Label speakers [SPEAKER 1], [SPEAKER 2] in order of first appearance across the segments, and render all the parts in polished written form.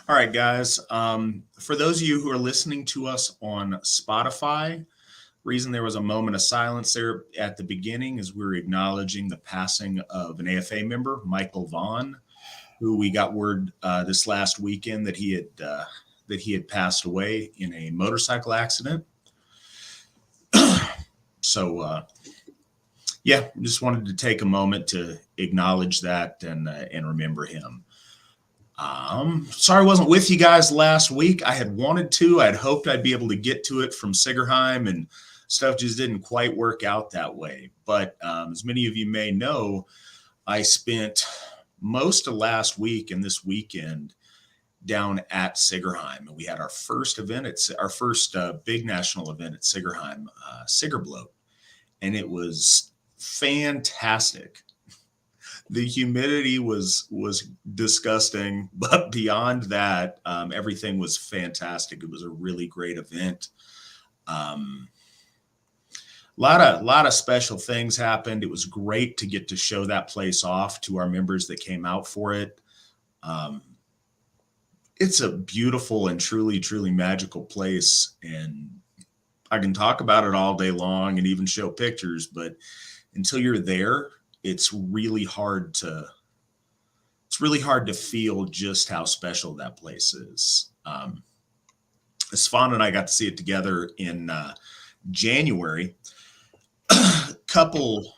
[SPEAKER 1] All right, guys. For those of you who are listening to us on Spotify, reason there was a moment of silence there at the beginning is we were acknowledging the passing of an AFA member, Michael Vaughn, who we got word this last weekend that he had passed away in a motorcycle accident. So yeah, just wanted to take a moment to acknowledge that and remember him. Sorry I wasn't with you guys last week. I had wanted to. I'd hoped I'd be able to get to it from Sigerheim, and stuff just didn't quite work out that way. But as many of you may know, I spent most of last week and this weekend down at Sigerheim. And we had our first event. It's our first big national event at Sigerheim, Sigerbloat. And it was fantastic. The humidity was disgusting, but beyond that, everything was fantastic. It was a really great event. Lot of special things happened. It was great to get to show that place off to our members that came out for it. It's a beautiful and truly magical place, and I can talk about it all day long and even show pictures, but until you're there, it's really hard to feel just how special that place is. Svan and I got to see it together in January. couple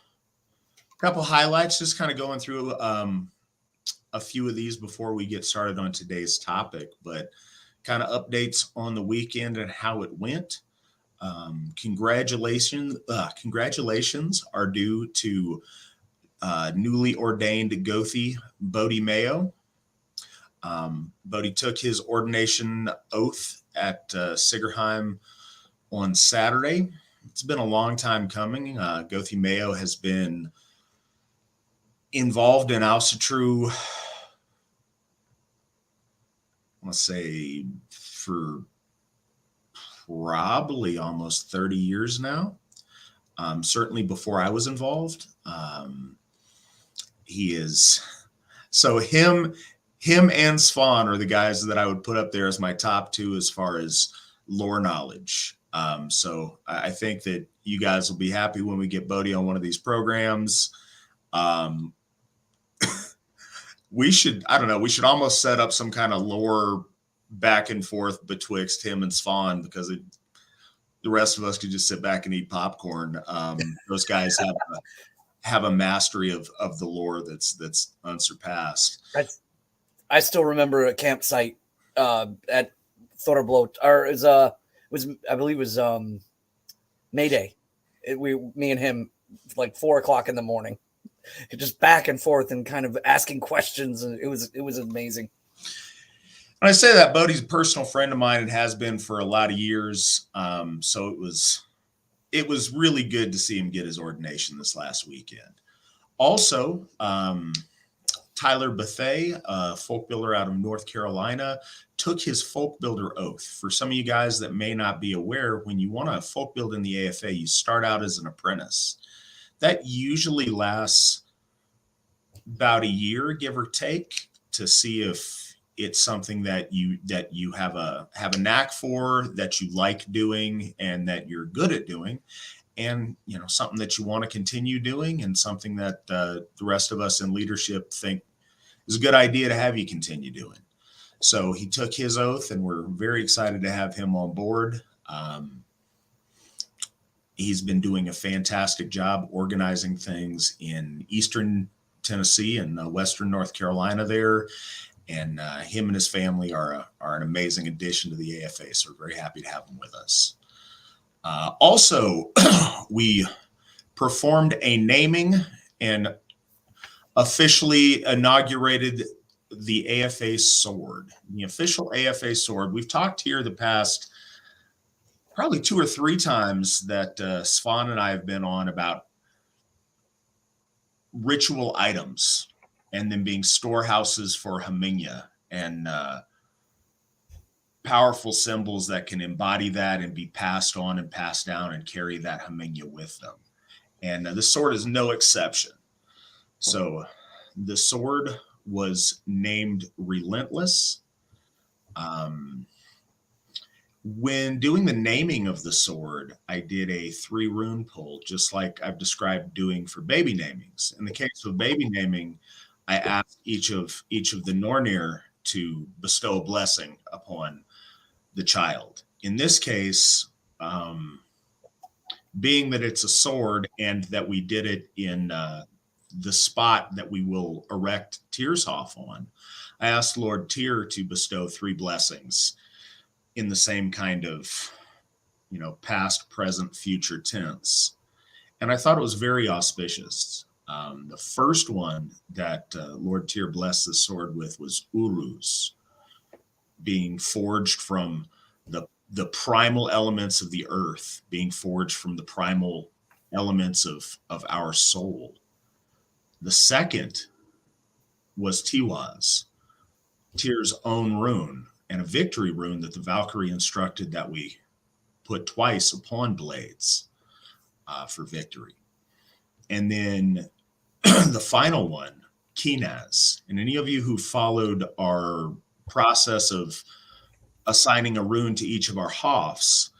[SPEAKER 1] highlights, just kind of going through a few of these before we get started on today's topic, but kind of updates on the weekend and how it went. Congratulations are due to newly ordained Gothi Bodhi Mayo. Bodhi took his ordination oath at Sigerheim on Saturday. It's been a long time coming. Gothi Mayo has been involved in Asatru, let's say, for probably almost 30 years now. Certainly before I was involved. He is so him and Svan are the guys that I would put up there as my top two as far as lore knowledge. So I think that you guys will be happy when we get Bodhi on one of these programs. We should almost set up some kind of lore back and forth betwixt him and Svan, because the rest of us could just sit back and eat popcorn. Those guys have a mastery of the lore that's unsurpassed.
[SPEAKER 2] I still remember a campsite at Thurisaz, or I believe it was May Day. Me and him, like 4 o'clock in the morning, just back and forth and kind of asking questions, and it was amazing.
[SPEAKER 1] And I say that Bodhi's a personal friend of mine and has been for a lot of years. So it was really good to see him get his ordination this last weekend. Also, Tyler Bethay, a folk builder out of North Carolina, took his folk builder oath. For some of you guys that may not be aware, when you want to folk build in the AFA, you start out as an apprentice. That usually lasts about a year, give or take, to see if it's something that you have a knack for, that you like doing, and that you're good at doing, and something that you want to continue doing, and something that the rest of us in leadership think is a good idea to have you continue doing. So he took his oath, and we're very excited to have him on board. He's been doing a fantastic job organizing things in Eastern Tennessee and Western North Carolina there. And him and his family are an amazing addition to the AFA. So we're very happy to have him with us. Also, we performed a naming and officially inaugurated the AFA sword, the official AFA sword. We've talked here the past probably 2 or 3 times that Svan and I have been on about ritual items and them being storehouses for Haminya and powerful symbols that can embody that and be passed on and passed down and carry that Haminya with them. And the sword is no exception. So the sword was named Relentless. When doing the naming of the sword, I did a 3 rune pull, just like I've described doing for baby namings. In the case of baby naming, I asked each of the Nornir to bestow a blessing upon the child. In this case, being that it's a sword and that we did it in the spot that we will erect Tiershoff on, I asked Lord Tyr to bestow 3 blessings in the same kind of, past, present, future tense. And I thought it was very auspicious. The first one that Lord Tyr blessed the sword with was Uruz, being forged from the primal elements of the earth, being forged from the primal elements of our soul. The second was Tiwaz, Tyr's own rune, and a victory rune that the Valkyrie instructed that we put twice upon blades for victory. And then the final one, Kinaz. And any of you who followed our process of assigning a rune to each of our Hoffs,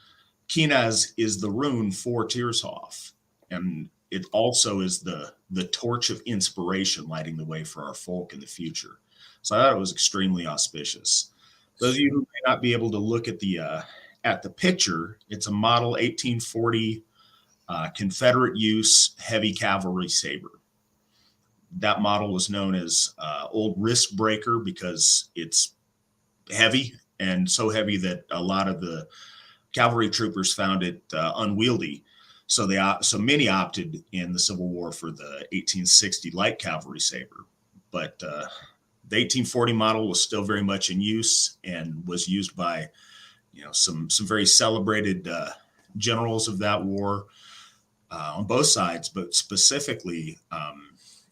[SPEAKER 1] Kinaz is the rune for Tiershoff. And it also is the torch of inspiration lighting the way for our folk in the future. So I thought it was extremely auspicious. Those of you who may not be able to look at the picture, it's a model 1840 Confederate use heavy cavalry saber. That model was known as Old Wrist Breaker because it's heavy, and so heavy that a lot of the cavalry troopers found it unwieldy. So many opted in the Civil War for the 1860 light cavalry saber. But the 1840 model was still very much in use and was used by, some very celebrated generals of that war on both sides, but specifically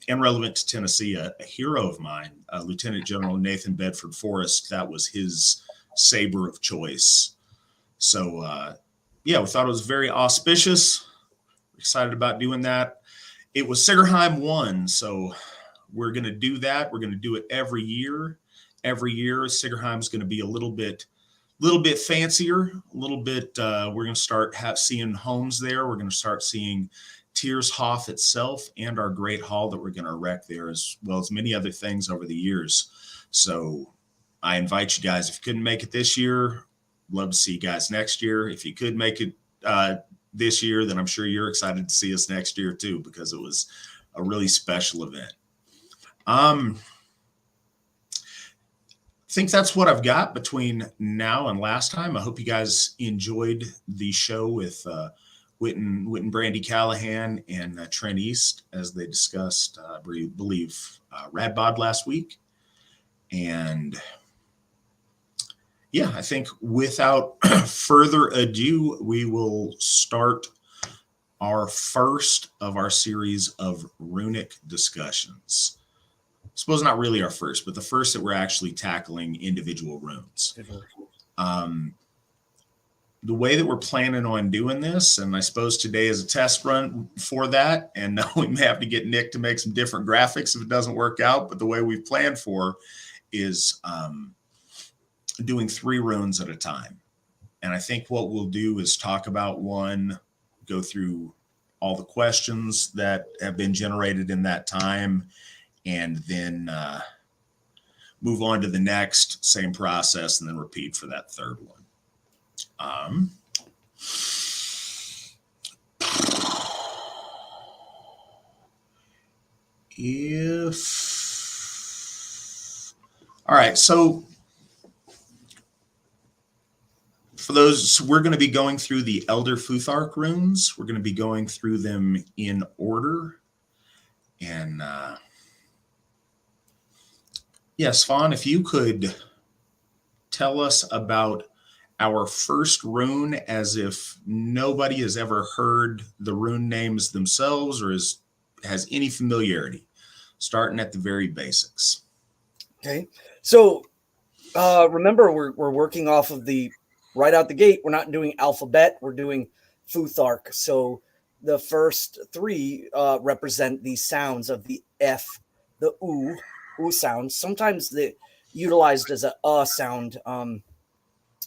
[SPEAKER 1] and relevant to Tennessee, a hero of mine, Lieutenant General Nathan Bedford Forrest. That was his saber of choice. So, we thought it was very auspicious. Excited about doing that. It was Sigerheim 1, so we're going to do that. We're going to do it every year. Every year, Sigerheim's going to be a little bit fancier. A little bit. We're going to start seeing homes there. We're going to start seeing Tiershoff itself and our great hall that we're going to erect there, as well as many other things over the years. So I invite you guys, if you couldn't make it this year, love to see you guys next year. If you could make it this year, then I'm sure you're excited to see us next year too, because it was a really special event. I think that's what I've got between now and last time. I hope you guys enjoyed the show with Witan Brandy Callahan and Trent East as they discussed, I believe, Radbod last week. And I think without further ado, we will start our first of our series of runic discussions. I suppose not really our first, but the first that we're actually tackling individual runes. The way that we're planning on doing this, and I suppose today is a test run for that, and we may have to get Nick to make some different graphics if it doesn't work out, but the way we've planned for is doing 3 runes at a time. And I think what we'll do is talk about one, go through all the questions that have been generated in that time, and then move on to the next, same process, and then repeat for that third one. All right, so for those, we're going to be going through the Elder Futhark runes. We're going to be going through them in order. And Svan, if you could tell us about our first rune, as if nobody has ever heard the rune names themselves or has any familiarity, starting at the very basics.
[SPEAKER 2] Okay, so remember, we're working off of the right out the gate. We're not doing alphabet. We're doing Futhark. So the first 3 represent the sounds of the F, the U sounds. Sometimes utilized as a sound.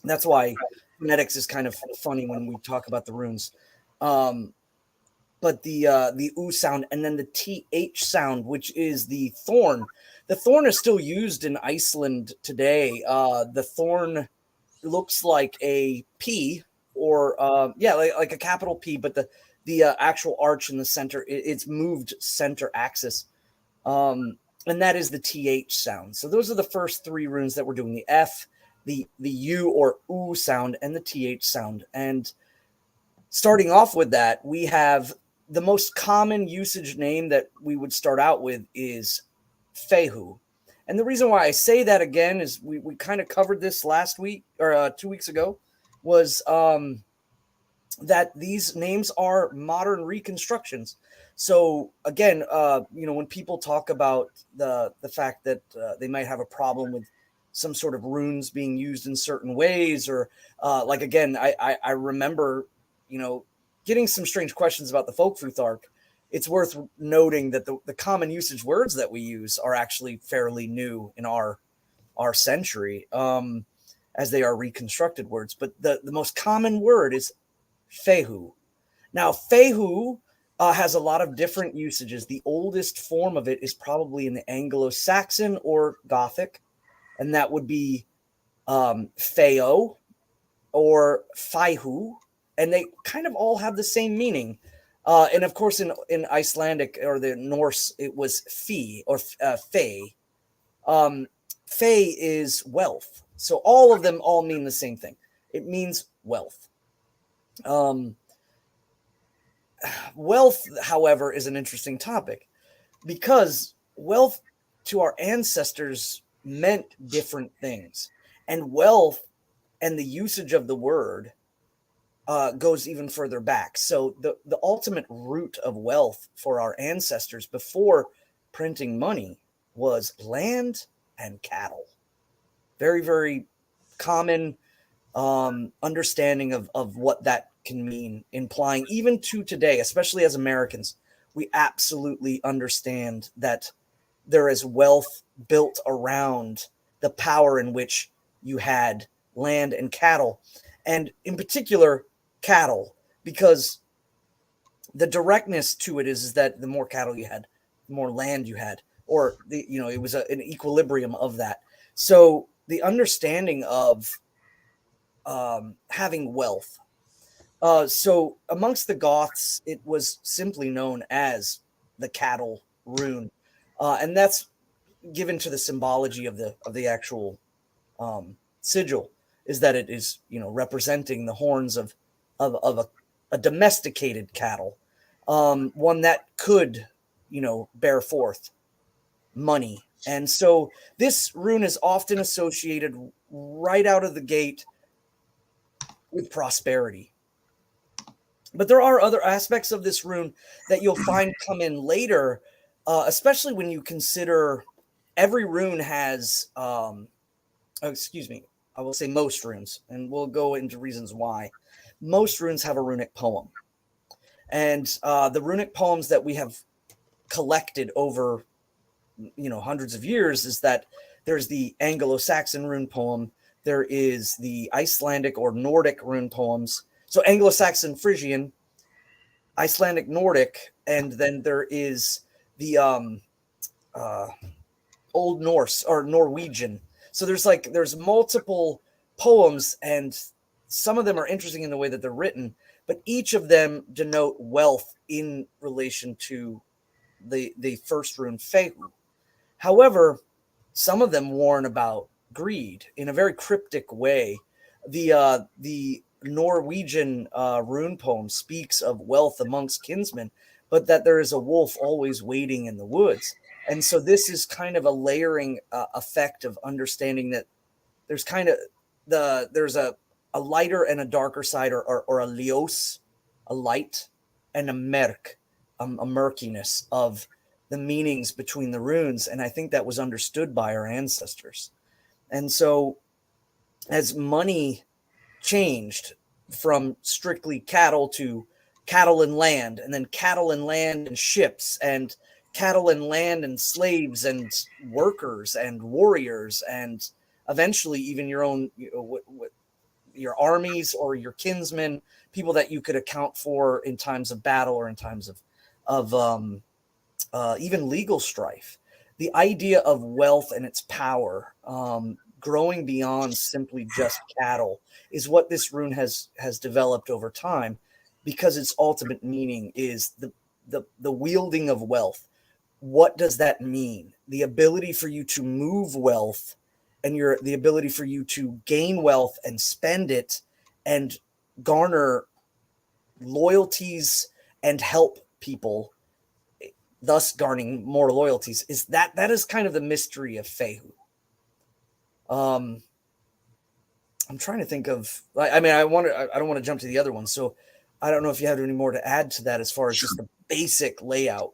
[SPEAKER 2] That's why phonetics is kind of funny when we talk about the runes. But the U sound, and then the TH sound, which is the thorn. The thorn is still used in Iceland today. The thorn looks like a P, or like a capital P, but the actual arch in the center, it's moved center axis. And that is the TH sound. So those are the first three runes that we're doing: the F, the U or U sound, and the TH sound. And starting off with that, we have the most common usage name that we would start out with is Fehu. And the reason why I say that again is we kind of covered this last week or 2 weeks ago, was that these names are modern reconstructions. So again, when people talk about the fact that they might have a problem with some sort of runes being used in certain ways, or I remember, getting some strange questions about the folk Futhark. It's worth noting that the common usage words that we use are actually fairly new in our century, as they are reconstructed words. But the most common word is Fehu. Now, Fehu has a lot of different usages. The oldest form of it is probably in the Anglo-Saxon or Gothic, and that would be Feo or Faihu, and they kind of all have the same meaning. And of course, in Icelandic or the Norse, it was Fi or Fey. Fey is wealth. So all of them all mean the same thing. It means wealth. Wealth, however, is an interesting topic, because wealth to our ancestors meant different things. And wealth and the usage of the word goes even further back. So the ultimate root of wealth for our ancestors before printing money was land and cattle. Very, very common understanding of what that can mean, implying even to today, especially as Americans, we absolutely understand that there is wealth built around the power in which you had land and cattle, and in particular cattle, because the directness to it is that the more cattle you had, the more land you had, or it was an equilibrium of that. So the understanding of having wealth. So amongst the Goths, it was simply known as the cattle rune, and that's given to the symbology of the actual sigil, is that it is representing the horns of a domesticated cattle, one that could bear forth money. And so this rune is often associated right out of the gate with prosperity. But there are other aspects of this rune that you'll find come in later, especially when you consider every rune has, I will say most runes, and we'll go into reasons why. Most runes have a runic poem. And the runic poems that we have collected over, hundreds of years, is that there's the Anglo-Saxon rune poem, there is the Icelandic or Nordic rune poems. So Anglo-Saxon, Frisian, Icelandic, Nordic, and then there is the Old Norse or Norwegian. So there's multiple poems, and some of them are interesting in the way that they're written, but each of them denote wealth in relation to the first rune, Fehu. However, some of them warn about greed in a very cryptic way. The Norwegian rune poem speaks of wealth amongst kinsmen, but that there is a wolf always waiting in the woods. And so this is kind of a layering effect of understanding that there's kind of there's a lighter and a darker side, or a lios, a light, and a merk, a murkiness of the meanings between the runes. And I think that was understood by our ancestors. And so as money changed from strictly cattle to cattle and land, and then cattle and land and ships, and cattle and land and slaves and workers and warriors, and eventually even your own, your armies or your kinsmen, people that you could account for in times of battle or in times of even legal strife. The idea of wealth and its power, growing beyond simply just cattle, is what this rune has developed over time, because its ultimate meaning is the wielding of wealth. What does that mean? The ability for you to move wealth, and the ability for you to gain wealth and spend it and garner loyalties and help people, thus garnering more loyalties. That is kind of the mystery of Fehu. I'm trying to think of, I mean, I don't want to jump to the other one. So I don't know if you have any more to add to that as far as just the basic layout.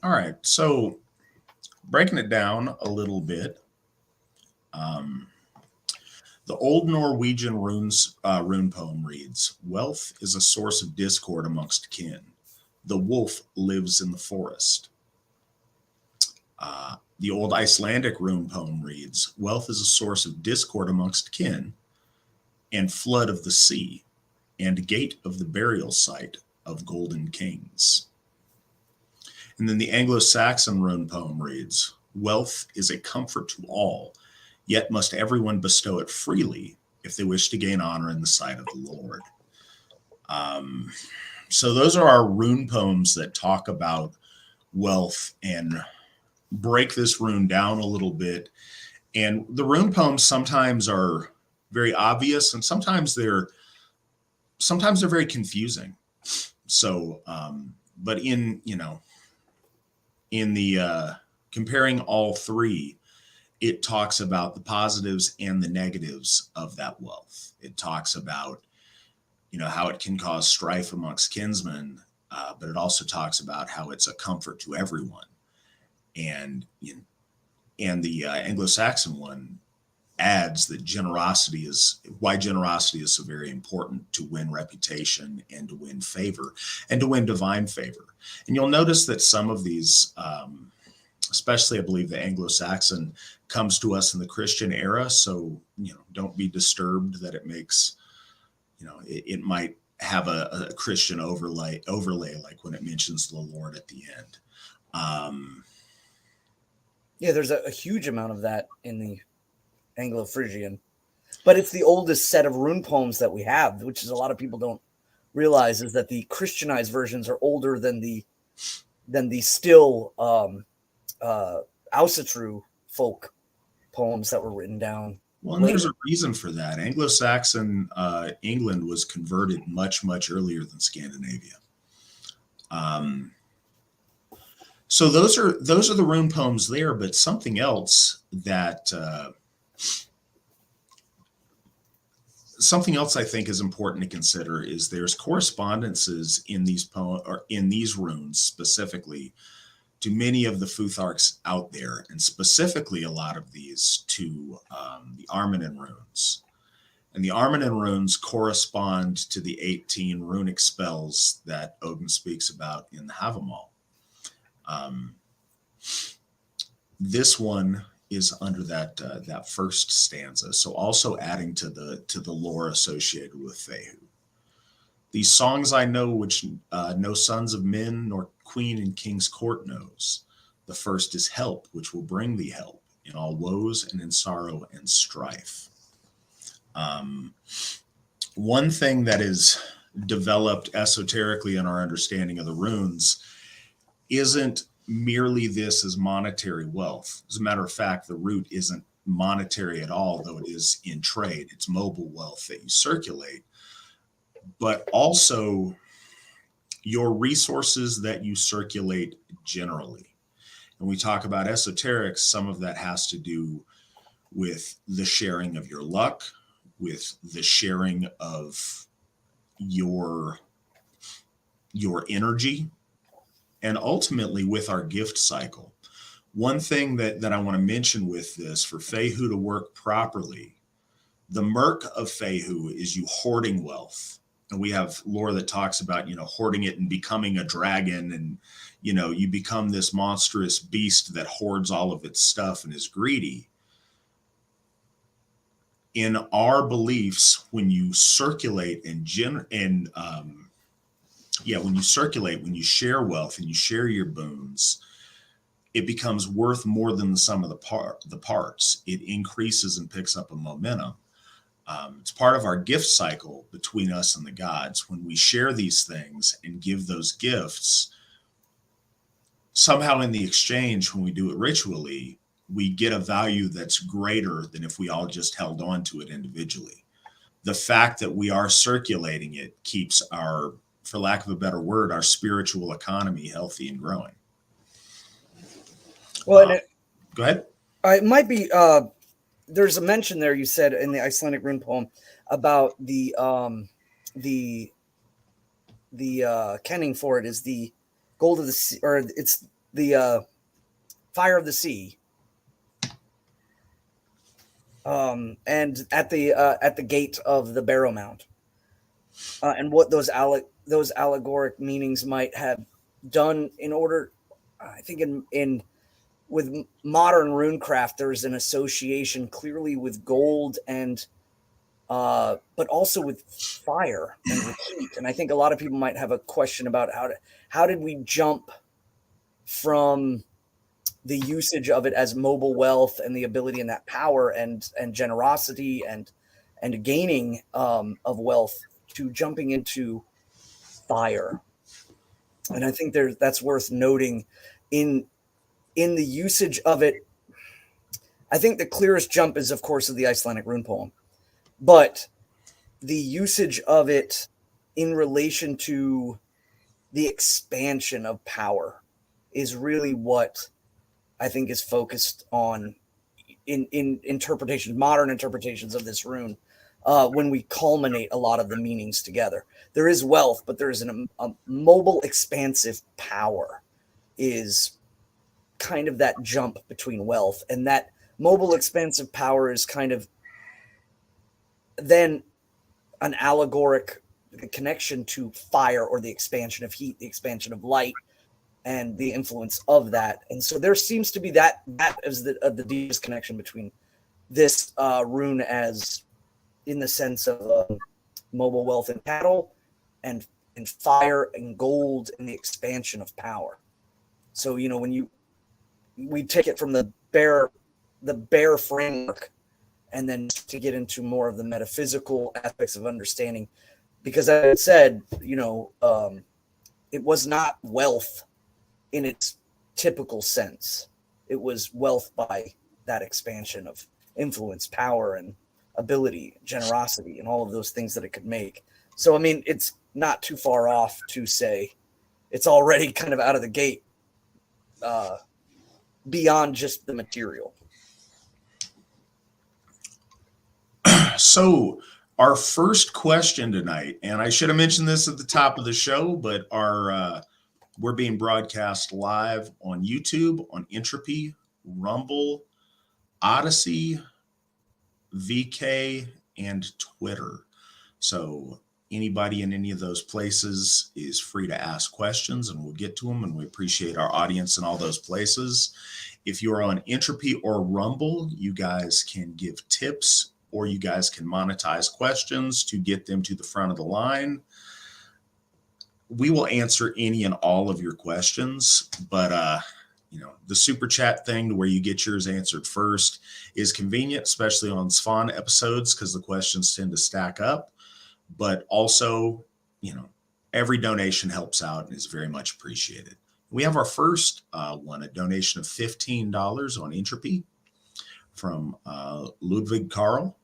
[SPEAKER 1] All right. So breaking it down a little bit, the old Norwegian rune poem reads, "Wealth is a source of discord amongst kin. The wolf lives in the forest." The old Icelandic rune poem reads, "Wealth is a source of discord amongst kin, and flood of the sea, and gate of the burial site of golden kings." And then the Anglo-Saxon rune poem reads, "Wealth is a comfort to all, yet must everyone bestow it freely if they wish to gain honor in the sight of the Lord." So those are our rune poems that talk about wealth and break this rune down a little bit. And the rune poems sometimes are very obvious, and sometimes they're very confusing. So, but in the comparing all three, it talks about the positives and the negatives of that wealth. It talks about, how it can cause strife amongst kinsmen, but it also talks about how it's a comfort to everyone. And the Anglo-Saxon one adds that generosity is so very important to win reputation and to win favor and to win divine favor. And you'll notice that some of these, especially I believe the Anglo-Saxon, comes to us in the Christian era. So, don't be disturbed that it makes, it might have a Christian overlay, like when it mentions the Lord at the end.
[SPEAKER 2] Yeah, there's a huge amount of that in the Anglo-Frisian, but it's the oldest set of rune poems that we have, which is a lot of people don't realize, is that the Christianized versions are older than the still Asatru folk poems that were written down.
[SPEAKER 1] Well, and there's a reason for that. Anglo-Saxon England was converted much, much earlier than Scandinavia. So those are the rune poems there. But something else that I think is important to consider is there's correspondences in these runes specifically to many of the Futharks out there, and specifically a lot of these to the Armanen runes. And the Armanen runes correspond to the 18 runic spells that Odin speaks about in the Havamal. This one is under that first stanza, so also adding to the lore associated with Fehu. "These songs I know, which no sons of men nor queen in king's court knows. The first is help, which will bring thee help in all woes and in sorrow and strife." One thing that is developed esoterically in our understanding of the runes isn't merely this as monetary wealth. As a matter of fact, the root isn't monetary at all, though it is in trade. It's mobile wealth that you circulate, but also your resources that you circulate generally. And we talk about esoterics, some of that has to do with the sharing of your luck, with the sharing of your energy, and ultimately with our gift cycle. One thing that I want to mention with this, for Fehu to work properly, the murk of Fehu is you hoarding wealth. and we have lore that talks about, hoarding it and becoming a dragon, and, you become this monstrous beast that hoards all of its stuff and is greedy. In our beliefs, when you circulate when you share wealth and you share your boons, it becomes worth more than the sum of the parts. It increases and picks up a momentum. It's part of our gift cycle between us and the gods. When we share these things and give those gifts, somehow in the exchange, when we do it ritually, we get a value that's greater than if we all just held on to it individually. The fact that we are circulating it keeps our, for lack of a better word, our spiritual economy healthy and growing.
[SPEAKER 2] Well,
[SPEAKER 1] go ahead.
[SPEAKER 2] It might be. There's a mention there, you said, in the Icelandic rune poem about the kenning for it is the gold of the sea, or it's the fire of the sea. And at the gate of the Barrow Mount, and what those allegoric meanings might have done in order, I think in with modern runecraft, there's an association clearly with gold and but also with fire and with heat. And I think a lot of people might have a question about how did we jump from the usage of it as mobile wealth and the ability and that power and generosity and gaining of wealth to jumping into fire. And I think that's worth noting in the usage of it. I think the clearest jump is, of course, of the Icelandic rune poem, but the usage of it in relation to the expansion of power is really what I think is focused on in interpretations, modern interpretations of this rune. When we culminate a lot of the meanings together, there is wealth, but there is a mobile, expansive power is kind of that jump between wealth, and that mobile, expansive power is kind of then an allegoric connection to fire, or the expansion of heat, the expansion of light, and the influence of that. And so there seems to be that is the deepest connection between this rune as in the sense of mobile wealth and cattle, and fire and gold and the expansion of power. So, when we take it from the bare framework, and then to get into more of the metaphysical aspects of understanding, because as I said, it was not wealth in its typical sense. It was wealth by that expansion of influence, power, and ability, generosity, and all of those things that it could make. So, I mean, it's not too far off to say it's already kind of out of the gate, beyond just the material.
[SPEAKER 1] So our first question tonight, and I should have mentioned this at the top of the show, but we're being broadcast live on YouTube, on Entropy, Rumble, Odyssey, VK, and Twitter. So anybody in any of those places is free to ask questions, and we'll get to them, and we appreciate our audience in all those places. If you're on Entropy or Rumble, you guys can give tips, or you guys can monetize questions to get them to the front of the line. We will answer any and all of your questions, but the super chat thing, to where you get yours answered first, is convenient, especially on Svan episodes, because the questions tend to stack up. But also, every donation helps out and is very much appreciated. We have our first one, a donation of $15 on Entropy from Ludwig Karl,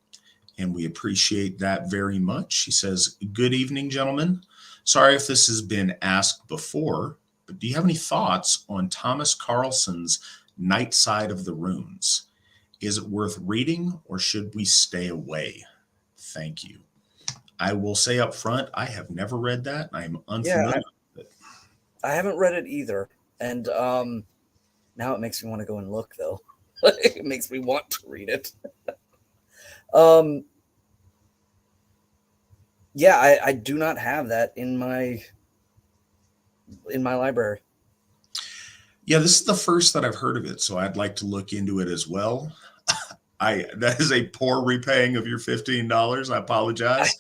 [SPEAKER 1] and we appreciate that very much. He says, "Good evening, gentlemen. Sorry if this has been asked before, but do you have any thoughts on Thomas Carlson's Night Side of the Runes? Is it worth reading, or should we stay away? Thank you." I will say up front, I have never read that. I'm unfamiliar with it.
[SPEAKER 2] I haven't read it either. And now it makes me want to go and look, though. It makes me want to read it. It makes me want to read it. Yeah, I do not have that in my library.
[SPEAKER 1] Yeah, this is the first that I've heard of it, so I'd like to look into it as well. That is a poor repaying of your $15. I apologize.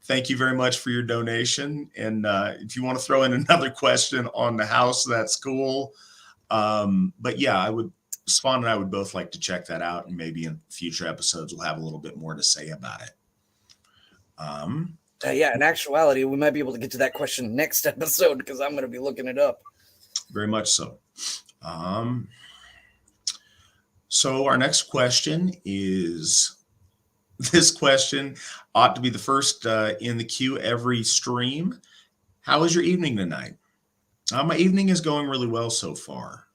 [SPEAKER 1] Thank you very much for your donation. And if you want to throw in another question on the house, that's cool. But yeah, Svan and I would both like to check that out, and maybe in future episodes we'll have a little bit more to say about it.
[SPEAKER 2] Yeah, in actuality, we might be able to get to that question next episode because I'm going to be looking it up.
[SPEAKER 1] Very much so. So our next question is, this question ought to be the first in the queue every stream. How was your evening tonight? My evening is going really well so far.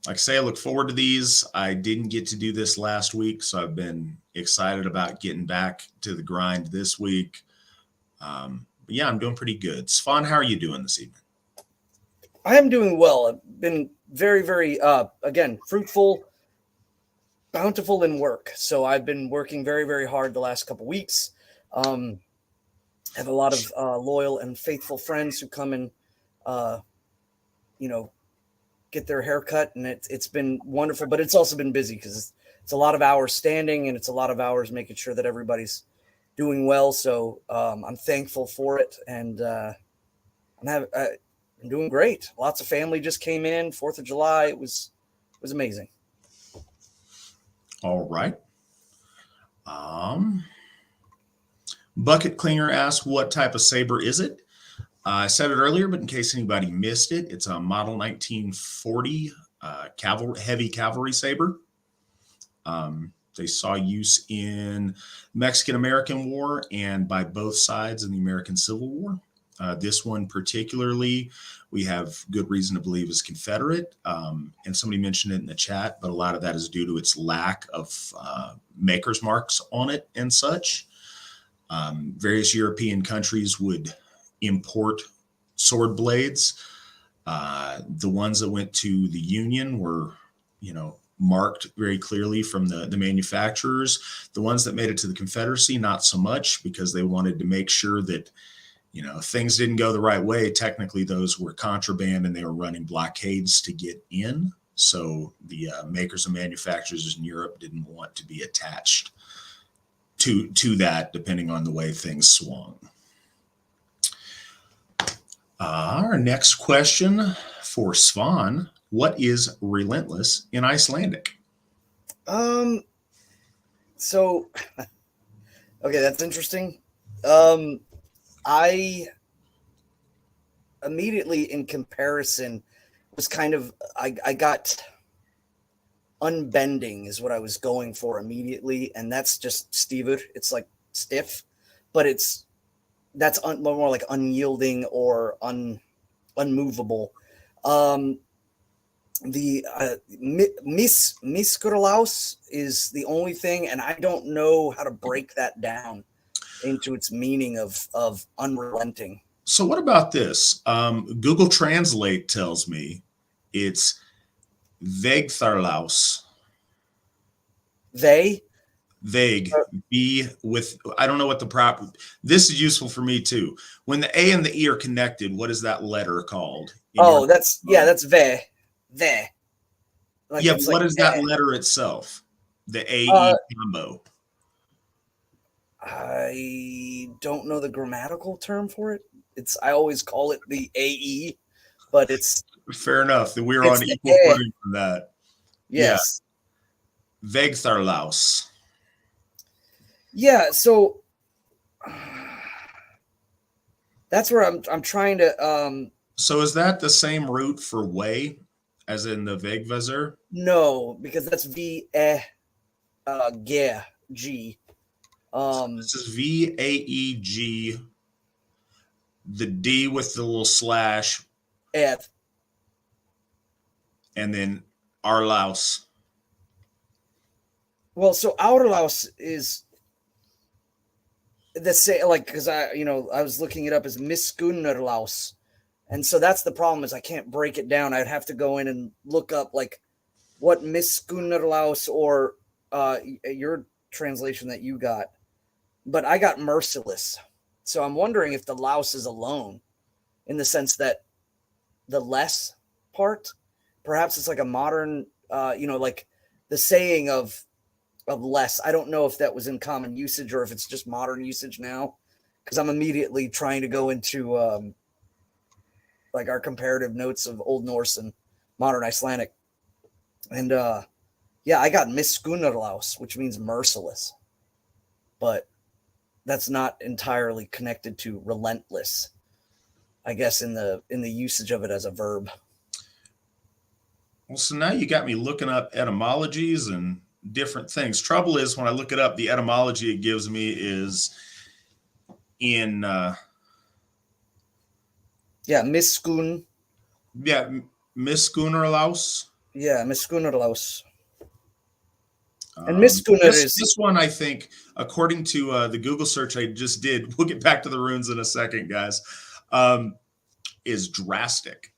[SPEAKER 1] Like I say, I look forward to these. I didn't get to do this last week, so I've been excited about getting back to the grind this week. But yeah, I'm doing pretty good. Svan, how are you doing this evening?
[SPEAKER 2] I am doing well. I've been very, very, again, fruitful, bountiful in work. So I've been working very, very hard the last couple weeks. I have a lot of loyal and faithful friends who come and, get their hair cut, and it's been wonderful, but it's also been busy because it's a lot of hours standing and it's a lot of hours making sure that everybody's doing well. So I'm thankful for it, and I'm doing great. Lots of family just came in. 4th of July. It was amazing.
[SPEAKER 1] All right. Bucket Clinger asks, what type of saber is it? I said it earlier, but in case anybody missed it, it's a model 1940 heavy cavalry saber. They saw use in Mexican-American War and by both sides in the American Civil War. This one particularly, we have good reason to believe is Confederate. And somebody mentioned it in the chat, but a lot of that is due to its lack of maker's marks on it and such. Various European countries would import sword blades. The ones that went to the Union were, marked very clearly from the manufacturers. The ones that made it to the Confederacy, not so much, because they wanted to make sure that, if things didn't go the right way, technically those were contraband and they were running blockades to get in. So the makers and manufacturers in Europe didn't want to be attached to that, depending on the way things swung. Our next question for Svan: what is relentless in Icelandic?
[SPEAKER 2] So, okay, that's interesting. I immediately, in comparison, was kind of, I got unbending is what I was going for immediately, and that's just stivur. It's like stiff, but that's more like unyielding or unmovable. The miskurlaus is the only thing, and I don't know how to break that down into its meaning of unrelenting.
[SPEAKER 1] So what about this? Google Translate tells me it's vegtharlaus. Vague, B with, I don't know what the proper, this is useful for me too. When the A and the E are connected, what is that letter called?
[SPEAKER 2] That's ve.
[SPEAKER 1] Like, yeah, but what is that letter itself? The A-E combo.
[SPEAKER 2] I don't know the grammatical term for it. I always call it the AE, but it's
[SPEAKER 1] fair enough that we're on equal footing for that.
[SPEAKER 2] Yes.
[SPEAKER 1] Yeah. Vegtharlaus.
[SPEAKER 2] Yeah, so that's where I'm trying to
[SPEAKER 1] So is that the same root for way as in the Vegvezir?
[SPEAKER 2] No, because that's V E G.
[SPEAKER 1] This is VAEG. The D with the little slash.
[SPEAKER 2] F.
[SPEAKER 1] And then Arlaus.
[SPEAKER 2] Well, so Aurlaus is the same, like, because I was looking it up as Miskunnerlaus. And so that's the problem, is I can't break it down. I'd have to go in and look up like what Miskunnerlaus or your translation that you got. but I got merciless. So I'm wondering if the louse is alone in the sense that the less part, perhaps it's like a modern, like the saying of less. I don't know if that was in common usage or if it's just modern usage now, because I'm immediately trying to go into like our comparative notes of Old Norse and modern Icelandic. And yeah, I got miskunnarlaus, which means merciless, but that's not entirely connected to relentless, I guess, in the usage of it as a verb.
[SPEAKER 1] Well, so now you got me looking up etymologies and different things. Trouble is, when I look it up, the etymology it gives me is in
[SPEAKER 2] Miskun.
[SPEAKER 1] Yeah, miskunnarlaus.
[SPEAKER 2] Yeah, miskunnarlaus. And miskunnar
[SPEAKER 1] this one, I think, according to the Google search I just did, we'll get back to the runes in a second, guys, is drastic.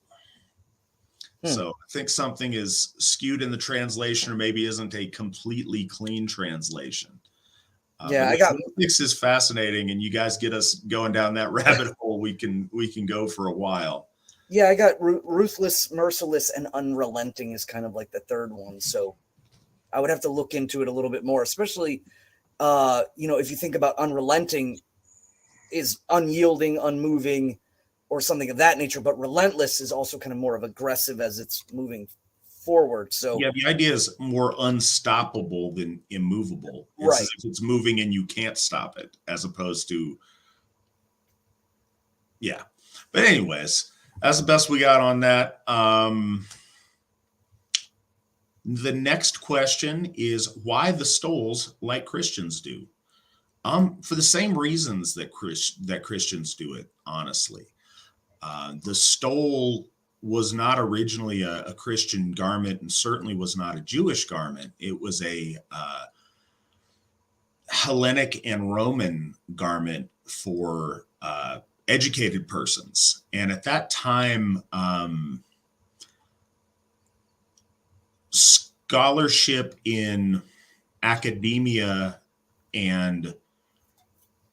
[SPEAKER 1] So I think something is skewed in the translation, or maybe isn't a completely clean translation.
[SPEAKER 2] Yeah, I got
[SPEAKER 1] linguistics is fascinating, and you guys get us going down that rabbit hole. We can go for a while.
[SPEAKER 2] Yeah, I got ruthless, merciless, and unrelenting is kind of like the third one. So I would have to look into it a little bit more, especially, if you think about unrelenting is unyielding, unmoving, or something of that nature. But relentless is also kind of more of aggressive as it's moving forward. So
[SPEAKER 1] yeah, the idea is more unstoppable than immovable. It's
[SPEAKER 2] right.
[SPEAKER 1] as if it's moving and you can't stop it, as opposed to, yeah. But anyways, that's the best we got on that. The next question is why the Stoles like Christians do. For the same reasons that Christians do it, honestly. The stole was not originally a Christian garment, and certainly was not a Jewish garment. It was a Hellenic and Roman garment for educated persons. And at that time, scholarship in academia and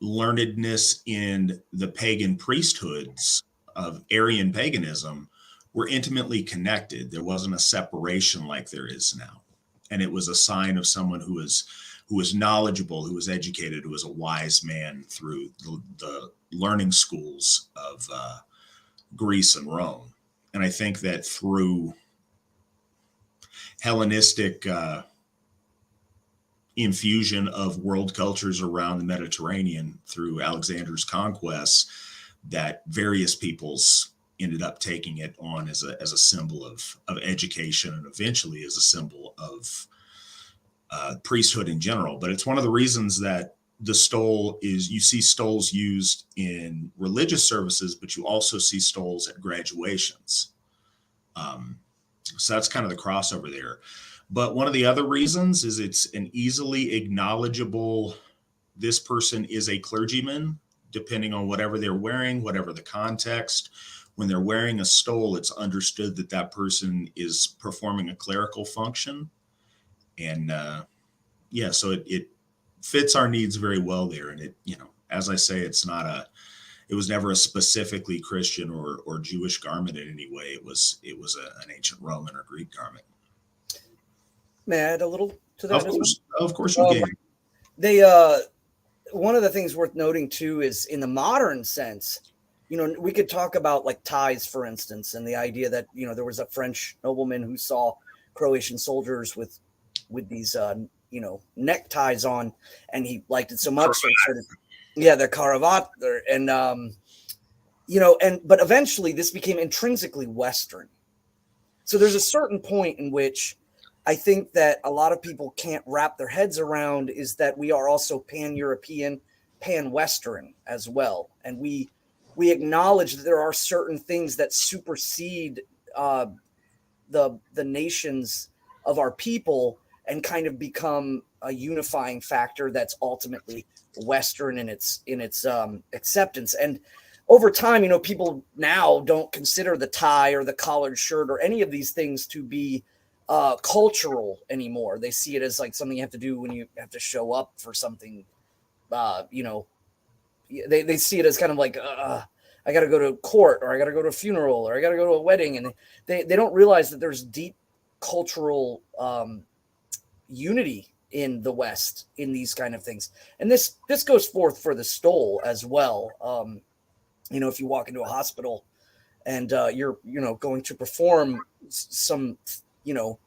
[SPEAKER 1] learnedness in the pagan priesthoods of Aryan paganism were intimately connected. There wasn't a separation like there is now. And it was a sign of someone who was knowledgeable, who was educated, who was a wise man through the learning schools of Greece and Rome. And I think that through Hellenistic infusion of world cultures around the Mediterranean through Alexander's conquests, that various peoples ended up taking it on as a symbol of education, and eventually as a symbol of priesthood in general. But it's one of the reasons that the stole is, you see stoles used in religious services, but you also see stoles at graduations. So that's kind of the crossover there. But one of the other reasons is it's an easily acknowledgeable, this person is a clergyman, depending on whatever they're wearing, whatever the context. When they're wearing a stole, it's understood that that person is performing a clerical function. And so it fits our needs very well there. And it, as I say, it was never a specifically Christian or Jewish garment in any way. It was an ancient Roman or Greek garment.
[SPEAKER 2] May I add a little to that?
[SPEAKER 1] Of course you can.
[SPEAKER 2] They one of the things worth noting too is in the modern sense, we could talk about like ties, for instance, and the idea that there was a French nobleman who saw Croatian soldiers with these neck ties on, and he liked it so much. So he started, the caravat, but eventually this became intrinsically Western. So there's a certain point in which I think that a lot of people can't wrap their heads around is that we are also pan-European, pan-Western as well. And we acknowledge that there are certain things that supersede the nations of our people and kind of become a unifying factor that's ultimately Western in its acceptance. And over time, people now don't consider the tie or the collared shirt or any of these things to be cultural anymore. They see it as like something you have to do when you have to show up for something they see it as kind of like, I got to go to court, or I got to go to a funeral, or I got to go to a wedding. And they don't realize that there's deep cultural unity in the West in these kind of things. And this goes forth for the stole as well. If you walk into a hospital and you're, going to perform some, you're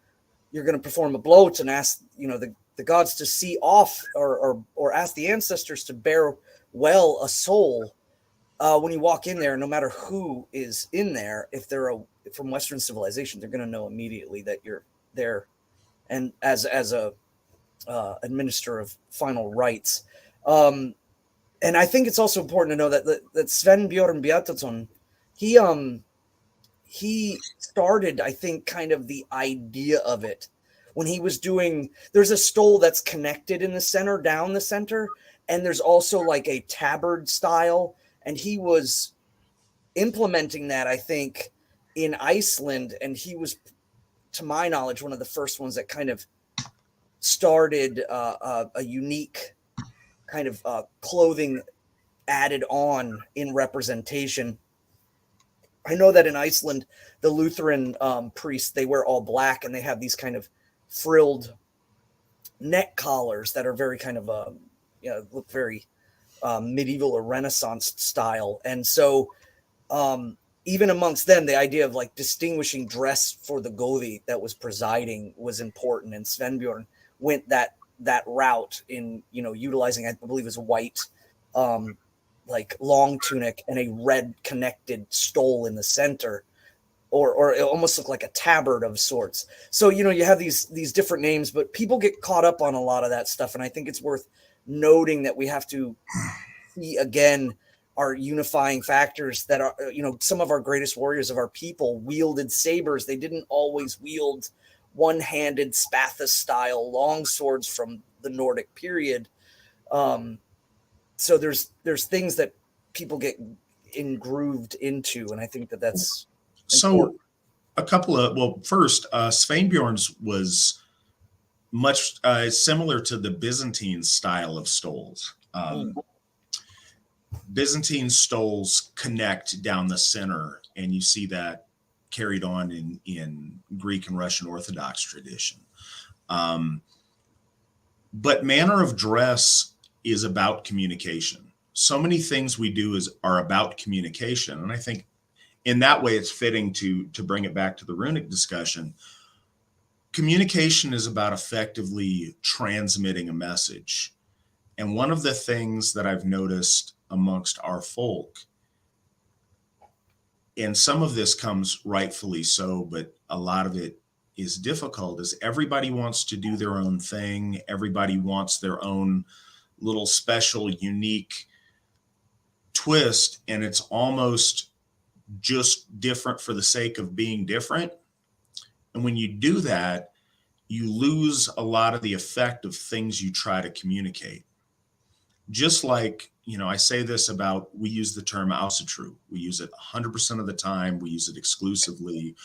[SPEAKER 2] going to perform a bloat and ask, the gods to see off or ask the ancestors to bear well a soul. When you walk in there, no matter who is in there, if they're from Western civilization, they're going to know immediately that you're there. And as a administrator of final rites. And I think it's also important to know that Sven Bjorn Beataton, he started, I think, kind of the idea of it when he was there's a stole that's connected in the center, down the center, and there's also like a tabard style, and he was implementing that, I think, in Iceland, and he was, to my knowledge, one of the first ones that kind of started a unique kind of clothing added on in representation. I know that in Iceland, the Lutheran priests, they wear all black, and they have these kind of frilled neck collars that are very kind of look very medieval or Renaissance style. And so even amongst them, the idea of like distinguishing dress for the Gothi that was presiding was important. And Svenbjorn went that route in, utilizing, I believe, his white, like long tunic and a red connected stole in the center, or it almost looked like a tabard of sorts. So, you have these different names, but people get caught up on a lot of that stuff. And I think it's worth noting that we have to see again our unifying factors that are, some of our greatest warriors of our people wielded sabers. They didn't always wield one-handed Spathis style long swords from the Nordic period. So there's things that people get engrooved into, and I think that's important.
[SPEAKER 1] So first, Sveinbjorn's was much similar to the Byzantine style of stoles. Byzantine stoles connect down the center, and you see that carried on in Greek and Russian Orthodox tradition. But manner of dress is about communication. So many things we do are about communication. And I think in that way, it's fitting to bring it back to the runic discussion. Communication is about effectively transmitting a message. And one of the things that I've noticed amongst our folk, and some of this comes rightfully so, but a lot of it is difficult, is everybody wants to do their own thing. Everybody wants their own little special, unique twist, and it's almost just different for the sake of being different. And when you do that, you lose a lot of the effect of things you try to communicate. Just like, I say this about, we use the term Asatru. We use it 100% of the time. We use it exclusively.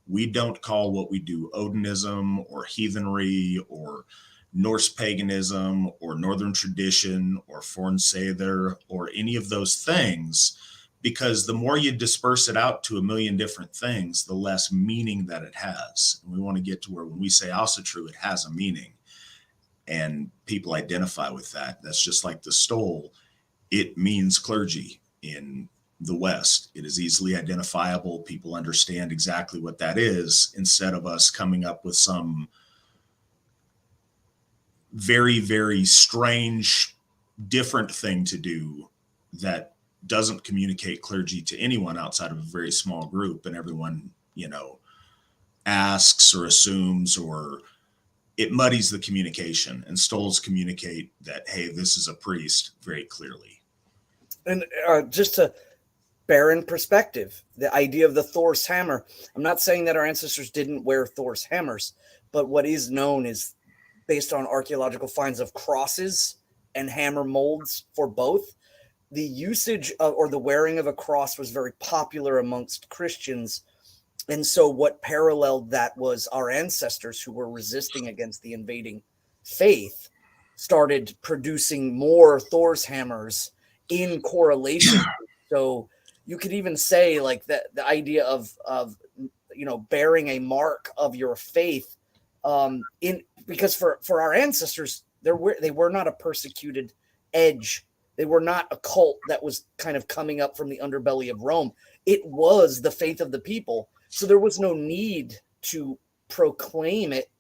[SPEAKER 1] We don't call what we do Odinism or heathenry or Norse paganism or Northern tradition or Fornsather or any of those things, because the more you disperse it out to a million different things, the less meaning that it has. And we want to get to where when we say Asatru, it has a meaning. And people identify with that. That's just like the stole. It means clergy in the West. It is easily identifiable. People understand exactly what that is, instead of us coming up with some very, very strange, different thing to do that doesn't communicate clergy to anyone outside of a very small group. And everyone, asks or assumes, or it muddies the communication, and stoles communicate that, hey, this is a priest, very clearly.
[SPEAKER 2] And just to bear in perspective, the idea of the Thor's hammer, I'm not saying that our ancestors didn't wear Thor's hammers, but what is known is, based on archaeological finds of crosses and hammer molds for both, the usage of, or the wearing of a cross was very popular amongst Christians. And so what paralleled that was our ancestors who were resisting against the invading faith started producing more Thor's hammers in correlation. So you could even say like that the idea of bearing a mark of your faith in because for our ancestors they were not a persecuted edge. They were not a cult that was kind of coming up from the underbelly of Rome. It was the faith of the people. So there was no need to proclaim it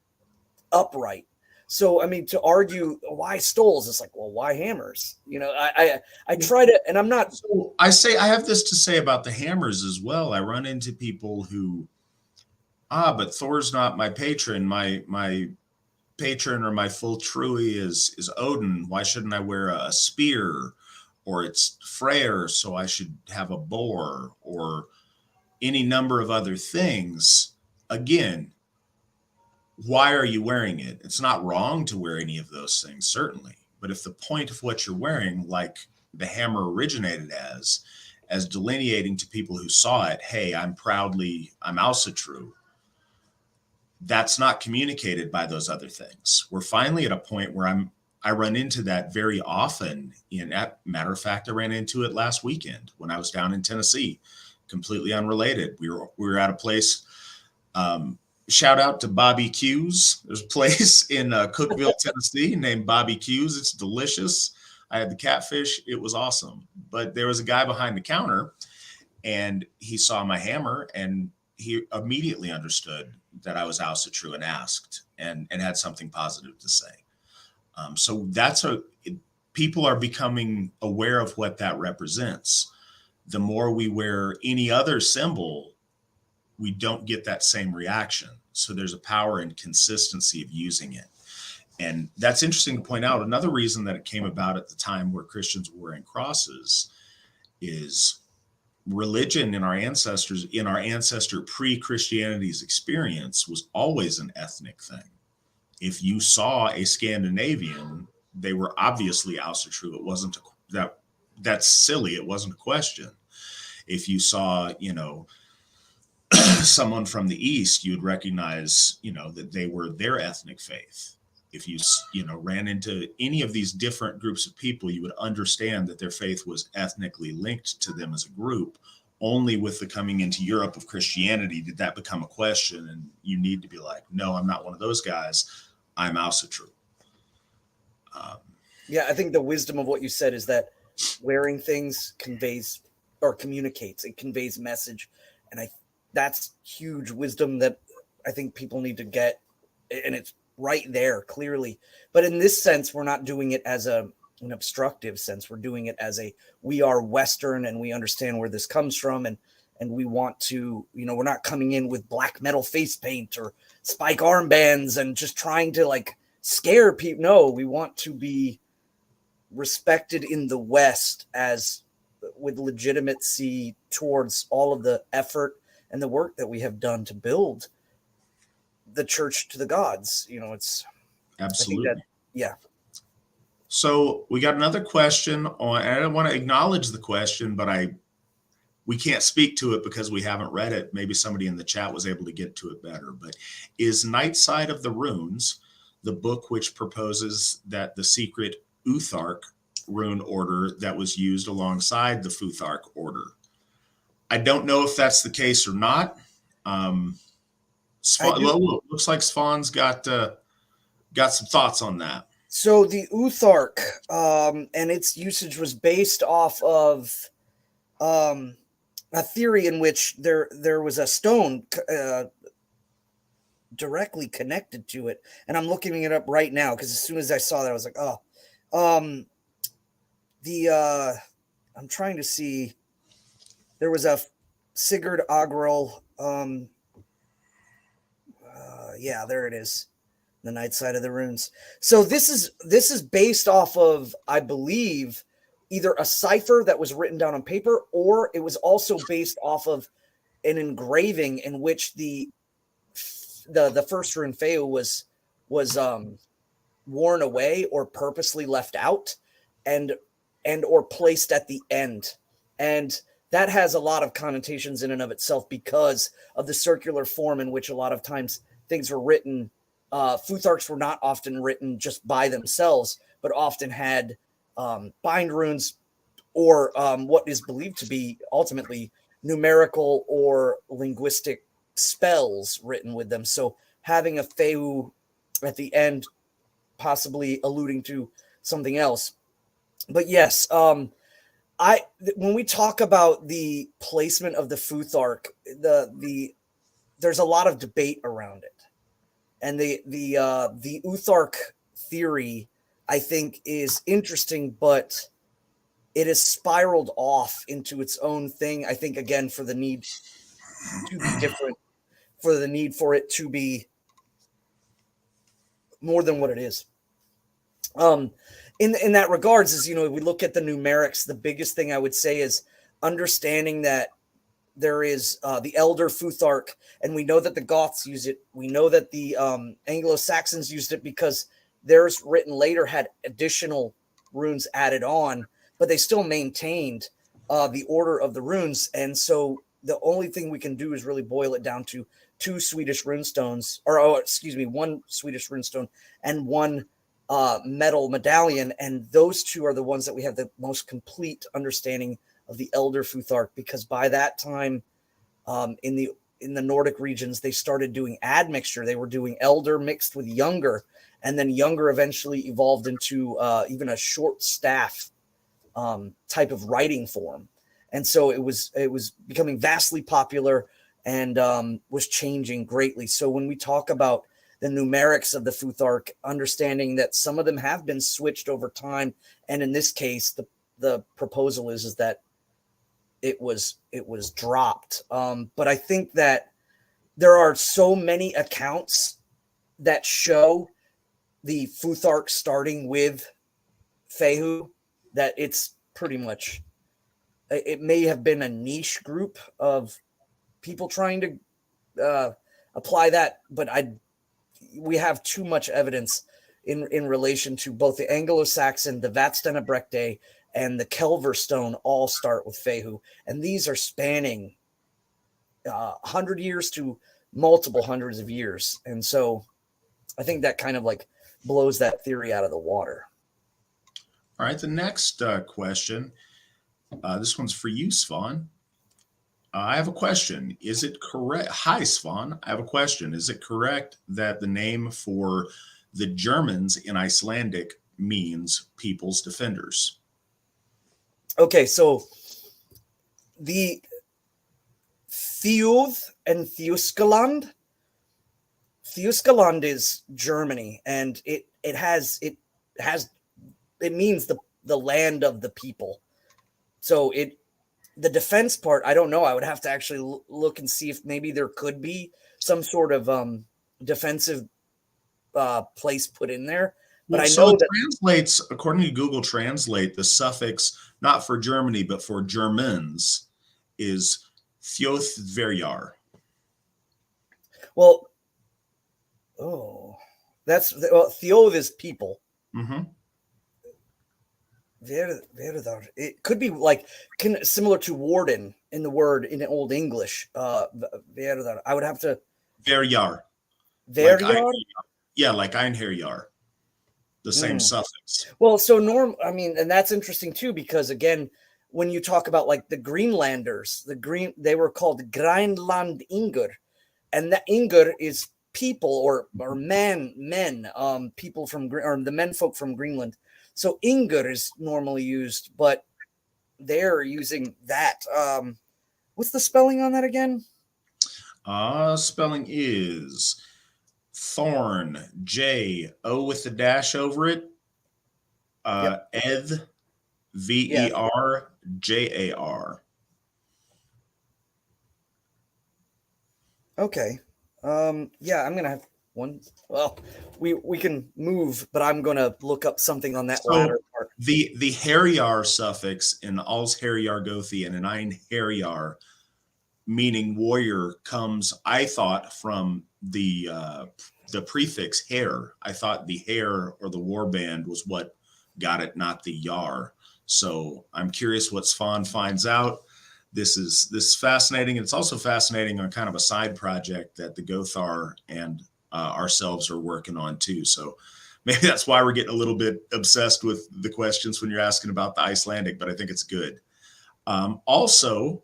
[SPEAKER 2] upright. So, I mean, to argue why stoles, it's like, well, why hammers? I try to, and I'm not.
[SPEAKER 1] So I have this to say about the hammers as well. I run into people who, but Thor's not my patron. My patron or my full truly is Odin. Why shouldn't I wear a spear? Or it's Freyr, so I should have a boar, or any number of other things. Again, why are you wearing it? It's not wrong to wear any of those things, certainly. But if the point of what you're wearing, like the hammer originated as delineating to people who saw it, hey, I'm Asatru, that's not communicated by those other things. We're finally at a point where I run into that very often. Matter of fact, I ran into it last weekend when I was down in Tennessee, completely unrelated. We were at a place, shout out to Bobby Q's. There's a place in Cookeville, Tennessee named Bobby Q's. It's delicious. I had the catfish. It was awesome. But there was a guy behind the counter and he saw my hammer and he immediately understood that I was Asatru and asked and had something positive to say. So people are becoming aware of what that represents. The more we wear any other symbol, we don't get that same reaction. So there's a power and consistency of using it. And that's interesting to point out. Another reason that it came about at the time where Christians were wearing crosses is religion in our ancestor pre-Christianity's experience was always an ethnic thing. If you saw a Scandinavian, they were obviously Asatru. It wasn't that's silly. It wasn't a question. If you saw, someone from the East, you'd recognize, that they were their ethnic faith. If you ran into any of these different groups of people, you would understand that their faith was ethnically linked to them as a group. Only with the coming into Europe of Christianity did that become a question. And you need to be like, no, I'm not one of those guys. I'm Asatru.
[SPEAKER 2] Yeah, I think the wisdom of what you said is that wearing things conveys or communicates. It conveys message. And that's huge wisdom that I think people need to get. And it's right there clearly. But in this sense, we're not doing it as an obstructive sense. We're doing it as we are Western and we understand where this comes from. And we want to, we're not coming in with black metal face paint or spike armbands and just trying to like scare people. No, we want to be respected in the West as with legitimacy towards all of the effort and the work that we have done to build the church to the gods. It's
[SPEAKER 1] absolutely.
[SPEAKER 2] Yeah.
[SPEAKER 1] So we got another question on, and I don't want to acknowledge the question, but we can't speak to it because we haven't read it. Maybe somebody in the chat was able to get to it better, but is Nightside of the Runes the book which proposes that the secret Uthark rune order that was used alongside the Futhark order? I don't know if that's the case or not. Looks like Svan's got some thoughts on that.
[SPEAKER 2] So the Uthark and its usage was based off of a theory in which there was a stone directly connected to it, and I'm looking it up right now because as soon as I saw that, I was like, I'm trying to see. There was a Sigurd Agrel. Yeah, there it is. The Night Side of the Runes. So this is based off of, I believe, either a cipher that was written down on paper, or it was also based off of an engraving in which the first Rune Fehu was worn away or purposely left out and or placed at the end. And that has a lot of connotations in and of itself because of the circular form in which a lot of times things were written Futharks were not often written just by themselves, but often had bind runes or what is believed to be ultimately numerical or linguistic spells written with them. So having a Fehu at the end, possibly alluding to something else. But yes, when we talk about the placement of the Futhark, there's a lot of debate around it, and the Uthark theory, I think, is interesting, but it has spiraled off into its own thing. I think again for the need to be different, for the need for it to be more than what it is. In that regards, is we look at the numerics. The biggest thing I would say is understanding that there is the Elder Futhark, and we know that the Goths use it. We know that the Anglo-Saxons used it because theirs written later had additional runes added on, but they still maintained the order of the runes. And so the only thing we can do is really boil it down to two Swedish runestones, one Swedish runestone and one metal medallion, and those two are the ones that we have the most complete understanding of the Elder Futhark, because by that time in the Nordic regions they started doing admixture. They were doing elder mixed with younger, and then younger eventually evolved into even a short staff type of writing form, and so it was becoming vastly popular and was changing greatly. So when we talk about the numerics of the Futhark, understanding that some of them have been switched over time, and in this case, the proposal is that it was dropped. But I think that there are so many accounts that show the Futhark starting with Fehu that it's pretty much, it may have been a niche group of people trying to apply that, but we have too much evidence in relation to both the Anglo-Saxon, the Vatstenabrekte, and the Kelverstone all start with Fehu. And these are spanning 100 years to multiple hundreds of years. And so I think that kind of like blows that theory out of the water.
[SPEAKER 1] All right, the next question. This one's for you, Svan. I have a question. Is it correct? Hi, Svan. I have a question. Is it correct that the name for the Germans in Icelandic means people's defenders?
[SPEAKER 2] Okay, so the Thioth and Theuskaland. Theuskaland is Germany, and it means the land of the people. So the defense part, I don't know. I would have to actually look and see if maybe there could be some sort of defensive place put in there. But I know that
[SPEAKER 1] translates, according to Google Translate, the suffix not for Germany but for Germans is Thjóðverjar.
[SPEAKER 2] Well, Thjóð is people.
[SPEAKER 1] Mm-hmm.
[SPEAKER 2] It could be like similar to warden in the word in Old English. I would have to.
[SPEAKER 1] Verjar.
[SPEAKER 2] Verjar?
[SPEAKER 1] Like Einherjar. The same suffix.
[SPEAKER 2] Well, so and that's interesting too, because again, when you talk about like the Greenlanders, they were called Grænlandingur, and the Ingur is people or men, people from or the menfolk from Greenland. So Ingur is normally used, but they're using that. What's the spelling on that again?
[SPEAKER 1] Spelling is Thorn, J, O with the dash over it. Eth, Verjar.
[SPEAKER 2] Okay. I'm gonna have one. Well, we can move, but I'm gonna look up something on that latter part.
[SPEAKER 1] The Herjar suffix in Alls Herjar Gothi and in Ein Herjar, meaning warrior, comes, I thought, from the prefix hair. I thought the hair or the warband was what got it, not the yar. So I'm curious what Svan finds out. This is fascinating. It's also fascinating on kind of a side project that the Gothar and ourselves are working on too. So maybe that's why we're getting a little bit obsessed with the questions when you're asking about the Icelandic, but I think it's good. Also,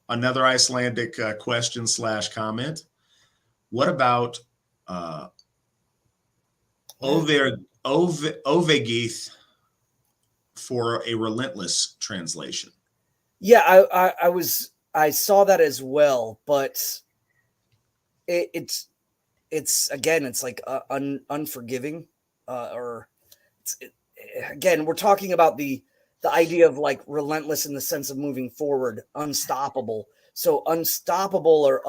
[SPEAKER 1] another Icelandic question / comment. What about Ovegith for a relentless translation?
[SPEAKER 2] Yeah, I saw that as well, but it's again, it's like unforgiving, or again, we're talking about the idea of like relentless in the sense of moving forward, unstoppable. So unstoppable or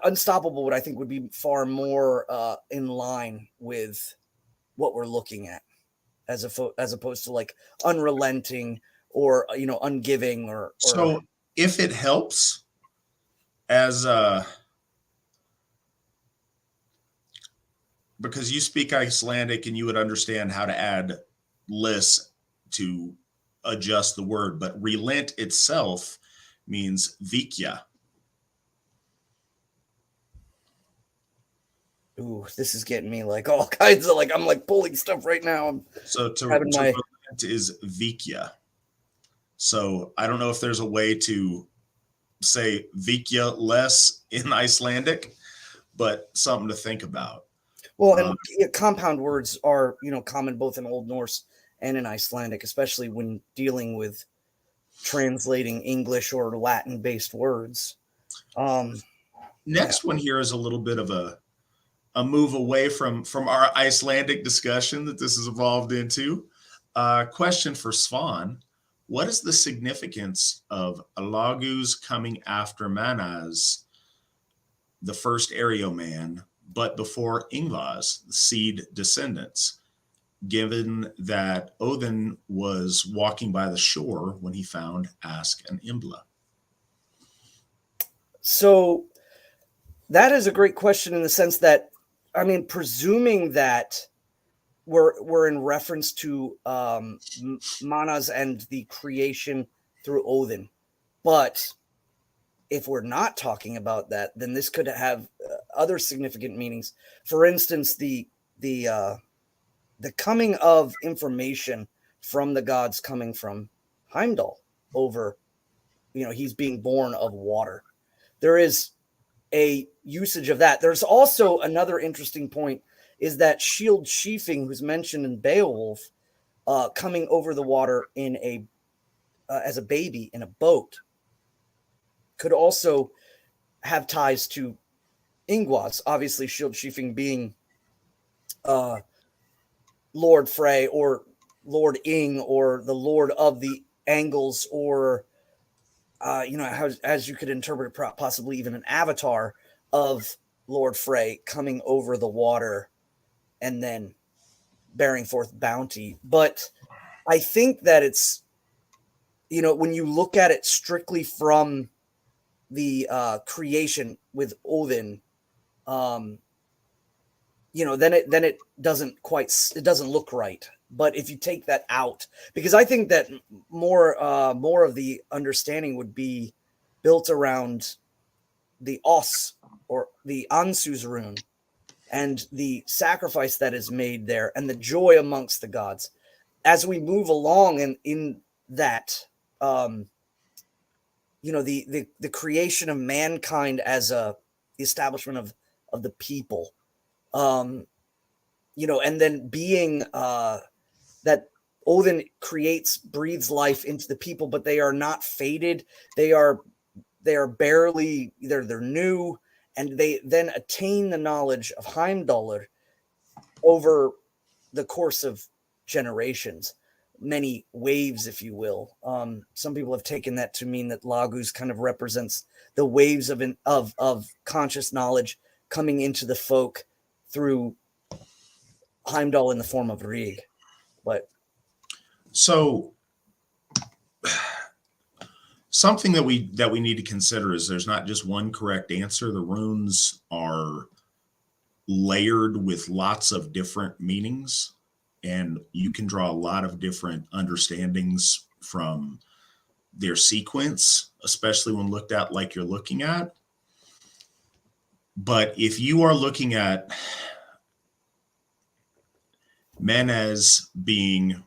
[SPEAKER 2] unstoppable would, I think, would be far more in line with what we're looking at, as opposed to like unrelenting or ungiving or
[SPEAKER 1] So if it helps, as because you speak Icelandic and you would understand how to add "less" to adjust the word, but relent itself means vikya.
[SPEAKER 2] Ooh, this is getting me like all kinds of, like, I'm like pulling stuff right now. I'm
[SPEAKER 1] So to
[SPEAKER 2] having my
[SPEAKER 1] relent is vikya. So I don't know if there's a way to say vikya less in Icelandic, but something to think about.
[SPEAKER 2] well, and compound words are common both in Old Norse and in Icelandic, especially when dealing with translating English or Latin based words.
[SPEAKER 1] Next one here is a little bit of a move away from our Icelandic discussion that this has evolved into. Question for Svan. What is the significance of Alagus coming after Manas, the first Aryo man, but before Ingvas, the seed descendants, given that Odin was walking by the shore when he found Ask and Imbla?
[SPEAKER 2] So that is a great question in the sense that, I mean, presuming that we're in reference to Manas and the creation through Odin, but if we're not talking about that, then this could have other significant meanings. For instance, the coming of information from the gods coming from Heimdall over, he's being born of water. There is a usage of that. There's also another interesting point is that shield sheafing, who's mentioned in Beowulf, coming over the water in as a baby in a boat, could also have ties to Ingwas. Obviously, shield sheafing being Lord Frey or Lord Ing or the Lord of the Angles, or as you could interpret it, possibly even an avatar of Lord Frey coming over the water and then bearing forth bounty. But I think that it's, when you look at it strictly from the creation with Odin, then it doesn't look right. But if you take that out, because I think that more of the understanding would be built around the Os, or the Ansu's rune, and the sacrifice that is made there, and the joy amongst the gods as we move along, and in that, the creation of mankind as the establishment of the people, and then being that Odin breathes life into the people, but they are not fated. They are barely, they're new, and they then attain the knowledge of Heimdall over the course of generations, many waves, if you will. Some people have taken that to mean that Lagus kind of represents the waves of conscious knowledge coming into the folk through Heimdall in the form of Rig. But
[SPEAKER 1] so something that we need to consider is there's not just one correct answer. The runes are layered with lots of different meanings, and you can draw a lot of different understandings from their sequence, especially when looked at like you're looking at. But if you are looking at men as being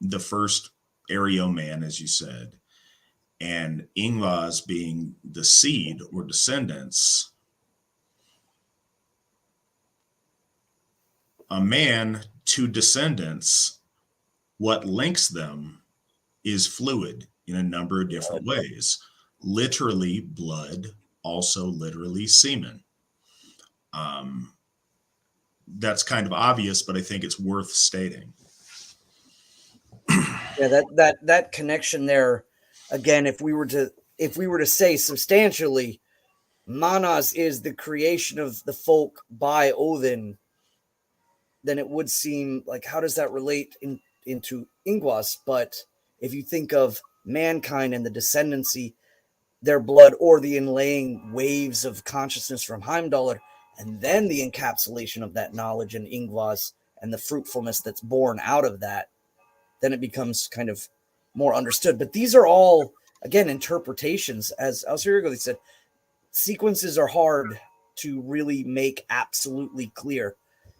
[SPEAKER 1] the first Aryo man, as you said, and Ingvas being the seed or descendants, a man to descendants, what links them is fluid in a number of different ways. Literally blood, also literally semen. Um, that's kind of obvious, but I think it's worth stating.
[SPEAKER 2] Yeah, that connection there. Again, if we were to say substantially, Manas is the creation of the folk by Odin, then it would seem like how does that relate into Ingwas? But if you think of mankind and the descendancy, their blood, or the inlaying waves of consciousness from Heimdallr, and then the encapsulation of that knowledge in Ingwas and the fruitfulness that's born out of that, then it becomes kind of more understood. But these are all, again, interpretations. As Alcirigo said, sequences are hard to really make absolutely clear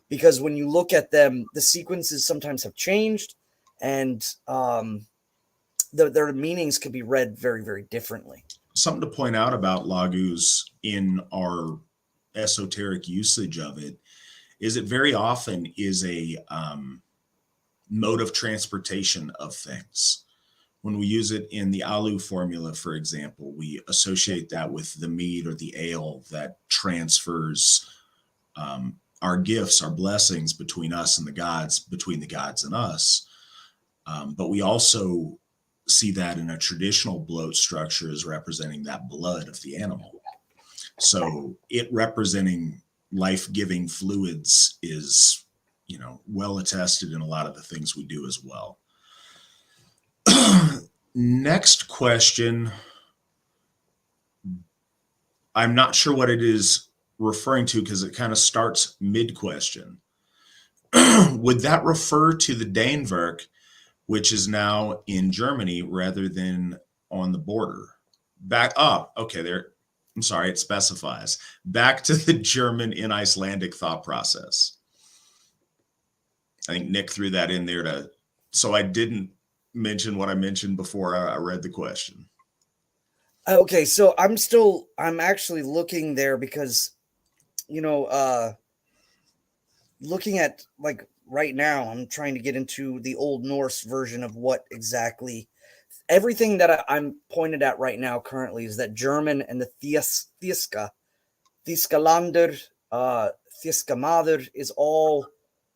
[SPEAKER 2] because when you look at them, the sequences sometimes have changed and their meanings could be read very, very differently.
[SPEAKER 1] Something to point out about Laguz in our esoteric usage of it is it very often is a mode of transportation of things. When we use it in the Alu formula, for example, we associate that with the mead or the ale that transfers our gifts, our blessings between us and the gods, between the gods and us. But we also see that in a traditional bloat structure as representing that blood of the animal. So it representing life-giving fluids is, well attested in a lot of the things we do as well. Next question. I'm not sure what it is referring to because it kind of starts mid-question. Would that refer to the Danewerk, which is now in Germany rather than on the border? Back up. Okay, there. I'm sorry, it specifies. Back to the German in Icelandic thought process. I think Nick threw that in there so I didn't mention what I mentioned before I read the question.
[SPEAKER 2] Okay, so I'm actually looking there because, looking at like right now, I'm trying to get into the Old Norse version of what exactly everything that I'm pointed at right now currently is that German and the Thieskalandr, Thieskamadr is all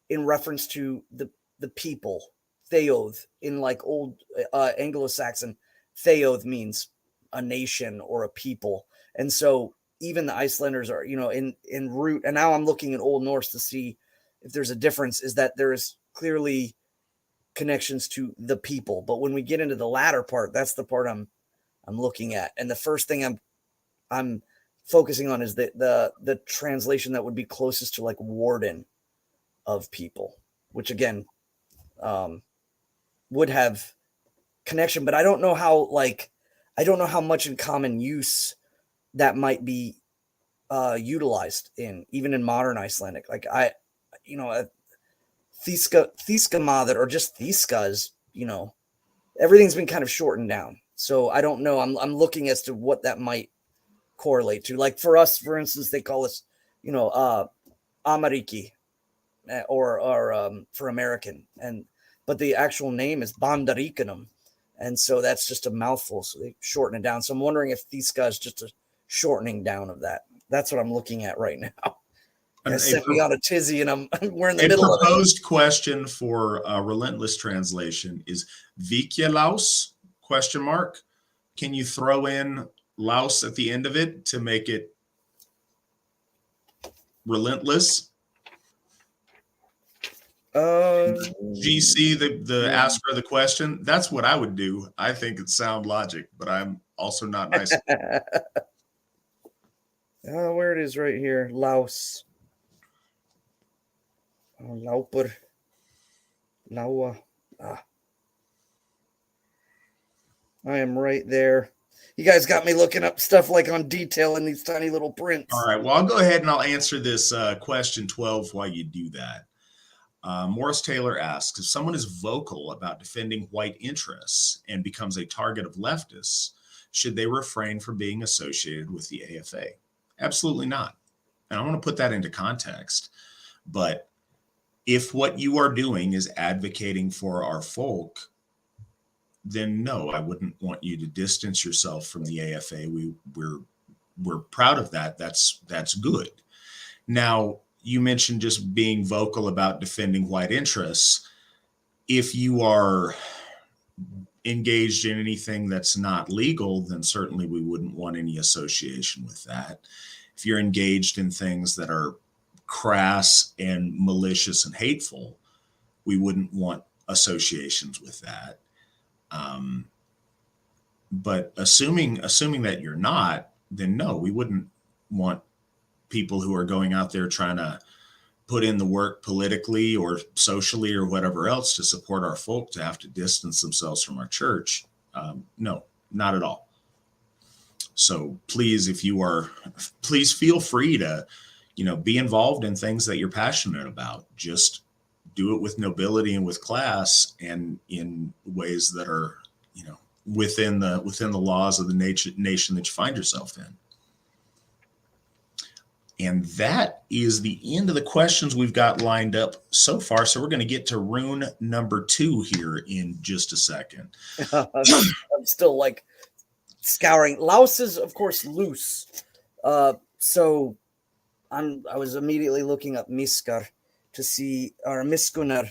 [SPEAKER 2] in reference to the people. Theoth in like old Anglo-Saxon, Theoth means a nation or a people, and so even the Icelanders are, in root. And now I'm looking at Old Norse to see if there's a difference. Is that there is clearly connections to the people, but when we get into the latter part, that's the part I'm looking at, and the first thing I'm focusing on is the translation that would be closest to like warden of people, which again would have connection, but I don't know how much in common use that might be utilized even in modern Icelandic. Like Thiska Mather or just Thiska is, everything's been kind of shortened down. So I don't know. I'm looking as to what that might correlate to. Like for us, for instance, they call us, Amariki, or for American, but the actual name is Bandarikanum, and so that's just a mouthful. So they shorten it down. So I'm wondering if Thiska is just a shortening down of that. That's what I'm looking at right now. It sent me on a tizzy, and we're in the middle of it.
[SPEAKER 1] A proposed question for a relentless translation is Vikjalaus, ? Can you throw in Laus at the end of it to make it relentless? GC, the asker of the question. That's what I would do. I think it's sound logic, but I'm also not nice.
[SPEAKER 2] Where it is right here. Laus. Lauper. Laua. I am right there. You guys got me looking up stuff like on detail in these tiny little prints.
[SPEAKER 1] All right. Well, I'll go ahead and I'll answer this question 12 while you do that. Morris Taylor asks, if someone is vocal about defending white interests and becomes a target of leftists, should they refrain from being associated with the AFA? Absolutely not. And I want to put that into context. But if what you are doing is advocating for our folk, then no, I wouldn't want you to distance yourself from the AFA. We're proud of that. That's good. Now, you mentioned just being vocal about defending white interests. If you are engaged in anything that's not legal, then certainly we wouldn't want any association with that. If you're engaged in things that are crass and malicious and hateful, we wouldn't want associations with that. But assuming that you're not, then no, we wouldn't want people who are going out there trying to put in the work politically or socially or whatever else to support our folk to have to distance themselves from our church. No, not at all. So please, please feel free to, be involved in things that you're passionate about. Just do it with nobility and with class and in ways that are, within the laws of the nation that you find yourself in. And that is the end of the questions we've got lined up so far. So we're going to get to rune number 2 here in just a second.
[SPEAKER 2] I'm still like scouring. Laos is, of course, loose. So I was immediately looking up Miskar to see, or Miskunar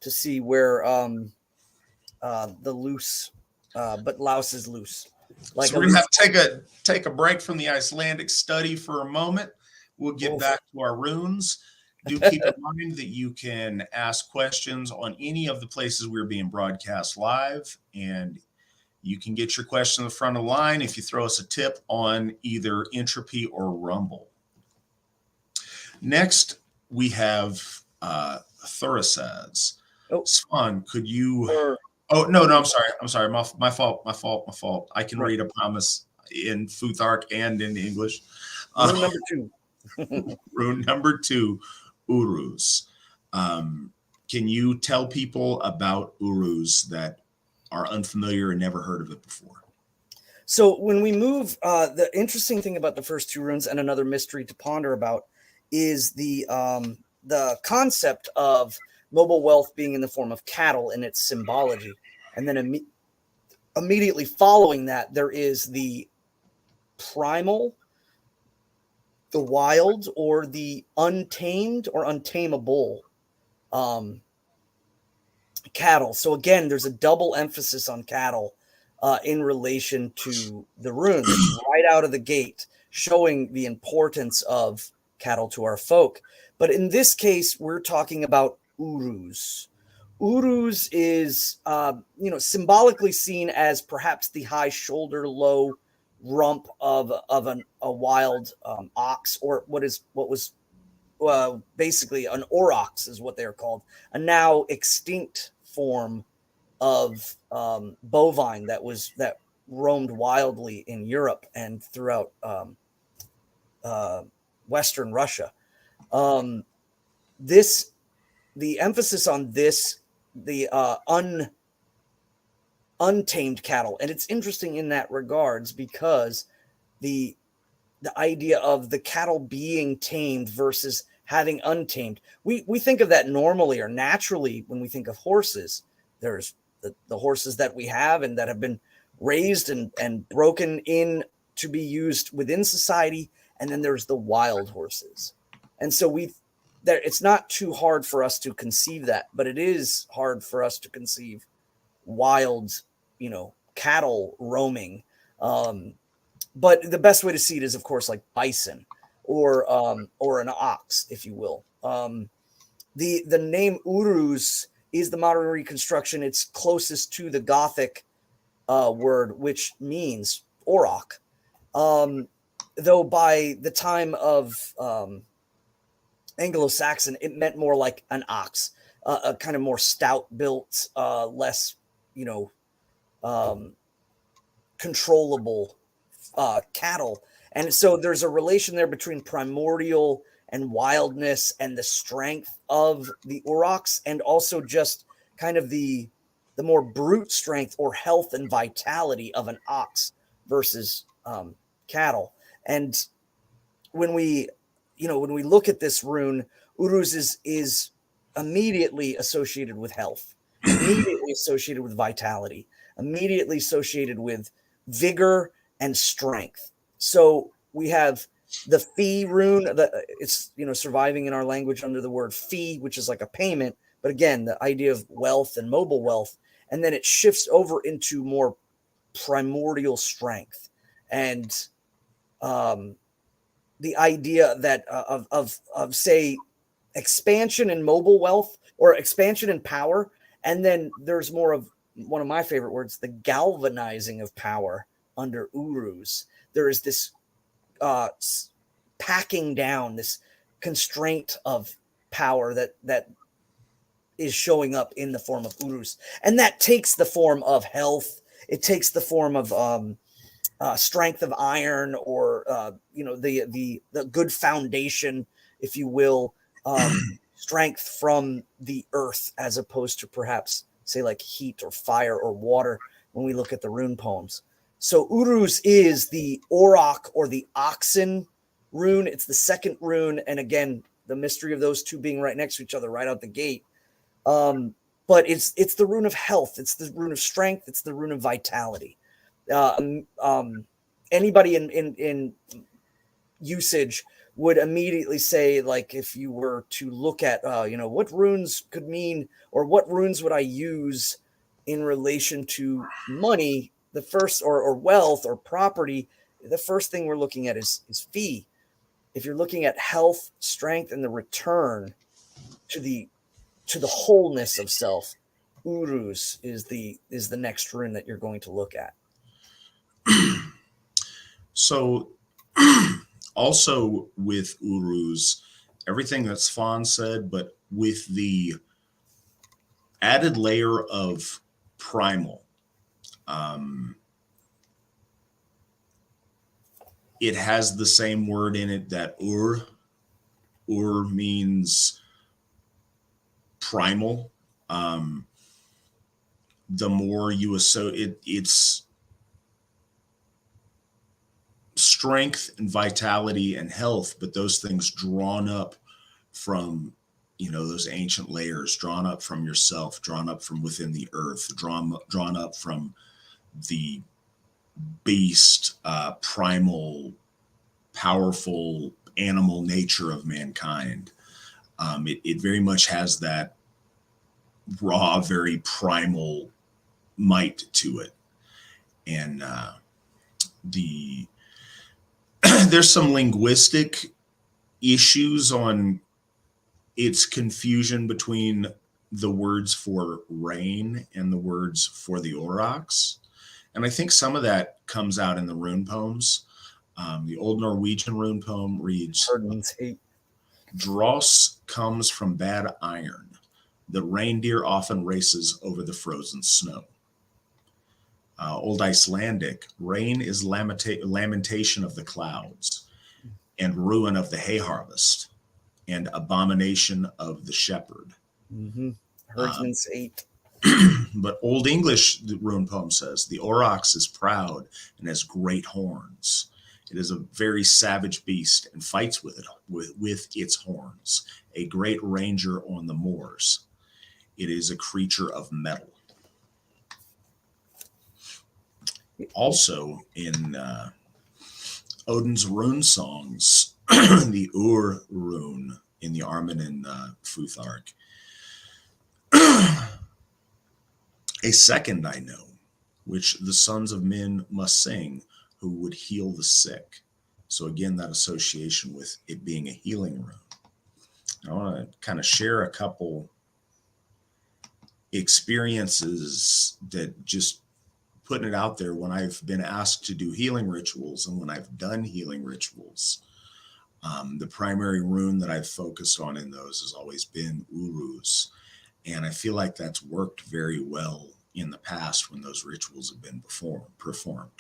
[SPEAKER 2] to see where the loose, but Laos is loose.
[SPEAKER 1] Like, so we're gonna have to take a break from the Icelandic study for a moment. We'll get back to our runes. Do keep in mind that you can ask questions on any of the places we're being broadcast live, and you can get your question in the front of the line if you throw us a tip on either Entropy or Rumble. Next, we have Thurisaz. Svan, could you... Oh, no, I'm sorry. My fault. I can read, I promise, in Futhark and in English.
[SPEAKER 2] Rune number 2.
[SPEAKER 1] Rune number 2, Uruz. Can you tell people about Uruz that are unfamiliar and never heard of it before?
[SPEAKER 2] So when we move, the interesting thing about the first 2 runes, and another mystery to ponder about, is the concept of mobile wealth being in the form of cattle and its symbology. And then immediately following that, there is the primal, the wild, or the untamed or untamable cattle. So again, there's a double emphasis on cattle in relation to the runes right out of the gate, showing the importance of cattle to our folk. But in this case, we're talking about Uruz. Uruz is, symbolically seen as perhaps the high shoulder, low rump of a wild ox, or what was basically an aurochs is what they are called, a now extinct form of bovine that roamed wildly in Europe and throughout Western Russia. The emphasis on this, the untamed cattle, and it's interesting in that regards because the idea of the cattle being tamed versus having untamed, we think of that normally or naturally when we think of horses. There's the horses that we have and that have been raised and broken in to be used within society, and then there's the wild horses. And so it's not too hard for us to conceive that, but it is hard for us to conceive wild, cattle roaming. But the best way to see it is, of course, like bison or an ox, if you will. The name Uruz is the modern reconstruction. It's closest to the Gothic word, which means auroch. Though by the time of Anglo-Saxon, it meant more like an ox, a kind of more stout built, less, controllable cattle. And so there's a relation there between primordial and wildness and the strength of the aurochs, and also just kind of the more brute strength or health and vitality of an ox versus cattle. And when we look at this rune, Uruz is immediately associated with health, immediately associated with vitality, immediately associated with vigor and strength. So we have the fee rune. It's surviving in our language under the word fee, which is like a payment. But again, the idea of wealth and mobile wealth, and then it shifts over into more primordial strength, and the idea that of say expansion and mobile wealth, or expansion and power, and then there's more of one of my favorite words, the galvanizing of power under Uruz. There is this packing down, this constraint of power that is showing up in the form of Uruz, and that takes the form of health. It takes the form of strength of iron, or the good foundation, if you will, strength from the earth, as opposed to perhaps say like heat or fire or water when we look at the rune poems. So Uruz is the auroch or the oxen rune. It's the second rune, and again, the mystery of those two being right next to each other right out the gate. But it's the rune of health. It's the rune of strength. It's the rune of vitality. Anybody in usage would immediately say, like, if you were to look at, what runes could mean, or what runes would I use in relation to money, the first, or wealth or property, the first thing we're looking at is fee. If you're looking at health, strength, and the return to the wholeness of self, Uruz is the next rune that you're going to look at.
[SPEAKER 1] So also with Uruz, everything that Svan said, but with the added layer of primal, it has the same word in it that Ur means primal. The more you associate it's strength and vitality and health, but those things drawn up from those ancient layers, drawn up from yourself, drawn up from within the earth, drawn up from the beast, primal, powerful animal nature of mankind. It very much has that raw, very primal might to it. And there's some linguistic issues on its confusion between the words for rain and the words for the aurochs. And I think some of that comes out in the rune poems. The Old Norwegian rune poem reads, Dross comes from bad iron. The reindeer often races over the frozen snow. Old Icelandic, rain is lamentation of the clouds, and ruin of the hay harvest, and abomination of the shepherd.
[SPEAKER 2] Mm-hmm. Herdsman's hate.
[SPEAKER 1] But Old English, the rune poem says, the aurochs is proud and has great horns. It is a very savage beast and fights with its horns, a great ranger on the moors. It is a creature of metal. Also, in Odin's rune songs, the Ur rune in the Armin and Futhark, a second I know, which the sons of men must sing, who would heal the sick. So again, that association with it being a healing rune. I want to kind of share a couple experiences that just putting it out there when I've been asked to do healing rituals and when I've done healing rituals. The primary rune that I've focused on in those has always been Uruz. And I feel like that's worked very well in the past when those rituals have been performed.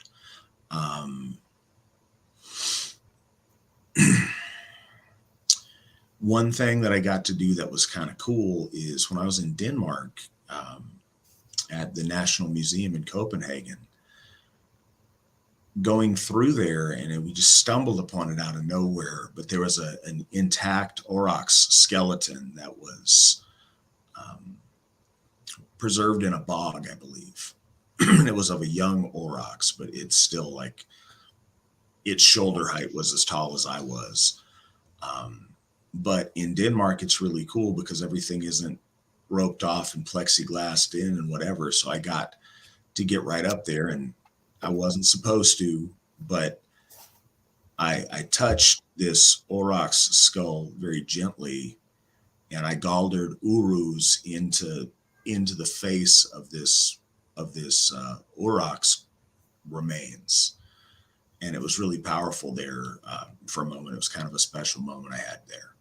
[SPEAKER 1] One thing that I got to do that was kind of cool is when I was in Denmark at the National Museum in Copenhagen, going through there, and we just stumbled upon it out of nowhere, but there was an intact aurochs skeleton that was preserved in a bog, I believe. And it was of a young aurochs, but it's still like its shoulder height was as tall as I was. But in Denmark, it's really cool because everything isn't roped off and plexiglassed in and whatever. So I got to get right up there, and I wasn't supposed to, but I touched this aurochs skull very gently, and I galdered Uruz into the face of this aurochs remains. And it was really powerful there for a moment. It was kind of a special moment I had there.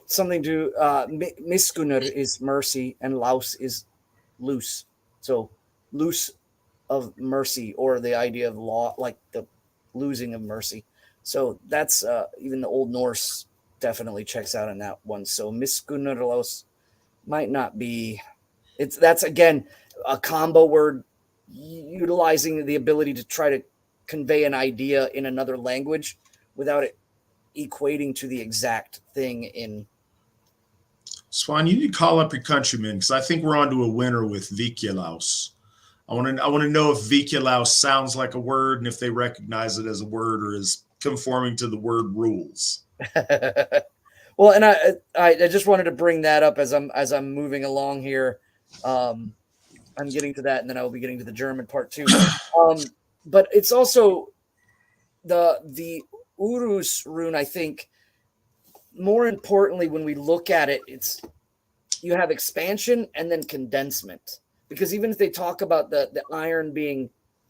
[SPEAKER 2] Something to miskunner is mercy, and laus is loose. So loose of mercy, or the idea of law, like the losing of mercy. So that's even the Old Norse definitely checks out on that one. So miskunner laus might not be. That's again a combo word, utilizing the ability to try to convey an idea in another language without it equating to the exact thing in.
[SPEAKER 1] Swan, you need to call up your countrymen, because I think we're on to a winner with Vikulaus. I want to know if Vikulaus sounds like a word, and if they recognize it as a word or is conforming to the word rules.
[SPEAKER 2] Well, and I just wanted to bring that up as I'm moving along here. I'm getting to that, and then I will be getting to the German part too. But it's also the Uruz rune. I think more importantly, when we look at it, it's you have expansion and then condensement. Because even if they talk about the iron being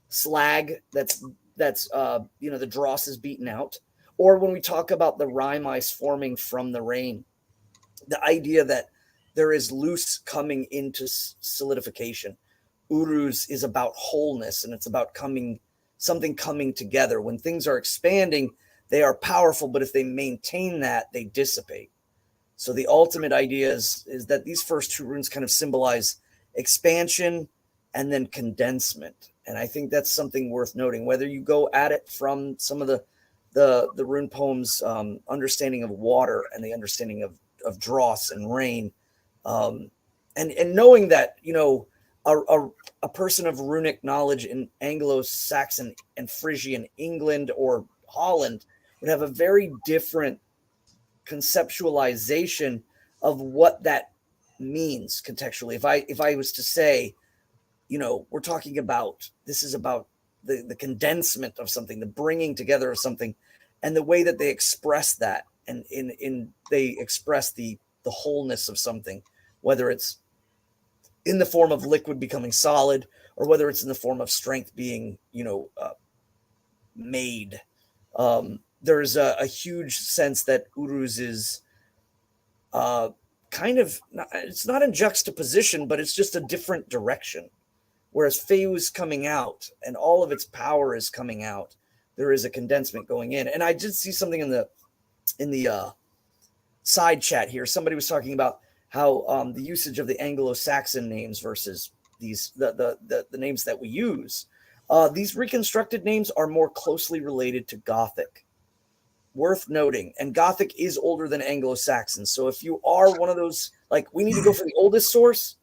[SPEAKER 2] slag, that's the dross is beaten out, or when we talk about the rime ice forming from the rain, the idea that there is loose coming into solidification. Uruz is about wholeness, and it's about something coming together. When things are expanding, they are powerful, but if they maintain that, they dissipate. So the ultimate idea is that these first two runes kind of symbolize expansion and then condensement. And I think that's something worth noting, whether you go at it from some of the rune poems, understanding of water and the understanding of dross and rain, and knowing that, a person of runic knowledge in Anglo-Saxon and Frisian England or Holland would have a very different conceptualization of what that means contextually. If I was to say, we're talking about, this is about the condensement of something, the bringing together of something, and the way that they express that, and they express the wholeness of something, whether it's in the form of liquid becoming solid, or whether it's in the form of strength being, made. There's a huge sense that Uruz is kind of, it's not in juxtaposition, but it's just a different direction. Whereas Fehu is coming out and all of its power is coming out, there is a condensement going in. And I did see something in the side chat here. Somebody was talking about how the usage of the Anglo-Saxon names versus the names that we use. These reconstructed names are more closely related to Gothic. Worth noting, and Gothic is older than Anglo-Saxon. So if you are one of those, like, we need to go for the oldest source,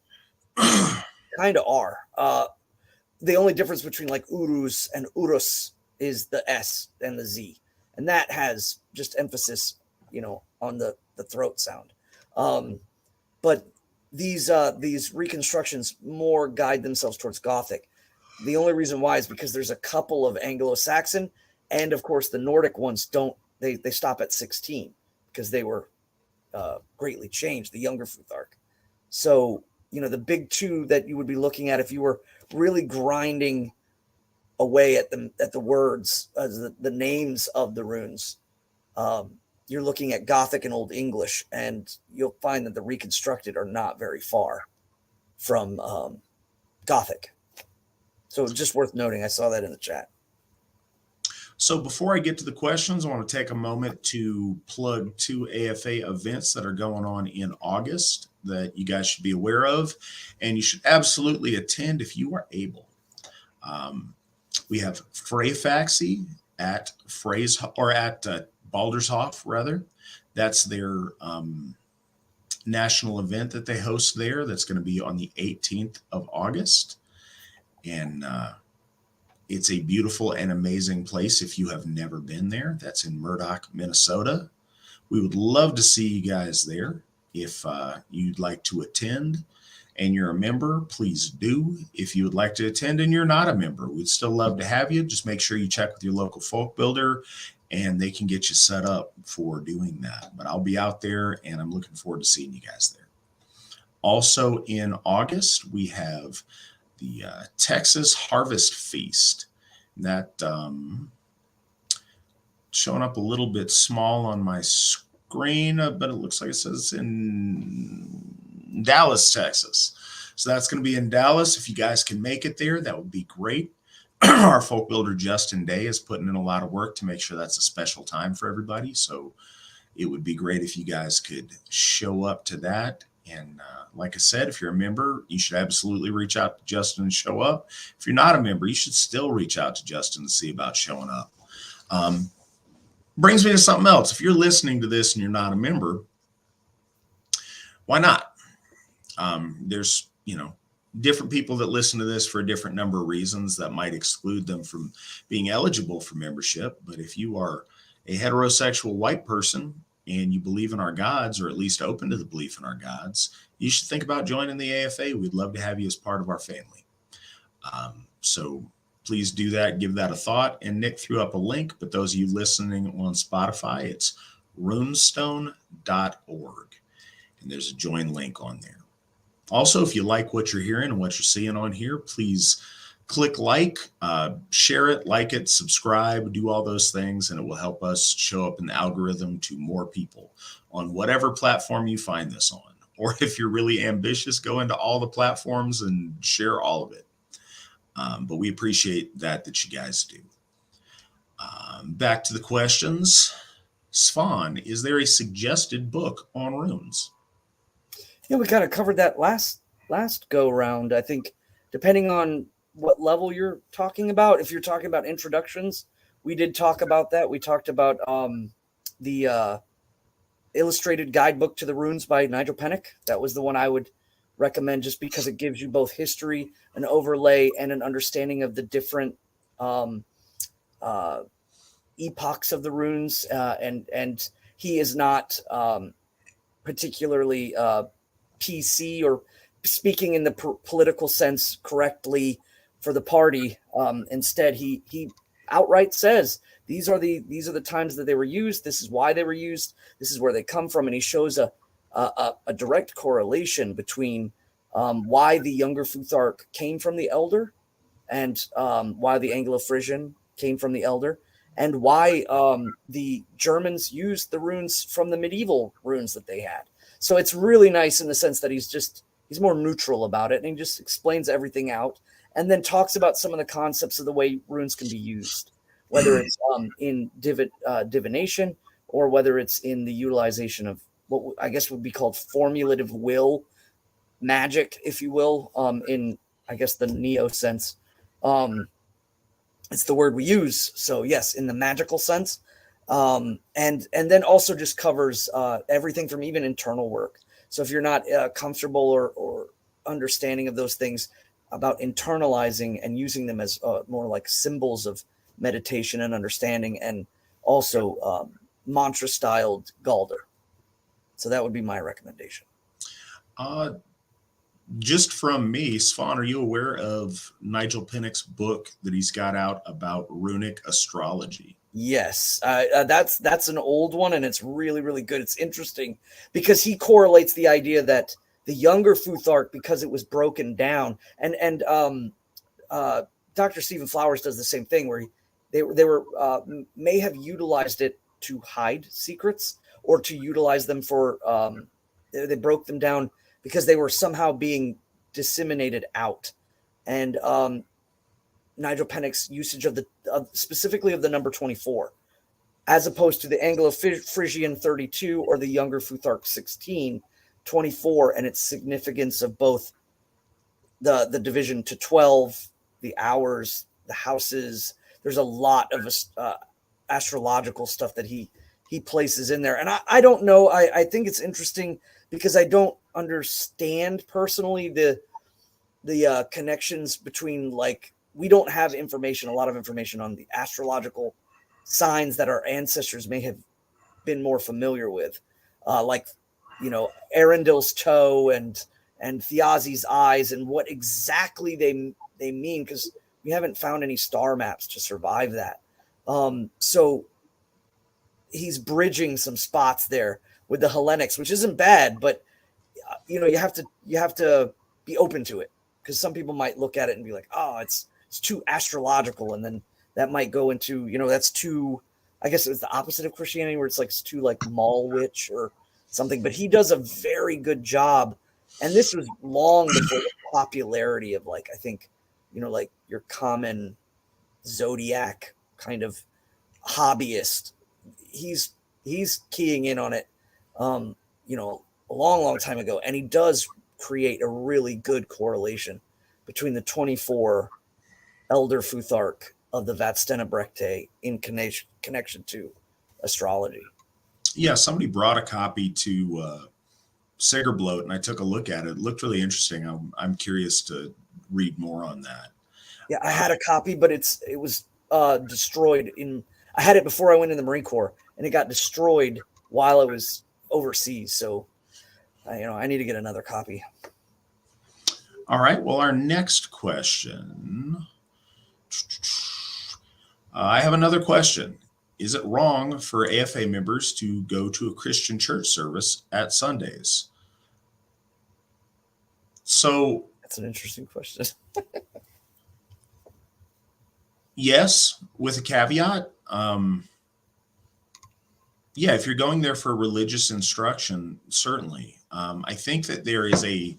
[SPEAKER 2] kind of are. The only difference between like Uruz and Urus is the S and the Z, and that has just emphasis, on the throat sound. But these reconstructions more guide themselves towards Gothic. The only reason why is because there's a couple of Anglo-Saxon, and of course the Nordic ones don't. They stop at 16 because they were greatly changed, the younger Futhark. So, the big two that you would be looking at if you were really grinding away at the words, the names of the runes, you're looking at Gothic and Old English, and you'll find that the reconstructed are not very far. from Gothic. So just worth noting. I saw that in the chat.
[SPEAKER 1] So before I get to the questions, I want to take a moment to plug 2 AFA events that are going on in August that you guys should be aware of, and you should absolutely attend if you are able. We have Freyfaxi at Baldershof, rather. That's their national event that they host there. That's going to be on the 18th of August, and it's a beautiful and amazing place if you have never been there. That's in Murdoch, Minnesota. We would love to see you guys there. If you'd like to attend and you're a member, please do. If you would like to attend and you're not a member, we'd still love to have you. Just make sure you check with your local folk builder and they can get you set up for doing that. But I'll be out there and I'm looking forward to seeing you guys there. Also in August, we have the Texas Harvest Feast. That showing up a little bit small on my screen, but it looks like it says in Dallas, Texas. So that's going to be in Dallas. If you guys can make it there, that would be great. Our folk builder, Justin Day, is putting in a lot of work to make sure that's a special time for everybody. So it would be great if you guys could show up to that. And like I said, if you're a member, you should absolutely reach out to Justin and show up. If you're not a member, you should still reach out to Justin to see about showing up. Brings me to something else. If you're listening to this and you're not a member, why not? There's, different people that listen to this for a different number of reasons that might exclude them from being eligible for membership. But if you are a heterosexual white person and you believe in our gods, or at least open to the belief in our gods, you should think about joining the AFA. We'd love to have you as part of our family. So please do that. Give that a thought. And Nick threw up a link, but those of you listening on Spotify, it's runestone.org. And there's a join link on there. Also, if you like what you're hearing and what you're seeing on here, please click like, share it, like it, subscribe, do all those things, and it will help us show up in the algorithm to more people on whatever platform you find this on. Or if you're really ambitious, go into all the platforms and share all of it. But we appreciate that you guys do. Back to the questions. Svan, is there a suggested book on runes?
[SPEAKER 2] Yeah, we kind of covered that last go round. I think depending on what level you're talking about, if you're talking about introductions, we did talk about that. We talked about the illustrated guidebook to the runes by Nigel Pennick. That was the one I would recommend just because it gives you both history, an overlay, and an understanding of the different epochs of the runes. And he is not particularly PC or speaking in the political sense correctly for the party. Instead, he outright says these are the times that they were used. This is why they were used. This is where they come from, and he shows a direct correlation between why the Younger Futhark came from the Elder, and why the Anglo-Frisian came from the Elder, and why the Germans used the runes from the medieval runes that they had. So it's really nice in the sense that he's more neutral about it, and he just explains everything out, and then talks about some of the concepts of the way runes can be used, whether it's in divination or whether it's in the utilization of what I guess would be called formulative will magic, if you will, in I guess the Neo sense. It's the word we use. So yes, in the magical sense. And then also just covers everything from even internal work. So if you're not comfortable or understanding of those things about internalizing and using them as more like symbols of meditation and understanding, and also mantra styled Galder. So that would be my recommendation.
[SPEAKER 1] Just from me, Svan, are you aware of Nigel Pennick's book that he's got out about runic astrology?
[SPEAKER 2] Yes, that's an old one, and it's really, really good. It's interesting because he correlates the idea that the Younger Futhark, because it was broken down, and Dr. Stephen Flowers does the same thing, where they were may have utilized it to hide secrets or to utilize them for they broke them down because they were somehow being disseminated out. And Nigel Pennick's usage of specifically of the number 24, as opposed to the Anglo-Frisian 32 or the younger Futhark 16, 24, and its significance of both the division to 12, the hours, the houses. There's a lot of astrological stuff that he places in there. And I don't know. I think it's interesting because I don't understand personally the connections between, like, we don't have a lot of information on the astrological signs that our ancestors may have been more familiar with, like, Arundel's toe and Thiazi's eyes, and what exactly they mean, because we haven't found any star maps to survive that. So he's bridging some spots there with the Hellenics, which isn't bad, but you have to be open to it, because some people might look at it and be like, oh, it's too astrological, and then that might go into, that's too, I guess it's the opposite of Christianity, where it's like it's too like mall witch or something. But he does a very good job, and this was long before the popularity of, like, I think, like your common zodiac kind of hobbyist. He's keying in on it, a long time ago, and he does create a really good correlation between the 24 Elder Futhark of the Vatstenebrechte in connection to astrology.
[SPEAKER 1] Yeah, somebody brought a copy to Sigerbloat, and I took a look at it. It looked really interesting. I'm curious to read more on that.
[SPEAKER 2] Yeah, I had a copy, but it was destroyed I had it before I went in the Marine Corps, and it got destroyed while I was overseas. So, I need to get another copy.
[SPEAKER 1] All right. Well, our next question. I have another question. Is it wrong for AFA members to go to a Christian church service at Sundays? So
[SPEAKER 2] that's an interesting question.
[SPEAKER 1] Yes, with a caveat. Yeah, if you're going there for religious instruction, certainly. I think that there is a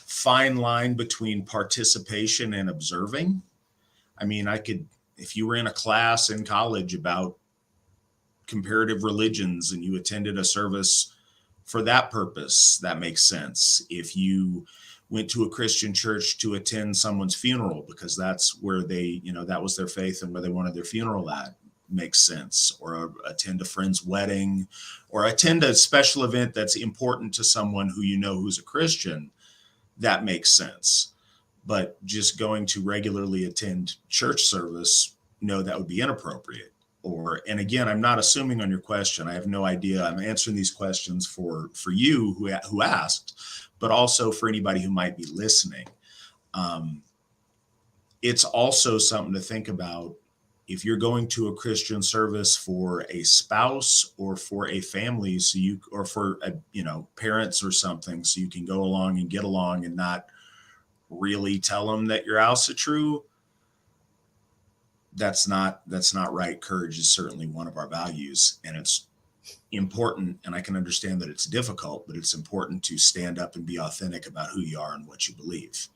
[SPEAKER 1] fine line between participation and observing. I mean, if you were in a class in college about comparative religions and you attended a service for that purpose, that makes sense. If you went to a Christian church to attend someone's funeral because that's where they, that was their faith and where they wanted their funeral at, makes sense. Or attend a friend's wedding, or attend a special event that's important to someone who who's a Christian, that makes sense. But just going to regularly attend church service, no, that would be inappropriate. And again, I'm not assuming on your question. I have no idea. I'm answering these questions for you who asked, but also for anybody who might be listening. It's also something to think about. If you're going to a Christian service for a spouse or for a family, or for parents or something, so you can go along and get along and not really tell them that you're Asatru, that's not right. Courage is certainly one of our values, and it's important. And I can understand that it's difficult, but it's important to stand up and be authentic about who you are and what you believe.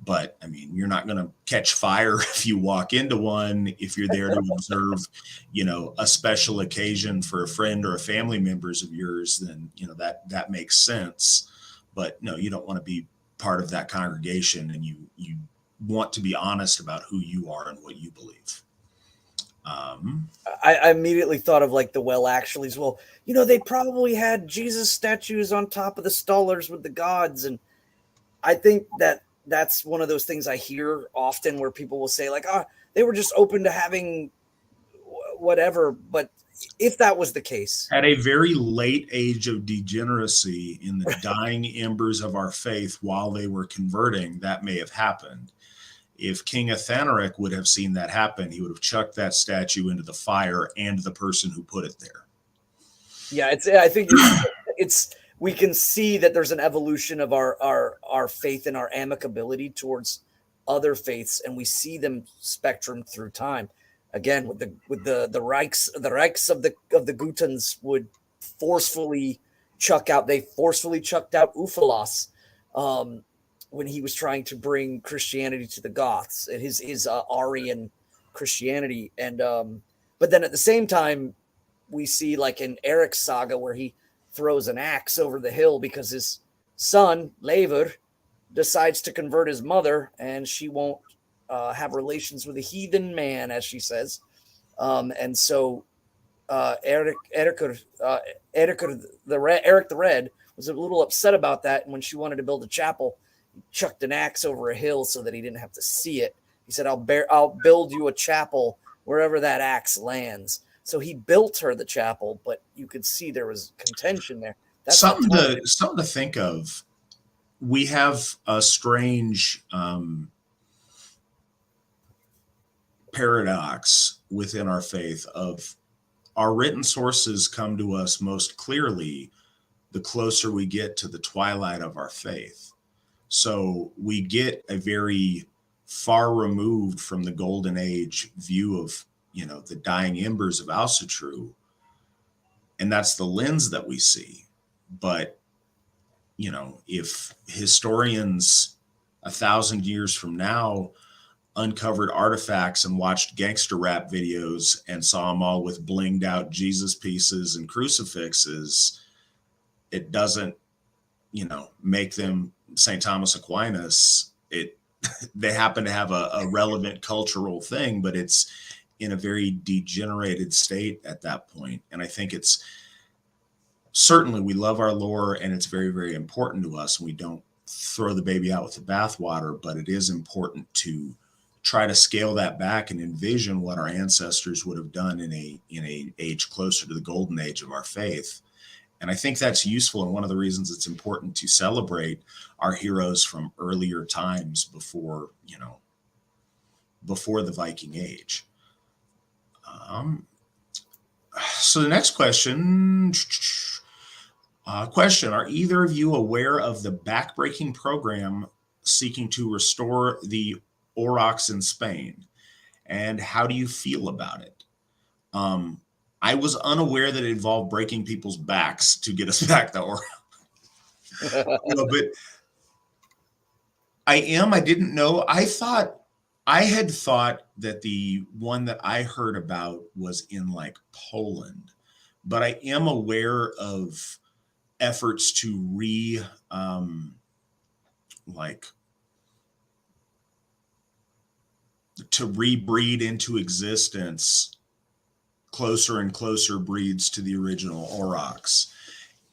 [SPEAKER 1] But I mean, you're not going to catch fire if you walk into one. If you're there to observe, a special occasion for a friend or a family members of yours, then that makes sense. But no, you don't want to be part of that congregation, and you want to be honest about who you are and what you believe.
[SPEAKER 2] I immediately thought of like the actuallys. Well, they probably had Jesus statues on top of the stallers with the gods, and I think that's one of those things I hear often where people will say like, they were just open to having whatever. But if that was the case,
[SPEAKER 1] at a very late age of degeneracy in the dying embers of our faith while they were converting, that may have happened. If King Athanaric would have seen that happen, he would have chucked that statue into the fire and the person who put it there.
[SPEAKER 2] Yeah, I think we can see that there's an evolution of our faith and our amicability towards other faiths, and we see them spectrum through time. Again, with the Reichs of the Gutens would forcefully chucked out Ufalas, when he was trying to bring Christianity to the Goths, his Aryan Christianity, and but then at the same time, we see like in Eric's saga where he throws an axe over the hill because his son Leifur decides to convert his mother, and she won't have relations with a heathen man, as she says, and so Eric the Red was a little upset about that, and when she wanted to build a chapel, he chucked an axe over a hill so that he didn't have to see it. He said, I'll build you a chapel wherever that axe lands." So he built her the chapel, but you could see there was contention there. That's
[SPEAKER 1] something to think of. We have a strange paradox within our faith of our written sources come to us most clearly the closer we get to the twilight of our faith. So we get a very far removed from the golden age view of, the dying embers of Asatru. And that's the lens that we see. But, if historians 1,000 years from now uncovered artifacts and watched gangster rap videos and saw them all with blinged out Jesus pieces and crucifixes, it doesn't, make them St. Thomas Aquinas. They happen to have a relevant cultural thing, but it's in a very degenerated state at that point. And I think it's certainly, we love our lore and it's very, very important to us. We don't throw the baby out with the bathwater, but it is important to try to scale that back and envision what our ancestors would have done in a age closer to the golden age of our faith. And I think that's useful. And one of the reasons it's important to celebrate our heroes from earlier times before the Viking Age. So the next question, are either of you aware of the backbreaking program seeking to restore the aurochs in Spain? And how do you feel about it? I was unaware that it involved breaking people's backs to get us back to aurochs. But I didn't know. I had thought that the one that I heard about was in like Poland, but I am aware of efforts to rebreed into existence closer and closer breeds to the original aurochs.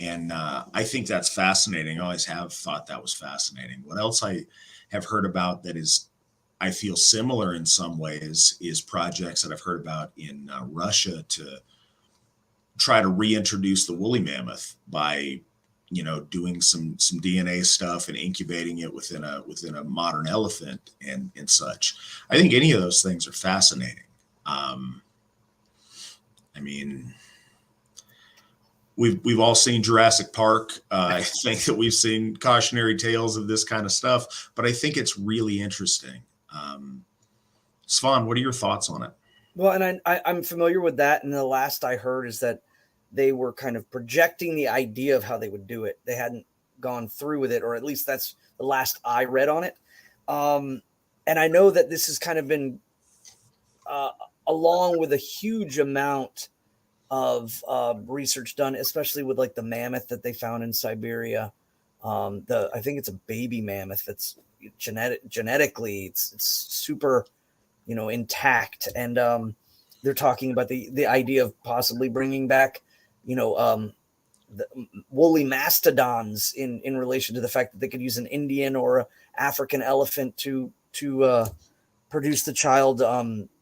[SPEAKER 1] And I think that's fascinating. I always have thought that was fascinating. What else I have heard about that is, I feel similar in some ways, is projects that I've heard about in Russia to try to reintroduce the woolly mammoth by, doing some DNA stuff and incubating it within a modern elephant and such. I think any of those things are fascinating. We've all seen Jurassic Park. I think that we've seen cautionary tales of this kind of stuff, but I think it's really interesting. Svan, what are your thoughts on it?
[SPEAKER 2] Well, and I'm familiar with that. And the last I heard is that they were kind of projecting the idea of how they would do it. They hadn't gone through with it, or at least that's the last I read on it. And I know that this has kind of been along with a huge amount of research done, especially with like the mammoth that they found in Siberia. I think it's a baby mammoth that's genetically it's super, intact. And they're talking about the idea of possibly bringing back, the woolly mastodons in relation to the fact that they could use an Indian or a African elephant to produce the child.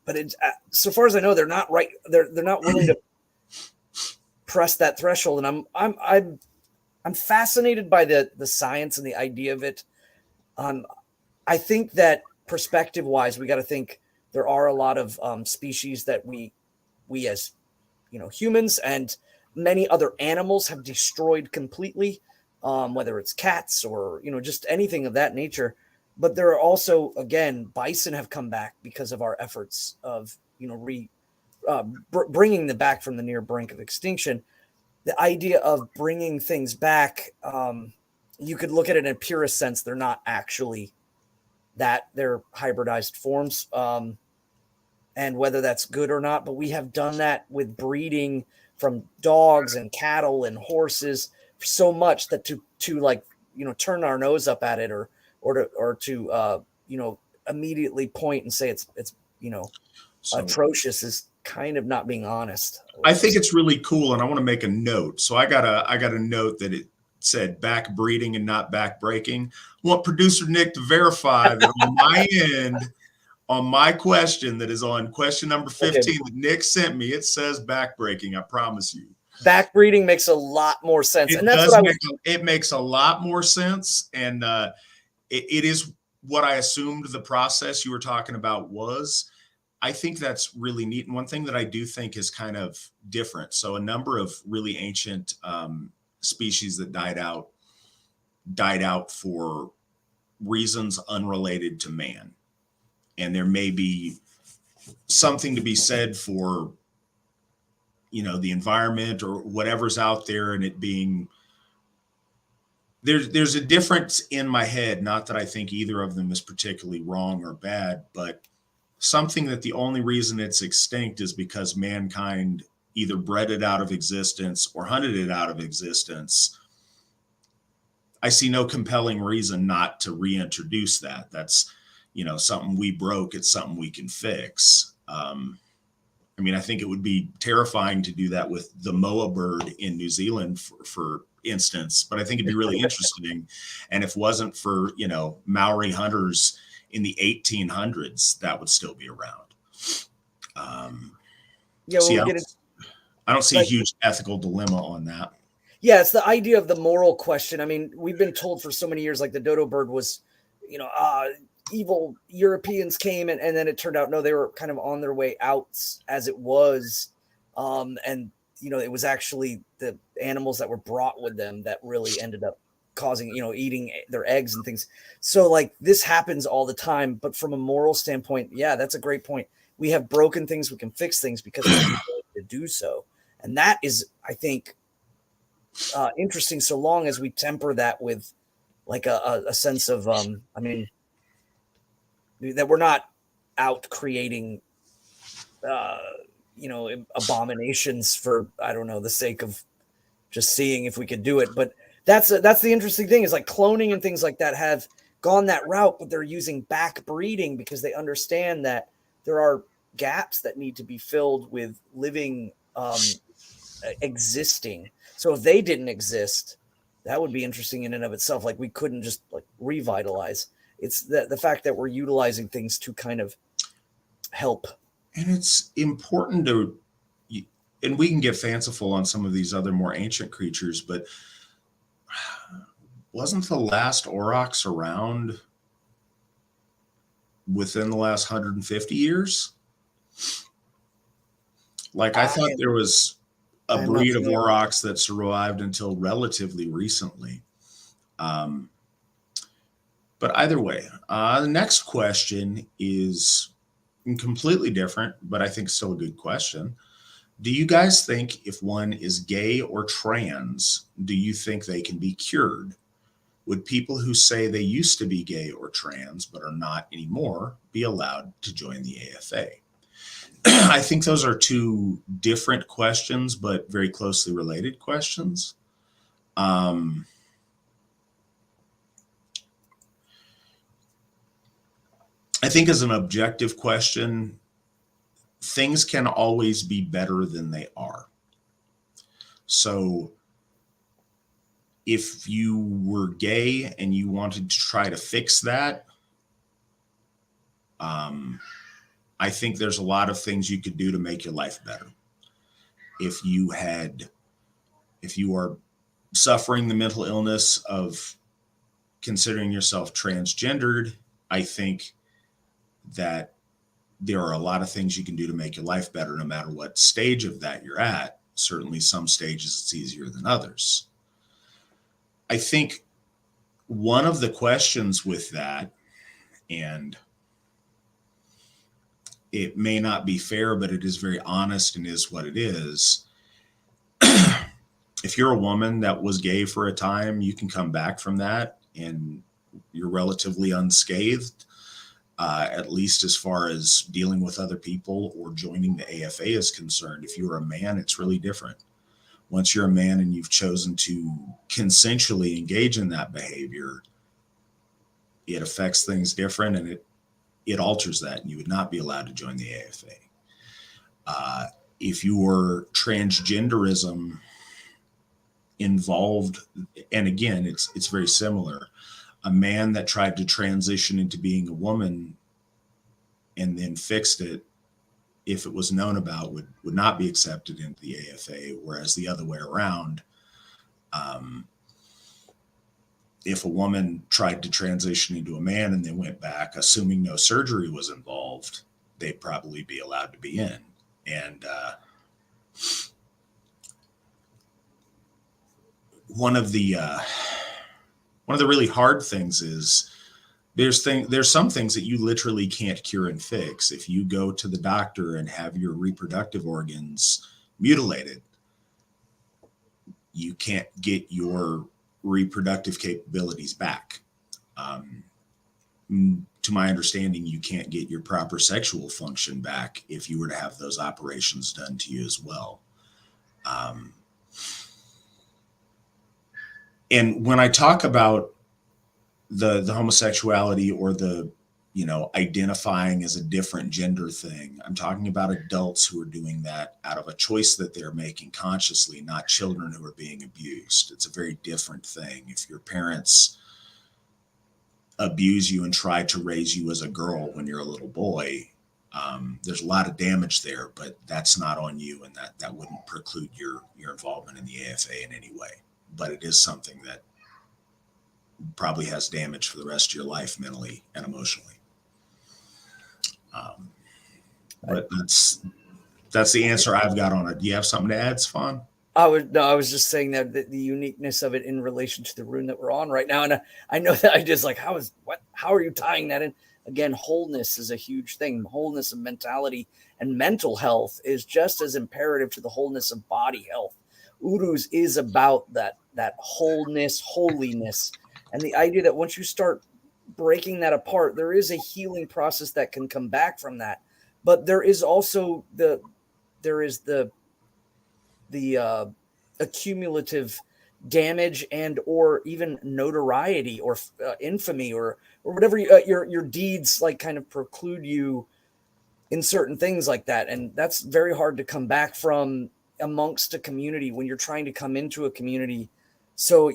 [SPEAKER 2] But it's, so far as I know, they're not right. They're not willing to press that threshold. And I'm fascinated by the science and the idea of it. I think that perspective wise, we got to think there are a lot of species that we as humans and many other animals have destroyed completely, whether it's cats or just anything of that nature. But there are also, again, bison have come back because of our efforts of bringing them back from the near brink of extinction. The idea of bringing things back you could look at it in a purest sense. They're not actually that, they're hybridized forms. And whether that's good or not, but we have done that with breeding from dogs and cattle and horses so much that to like, turn our nose up at it or to immediately point and say it's
[SPEAKER 1] So
[SPEAKER 2] atrocious is kind of not being honest.
[SPEAKER 1] I think it's really cool, and I want to make a note. So I got a note that it said back breeding and not back breaking. I want producer Nick to verify that on my end, on my question that is on question number 15 that Nick sent me, it says back breaking. I promise you.
[SPEAKER 2] Back breeding makes a lot more sense, and that's
[SPEAKER 1] it makes a lot more sense, and it is what I assumed the process you were talking about was. I think that's really neat. And one thing that I do think is kind of different. So a number of really ancient species that died out for reasons unrelated to man. And there may be something to be said for, the environment or whatever's out there, and it being, there's a difference in my head. Not that I think either of them is particularly wrong or bad, but something that the only reason it's extinct is because mankind either bred it out of existence or hunted it out of existence. I see no compelling reason not to reintroduce that. That's, something we broke. It's something we can fix. I think it would be terrifying to do that with the moa bird in New Zealand, for instance, but I think it'd be really interesting. And if it wasn't for, Maori hunters in the 1800s, that would still be around. I don't see a huge ethical dilemma on that.
[SPEAKER 2] Yeah, it's the idea of the moral question. I mean, we've been told for so many years, like the dodo bird was, evil Europeans came and then it turned out, no, they were kind of on their way out as it was. And, it was actually the animals that were brought with them that really ended up causing, eating their eggs and things. So like this happens all the time, but from a moral standpoint, yeah, that's a great point. We have broken things, we can fix things because it's the ability to do so. And that is, I think, interesting, so long as we temper that with like a sense of, that we're not out creating, abominations for, I don't know, the sake of just seeing if we could do it. But that's the interesting thing is like cloning and things like that have gone that route, but they're using back breeding because they understand that there are gaps that need to be filled with living, existing. So if they didn't exist, that would be interesting in and of itself. Like we couldn't just like revitalize. It's the fact that we're utilizing things to kind of help.
[SPEAKER 1] And it's important to, and we can get fanciful on some of these other more ancient creatures, but wasn't the last aurochs around within the last 150 years? Like I thought there was a breed of aurochs that survived until relatively recently. But either way, the next question is completely different, but I think still a good question. Do you guys think if one is gay or trans, do you think they can be cured? Would people who say they used to be gay or trans but are not anymore be allowed to join the AFA? I think those are two different questions, but very closely related questions. I think as an objective question, things can always be better than they are. So if you were gay and you wanted to try to fix that, I think there's a lot of things you could do to make your life better. If you are suffering the mental illness of considering yourself transgendered, I think that there are a lot of things you can do to make your life better, no matter what stage of that you're at. Certainly some stages it's easier than others. I think one of the questions with that, and it may not be fair, but it is very honest and is what it is. if you're a woman that was gay for a time, you can come back from that and you're relatively unscathed, at least as far as dealing with other people or joining the AFA is concerned. If you're a man, it's really different. Once you're a man and you've chosen to consensually engage in that behavior, it affects things different, and it alters that, and you would not be allowed to join the AFA. If your transgenderism involved, and again, it's very similar. A man that tried to transition into being a woman and then fixed it, if it was known about, would not be accepted into the AFA, whereas the other way around, if a woman tried to transition into a man and then went back, assuming no surgery was involved, they'd probably be allowed to be in. And one of the really hard things is there's some things that you literally can't cure and fix. If you go to the doctor and have your reproductive organs mutilated, you can't get your reproductive capabilities back. To my understanding, you can't get your proper sexual function back if you were to have those operations done to you as well. And when I talk about the homosexuality or the, identifying as a different gender thing, I'm talking about adults who are doing that out of a choice that they're making consciously, not children who are being abused. It's a very different thing. If your parents abuse you and try to raise you as a girl when you're a little boy, there's a lot of damage there, but that's not on you, and that wouldn't preclude your involvement in the AFA in any way. But it is something that probably has damage for the rest of your life, mentally and emotionally. But that's the answer I've got on it. Do you have something to add, Svan?
[SPEAKER 2] I was just saying that the uniqueness of it in relation to the rune that we're on right now. And I know that I just like, how are you tying that in? Again, wholeness is a huge thing. Wholeness of mentality and mental health is just as imperative to the wholeness of body health. Uruz is about that wholeness, holiness, and the idea that once you start breaking that apart, there is a healing process that can come back from that. But there is also the accumulative damage and or even notoriety or infamy or whatever your deeds like kind of preclude you in certain things like that. And that's very hard to come back from amongst a community when you're trying to come into a community. So,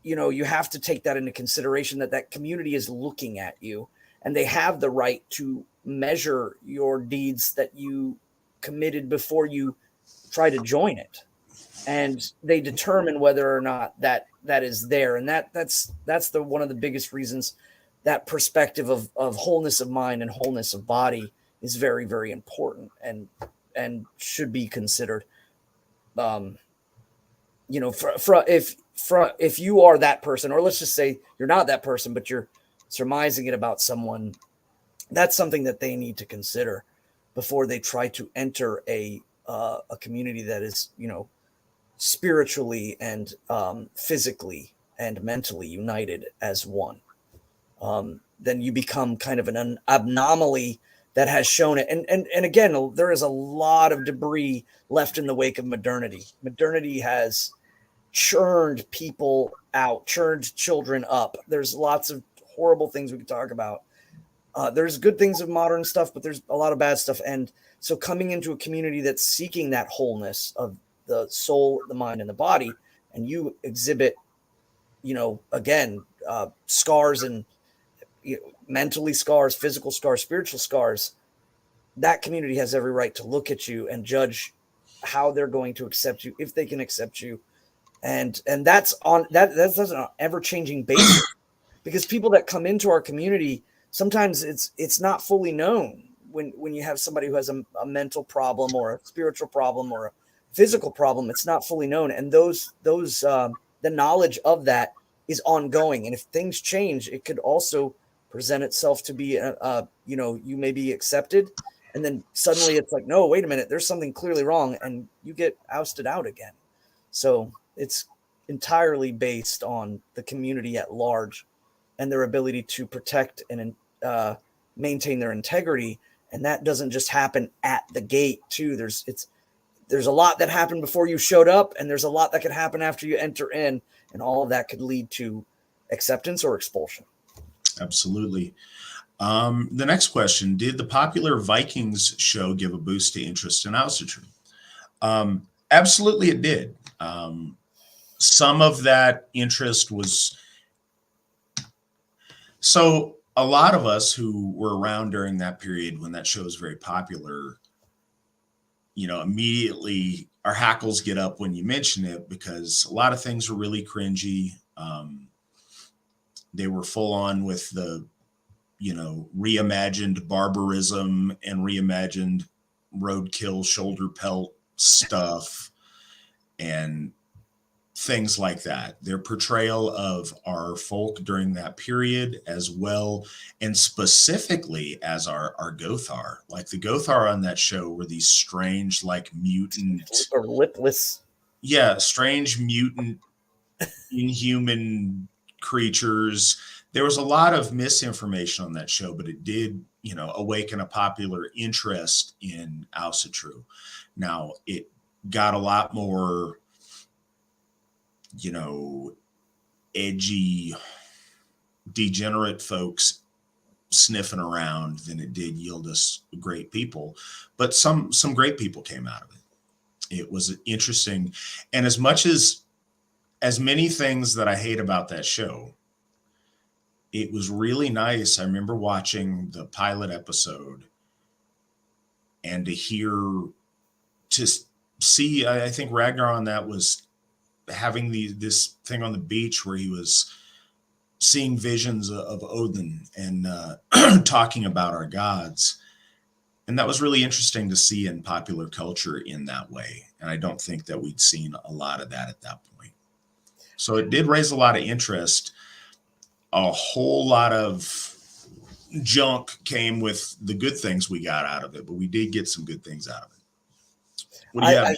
[SPEAKER 2] you have to take that into consideration, that community is looking at you and they have the right to measure your deeds that you committed before you try to join it. And they determine whether or not that is there. And that's one of the biggest reasons that perspective of wholeness of mind and wholeness of body is very, very important and should be considered. If you are that person, or let's just say you're not that person, but you're surmising it about someone, that's something that they need to consider before they try to enter a community that is, spiritually and physically and mentally united as one. Then you become kind of an anomaly that has shown it. And again, there is a lot of debris left in the wake of modernity. Modernity has churned people out, churned children up. There's lots of horrible things we could talk about. There's good things of modern stuff, but there's a lot of bad stuff. And so coming into a community that's seeking that wholeness of the soul, the mind, and the body, and you exhibit, again, scars and mentally scars, physical scars, spiritual scars, that community has every right to look at you and judge how they're going to accept you, if they can accept you. And that's an ever-changing basis, because people that come into our community, sometimes it's not fully known when you have somebody who has a mental problem or a spiritual problem or a physical problem. It's not fully known, and the knowledge of that is ongoing. And if things change, it could also present itself to be you may be accepted, and then suddenly it's like, no, wait a minute, there's something clearly wrong, and you get ousted out again. So it's entirely based on the community at large and their ability to protect and maintain their integrity. And that doesn't just happen at the gate too. There's a lot that happened before you showed up, and there's a lot that could happen after you enter in, and all of that could lead to acceptance or expulsion.
[SPEAKER 1] Absolutely. The next question: did the popular Vikings show give a boost to interest in Asatru? Absolutely, it did. Some of that interest was so. A lot of us who were around during that period when that show was very popular, immediately our hackles get up when you mention it because a lot of things were really cringy. They were full on with the, reimagined barbarism and reimagined roadkill shoulder pelt stuff and things like that. Their portrayal of our folk during that period as well, and specifically as our Gothar. Like the Gothar on that show were these strange, like mutant
[SPEAKER 2] or lipless.
[SPEAKER 1] Yeah, strange mutant inhuman creatures. There was a lot of misinformation on that show, but it did, awaken a popular interest in Asatru. Now it got a lot more edgy, degenerate folks sniffing around than it did yield us great people. But some great people came out of it. It was interesting. And as many things that I hate about that show, it was really nice. I remember watching the pilot episode and to see, I think Ragnar on that was having this thing on the beach where he was seeing visions of Odin and talking about our gods. And that was really interesting to see in popular culture in that way. And I don't think that we'd seen a lot of that at that point. So it did raise a lot of interest. A whole lot of junk came with the good things we got out of it, but we did get some good things out of it. What do you have?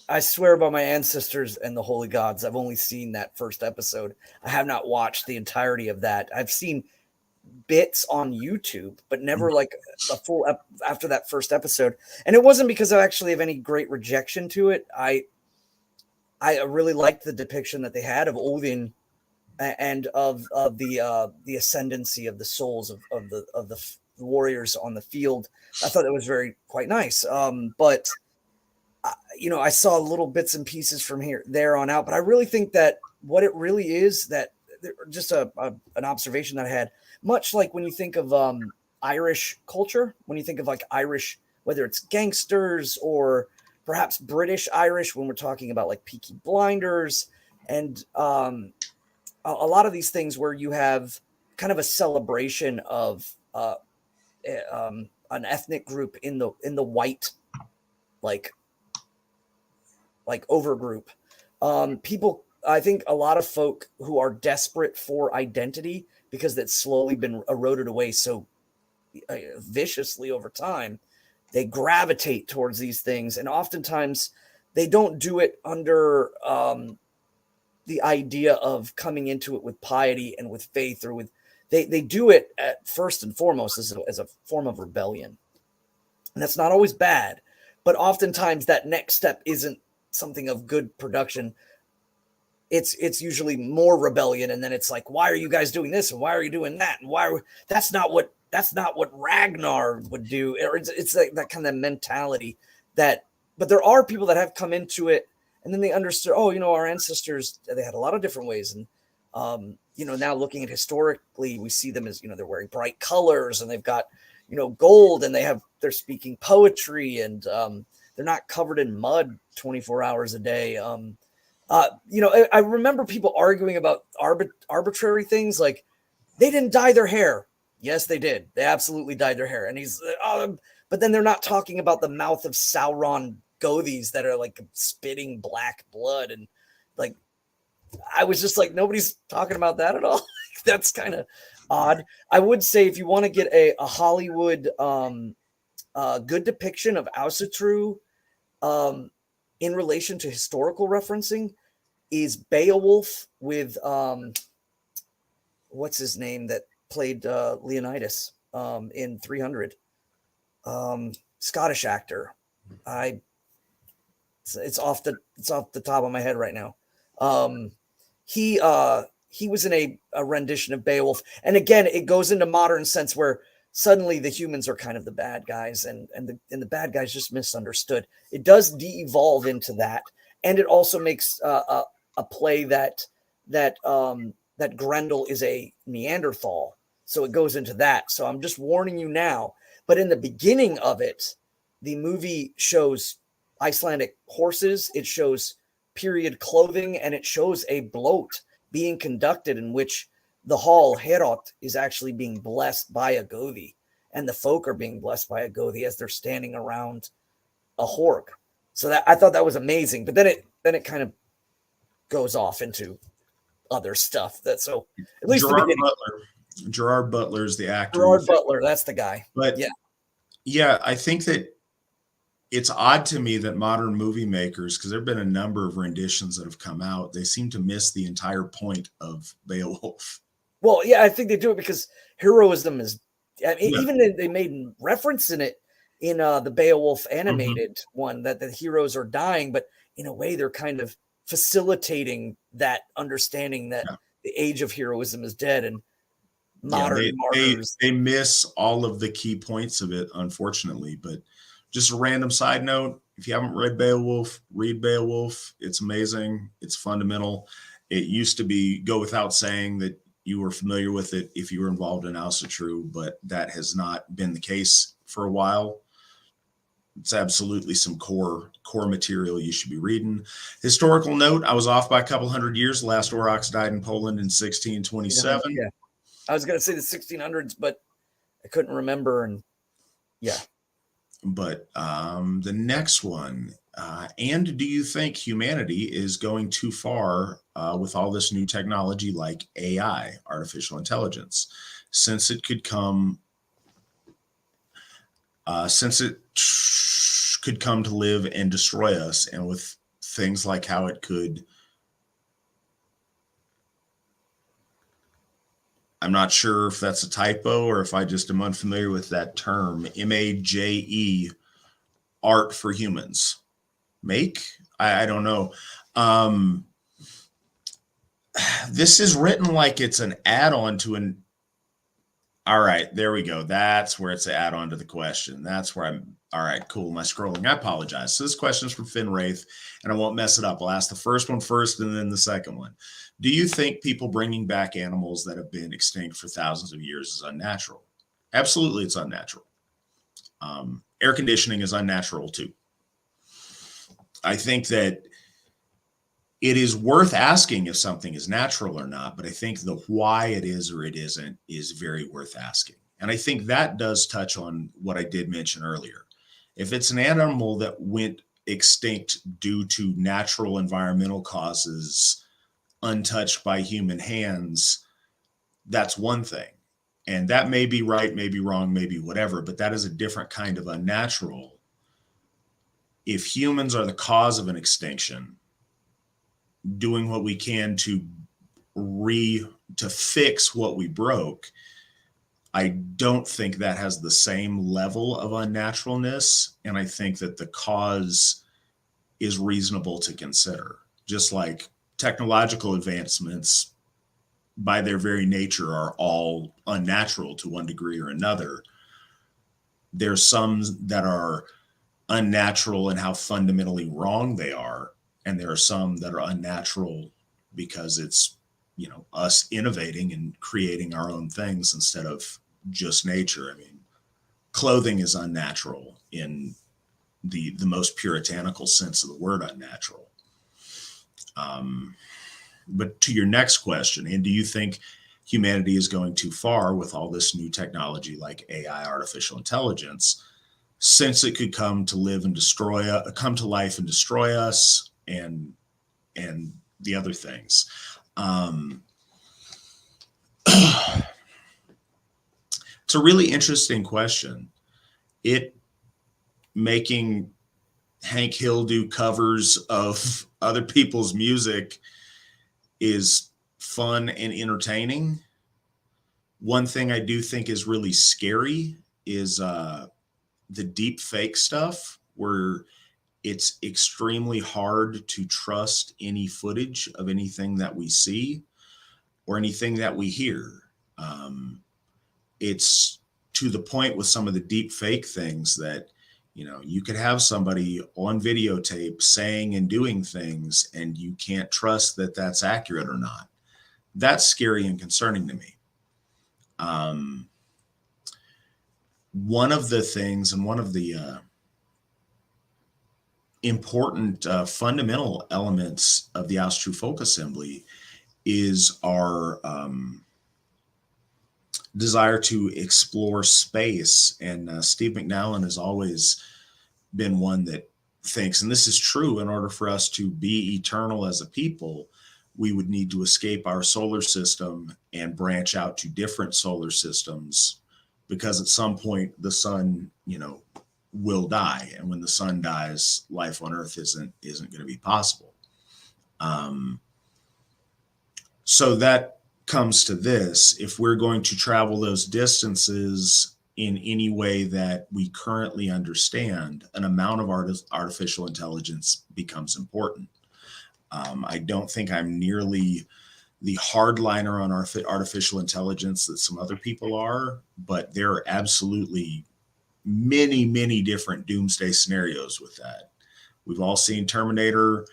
[SPEAKER 2] I swear by my ancestors and the holy gods, I've only seen that first episode. I have not watched the entirety of that. I've seen bits on YouTube, but never like a full after that first episode. And it wasn't because I actually have any great rejection to it. I really liked the depiction that they had of Odin and of the ascendancy of the souls of the warriors on the field. I thought it was quite nice. But I saw little bits and pieces from there on out, but I really think that what it really is, that just an observation that I had, much like when you think of Irish culture, when you think of like Irish, whether it's gangsters or perhaps British Irish, when we're talking about like Peaky Blinders and a lot of these things where you have kind of a celebration of an ethnic group in the white, like overgroup. People, I think a lot of folk who are desperate for identity because that's slowly been eroded away so viciously over time, they gravitate towards these things. And oftentimes they don't do it under the idea of coming into it with piety and with faith, or they do it at first and foremost as a form of rebellion. And that's not always bad, but oftentimes that next step isn't something of good production. It's usually more rebellion, and then it's like, why are you guys doing this, and why are you doing that, and that's not what Ragnar would do. It's like that kind of mentality that. But there are people that have come into it, and then they understood. Oh, our ancestors, they had a lot of different ways, and now looking at historically, we see them as they're wearing bright colors, and they've got gold, and they're speaking poetry, and they're not covered in mud 24 hours a day. I remember people arguing about arbitrary things like they didn't dye their hair. Yes, they did. They absolutely dyed their hair. And but then they're not talking about the mouth of Sauron Gothies that are like spitting black blood. And like, I was just like, nobody's talking about that at all. That's kind of odd. I would say if you want to get a Hollywood good depiction of Asatru, in relation to historical referencing is Beowulf with what's his name that played Leonidas in 300, Scottish actor. It's off the top of my head right now. He was in a rendition of Beowulf, and again, it goes into modern sense where suddenly the humans are kind of the bad guys, and the bad guys just misunderstood. It does de-evolve into that, and it also makes a play that Grendel is a Neanderthal, so it goes into that. So I'm just warning you now. But in the beginning of it, the movie shows Icelandic horses, it shows period clothing, and it shows a bloat being conducted in which the hall Herot is actually being blessed by a Gothi, and the folk are being blessed by a Gothi as they're standing around a horg. So that I thought that was amazing. But then it kind of goes off into other stuff. That so at least
[SPEAKER 1] Gerard Butler's the actor.
[SPEAKER 2] Gerard Butler, that's the guy.
[SPEAKER 1] But yeah, I think that it's odd to me that modern movie makers, because there have been a number of renditions that have come out, they seem to miss the entire point of Beowulf.
[SPEAKER 2] Well, yeah, I think they do it because heroism is. I mean, even they made reference in it in the Beowulf animated one that the heroes are dying, but in a way they're kind of facilitating that understanding that the age of heroism is dead, and modern martyrs.
[SPEAKER 1] They miss all of the key points of it, unfortunately. But just a random side note, if you haven't read Beowulf, read Beowulf. It's amazing. It's fundamental. It used to go without saying that you were familiar with it if you were involved in Asatru, but that has not been the case for a while. It's absolutely some core material you should be reading. Historical note, I was off by a couple hundred years. The last Aurochs died in Poland in 1627.
[SPEAKER 2] Yeah. I was going to say the 1600s, but I couldn't remember. And
[SPEAKER 1] But the next one, and do you think humanity is going too far with all this new technology like AI, artificial intelligence, since it could come to live and destroy us, and with things like how it could, I'm not sure if that's a typo or if I just am unfamiliar with that term, MAJE, art for humans. I don't know. This is written like it's an add-on to an. All right, there we go. That's where it's an add-on to the question. That's where I'm. All right, cool. My scrolling. I apologize. So this question is from Finn Wraith, and I won't mess it up. I'll ask the first one first and then the second one. Do you think people bringing back animals that have been extinct for thousands of years is unnatural? Absolutely, it's unnatural. Air conditioning is unnatural too. I think that it is worth asking if something is natural or not, but I think the why it is or it isn't is very worth asking. And I think that does touch on what I did mention earlier. If it's an animal that went extinct due to natural environmental causes, untouched by human hands, that's one thing. And that may be right, may be wrong, maybe whatever, but that is a different kind of unnatural. If humans are the cause of an extinction, doing what we can to fix what we broke, I don't think that has the same level of unnaturalness. And I think that the cause is reasonable to consider. Just like technological advancements, by their very nature, are all unnatural to one degree or another. There's some that are unnatural in how fundamentally wrong they are. And there are some that are unnatural because it's, us innovating and creating our own things instead of just nature. I mean, clothing is unnatural in the most puritanical sense of the word unnatural. But to your next question, and do you think humanity is going too far with all this new technology like AI, artificial intelligence, since it could come to life and destroy us and the other things? It's a really interesting question. It making Hank Hill do covers of other people's music is fun and entertaining. One thing I do think is really scary is the deep fake stuff, where it's extremely hard to trust any footage of anything that we see or anything that we hear. It's to the point with some of the deep fake things that, you know, you could have somebody on videotape saying and doing things, and you can't trust that that's accurate or not. That's scary and concerning to me. Um, One of the things and one of the important fundamental elements of the Asatru Folk Assembly is our desire to explore space. And Steve McNallen has always been one that thinks, and this is true, in order for us to be eternal as a people, we would need to escape our solar system and branch out to different solar systems, because at some point the sun, you know, will die, and when the sun dies, life on Earth isn't going to be possible. So that comes to this: if we're going to travel those distances in any way that we currently understand, an amount of artificial intelligence becomes important. I don't think I'm nearly the hardliner on artificial intelligence that some other people are, but there are absolutely many, many different doomsday scenarios with that. We've all seen Terminator.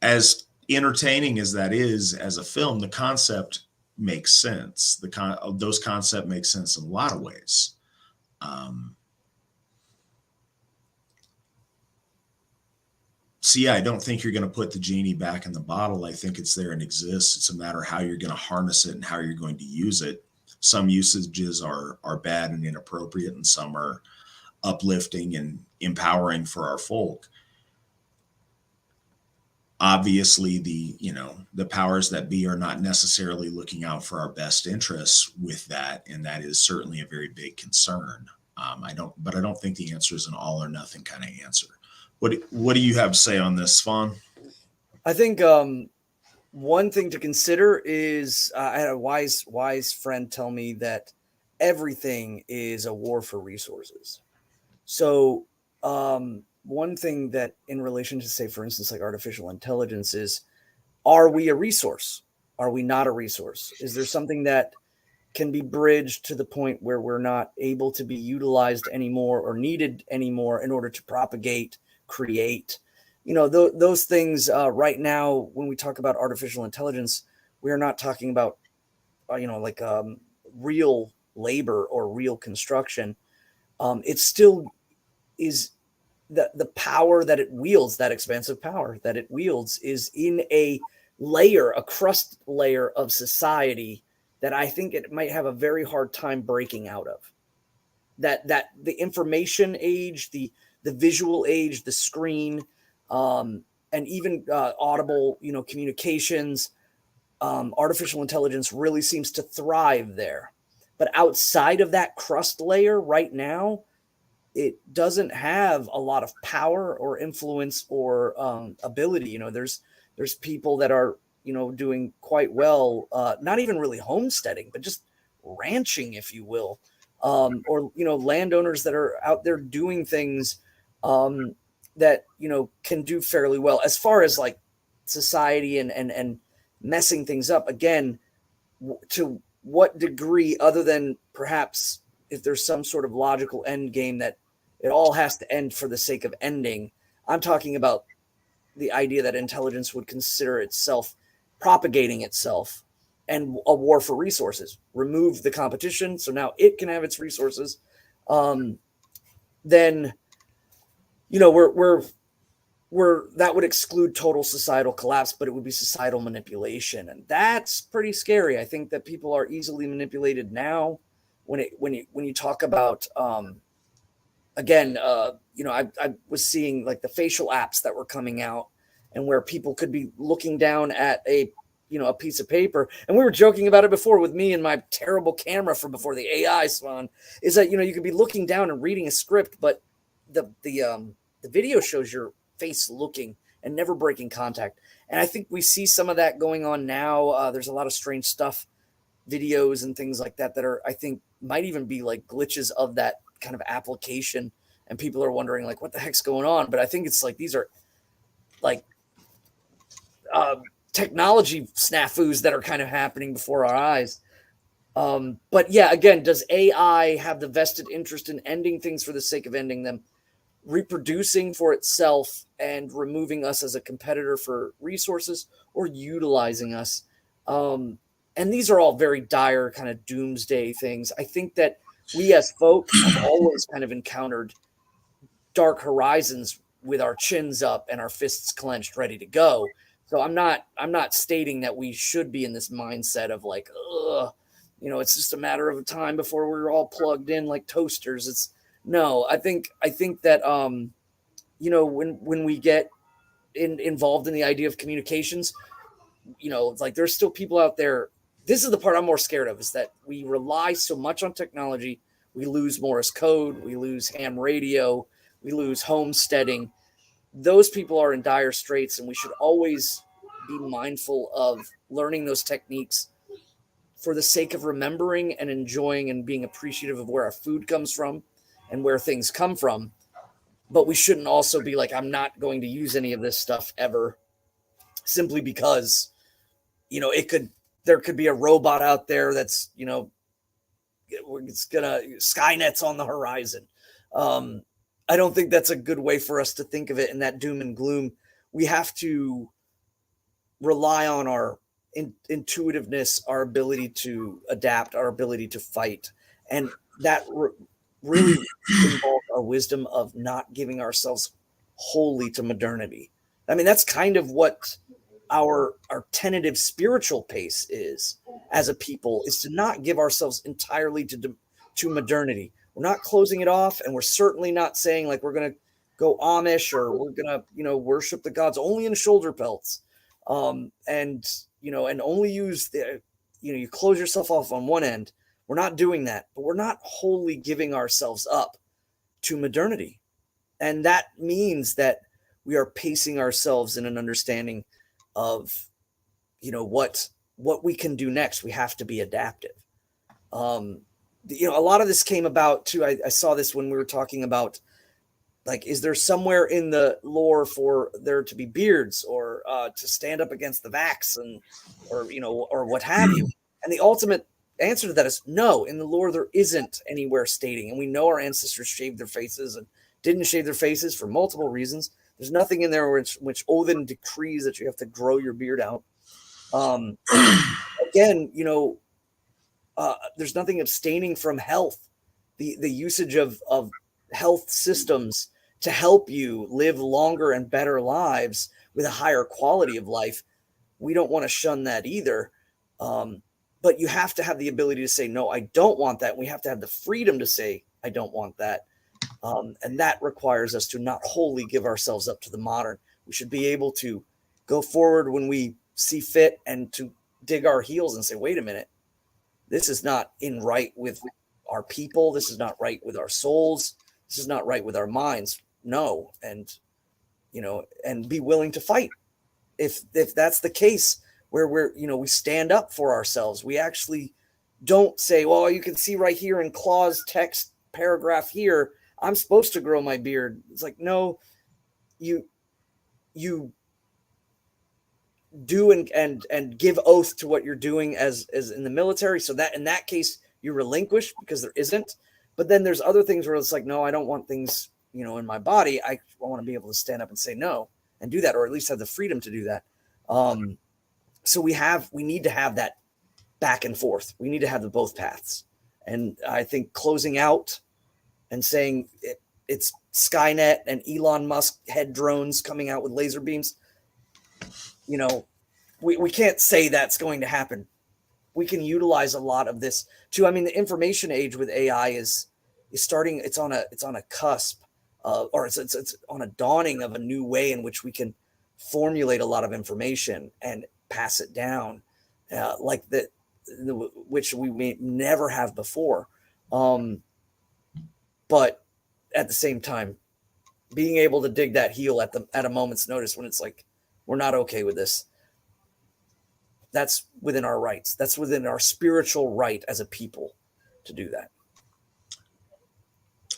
[SPEAKER 1] As entertaining as that is as a film, the concept makes sense. Those concepts make sense in a lot of ways. So yeah, I don't think you're going to put the genie back in the bottle. I think it's there and exists. It's a matter of how you're going to harness it and how you're going to use it. Some usages are bad and inappropriate, and some are uplifting and empowering for our folk. Obviously, the powers that be are not necessarily looking out for our best interests with that, and that is certainly a very big concern. I don't think the answer is an all or nothing kind of answer. What do you have to say on this, Svan?
[SPEAKER 2] I think one thing to consider is I had a wise friend tell me that everything is a war for resources. So one thing that in relation to, say, for instance, like artificial intelligence is, are we a resource? Are we not a resource? Is there something that can be bridged to the point where we're not able to be utilized anymore or needed anymore in order to propagate, create? You know, those things right now, when we talk about artificial intelligence, we are not talking about, real labor or real construction. It still is the power that it wields, that expansive power that it wields, is in a crust layer of society that I think it might have a very hard time breaking out of. That the information age, the visual age, the screen, and even audible, communications, artificial intelligence really seems to thrive there. But outside of that crust layer right now, it doesn't have a lot of power or influence or ability. There's people that are, doing quite well, not even really homesteading, but just ranching, if you will, or, landowners that are out there doing things that, can do fairly well as far as like society and messing things up. Again, to what degree, other than perhaps if there's some sort of logical end game that it all has to end for the sake of ending. I'm talking about the idea that intelligence would consider itself propagating itself and a war for resources. Remove the competition, so now it can have its resources. Then, we're that would exclude total societal collapse, but it would be societal manipulation, and that's pretty scary. I think that people are easily manipulated now. When you talk about again, I was seeing like the facial apps that were coming out, and where people could be looking down at a piece of paper. And we were joking about it before with me and my terrible camera from before the AI, Swan, is that, you could be looking down and reading a script, but the video shows your face looking and never breaking contact. And I think we see some of that going on now. There's a lot of strange stuff, videos and things like that are, I think, might even be like glitches of that kind of application. And people are wondering like, what the heck's going on? But I think it's like, these are like technology snafus that are kind of happening before our eyes. But yeah, again, does AI have the vested interest in ending things for the sake of ending them, reproducing for itself and removing us as a competitor for resources, or utilizing us? And these are all very dire kind of doomsday things. I think that we as folk have always kind of encountered dark horizons with our chins up and our fists clenched, ready to go. So I'm not stating that we should be in this mindset of like, ugh, it's just a matter of time before we're all plugged in like toasters. It's no, I think that when we get involved in the idea of communications, it's like there's still people out there. This is the part I'm more scared of, is that we rely so much on technology. We lose Morse code, we lose ham radio, we lose homesteading. Those people are in dire straits, and we should always be mindful of learning those techniques for the sake of remembering and enjoying and being appreciative of where our food comes from and where things come from. But we shouldn't also be like, I'm not going to use any of this stuff ever, simply because, there could be a robot out there that's, it's gonna, Skynet's on the horizon. I don't think that's a good way for us to think of it in that doom and gloom. We have to rely on our intuitiveness, our ability to adapt, our ability to fight. And that really involves our wisdom of not giving ourselves wholly to modernity. I mean, that's kind of what our tentative spiritual pace is as a people, is to not give ourselves entirely to modernity. We're not closing it off, and we're certainly not saying like we're going to go Amish, or we're going to, worship the gods only in shoulder belts. And only use you close yourself off on one end. We're not doing that, but we're not wholly giving ourselves up to modernity. And that means that we are pacing ourselves in an understanding of, what we can do next. We have to be adaptive. A lot of this came about too. I saw this when we were talking about, like, is there somewhere in the lore for there to be beards, or to stand up against the vax, or what have you? And the ultimate answer to that is no. In the lore, there isn't anywhere stating, and we know our ancestors shaved their faces and didn't shave their faces for multiple reasons. There's nothing in there which Odin decrees that you have to grow your beard out. Again, there's nothing abstaining from health. The usage of health systems to help you live longer and better lives with a higher quality of life. We don't want to shun that either. But you have to have the ability to say, no, I don't want that. We have to have the freedom to say, I don't want that. And that requires us to not wholly give ourselves up to the modern. We should be able to go forward when we see fit, and to dig our heels and say, wait a minute, this is not in right with our people. This is not right with our souls. This is not right with our minds. No. And, and be willing to fight. If that's the case, where we stand up for ourselves. We actually don't say, well, you can see right here in clause text paragraph here, I'm supposed to grow my beard. It's like, no, you do and give oath to what you're doing as in the military. So that in that case, you relinquish, because there isn't. But then there's other things where it's like, no, I don't want things, in my body. I want to be able to stand up and say no and do that, or at least have the freedom to do that. So we need to have that back and forth. We need to have the both paths. And I think closing out and saying it's Skynet and Elon Musk head drones coming out with laser beams, we can't say that's going to happen. We can utilize a lot of this too. I mean, the information age with AI is starting. It's on a cusp, or it's on a dawning of a new way in which we can formulate a lot of information and pass it down, like which we may never have before. But at the same time, being able to dig that heel at a moment's notice when it's like, we're not okay with this. That's within our rights. That's within our spiritual right as a people to do that.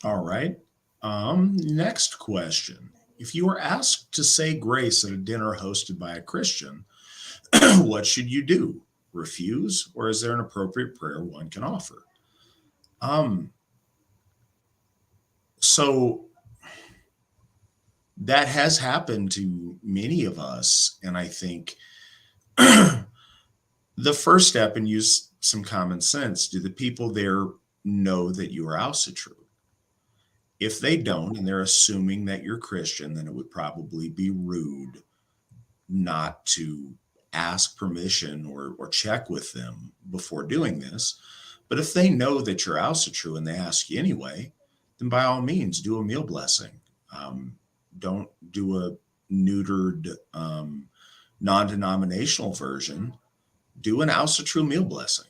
[SPEAKER 1] All right. Next question. If you were asked to say grace at a dinner hosted by a Christian, what should you do? Refuse, or is there an appropriate prayer one can offer? So that has happened to many of us, and I think the first step, and use some common sense, do the people there know that you are Asatru? If they don't, and they're assuming that you're Christian, then it would probably be rude not to ask permission or check with them before doing this. But if they know that you're Asatru and they ask you anyway, then by all means, do a meal blessing. Don't do a neutered, non-denominational version. Do an Asatru meal blessing.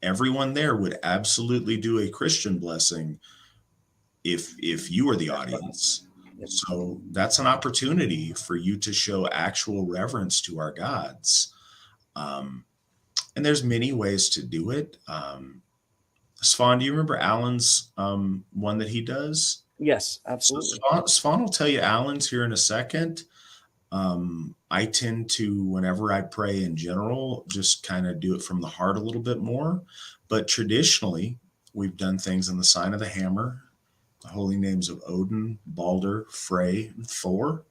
[SPEAKER 1] Everyone there would absolutely do a Christian blessing if you are the audience. So that's an opportunity for you to show actual reverence to our gods. And there's many ways to do it. Svan, do you remember Alan's one that he does?
[SPEAKER 2] Yes, absolutely.
[SPEAKER 1] So Svan will tell you Alan's here in a second. I tend to, whenever I pray in general, just kind of do it from the heart a little bit more. But traditionally, we've done things in the sign of the hammer, the holy names of Odin, Balder, Frey, and Thor.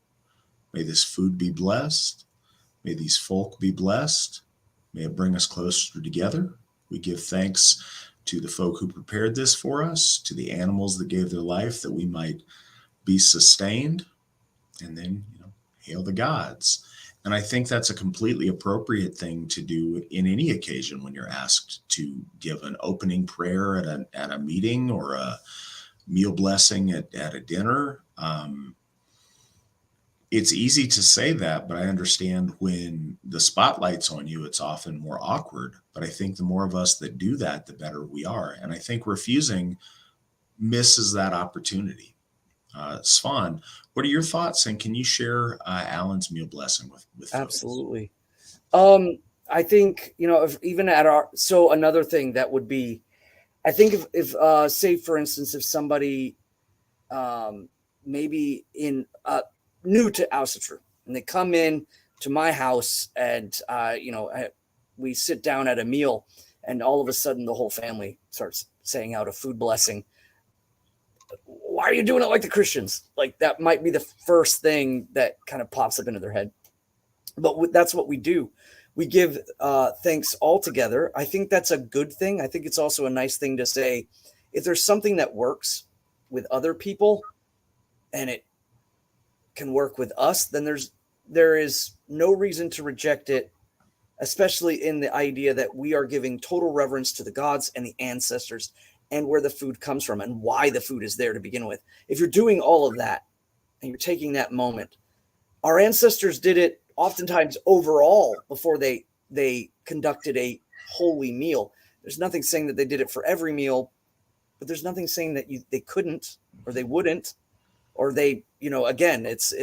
[SPEAKER 1] May this food be blessed. May these folk be blessed. May it bring us closer together. We give thanks to the folk who prepared this for us, to the animals that gave their life that we might be sustained, and then, hail the gods. And I think that's a completely appropriate thing to do in any occasion when you're asked to give an opening prayer at a meeting or a meal blessing at a dinner. It's easy to say that, but I understand when the spotlight's on you, it's often more awkward. But I think the more of us that do that, the better we are. And I think refusing misses that opportunity. Svan, what are your thoughts? And can you share Alan's meal blessing with
[SPEAKER 2] Absolutely. I think, if even at so another thing that would be, I think if say, for instance, if somebody maybe new to Asatru and they come in to my house and, we sit down at a meal and all of a sudden the whole family starts saying out a food blessing. Why are you doing it like the Christians? Like, that might be the first thing that kind of pops up into their head. But that's what we do. We give thanks all together. I think that's a good thing. I think it's also a nice thing to say, if there's something that works with other people and it can work with us, then there is no reason to reject it, especially in the idea that we are giving total reverence to the gods and the ancestors and where the food comes from and why the food is there to begin with. If you're doing all of that and you're taking that moment, our ancestors did it oftentimes overall before they conducted a holy meal. There's nothing saying that they did it for every meal, but there's nothing saying that they couldn't or they wouldn't, or they, again, it's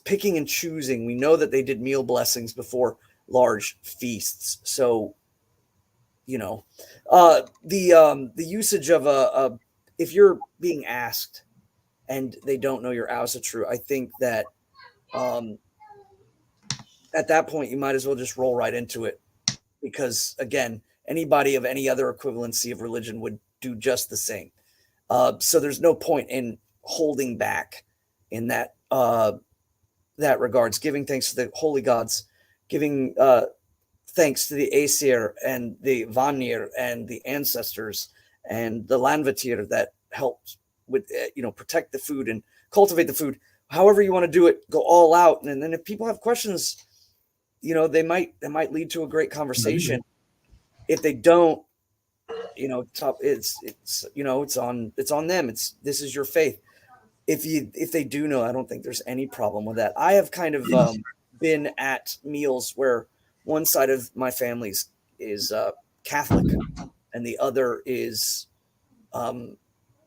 [SPEAKER 2] picking and choosing. We know that they did meal blessings before large feasts. So, the usage of if you're being asked and they don't know you're Asatru, I think that at that point you might as well just roll right into it, because again, anybody of any other equivalency of religion would do just the same. So there's no point in holding back in that regards, giving thanks to the holy gods, giving thanks to the Aesir and the Vanir and the ancestors and the Landvatir that helped with, protect the food and cultivate the food. However you want to do it, go all out. And then if people have questions, they might lead to a great conversation. If they don't, it's on them. This is your faith. If they do know, I don't think there's any problem with that. I have kind of been at meals where one side of my family is Catholic and the other is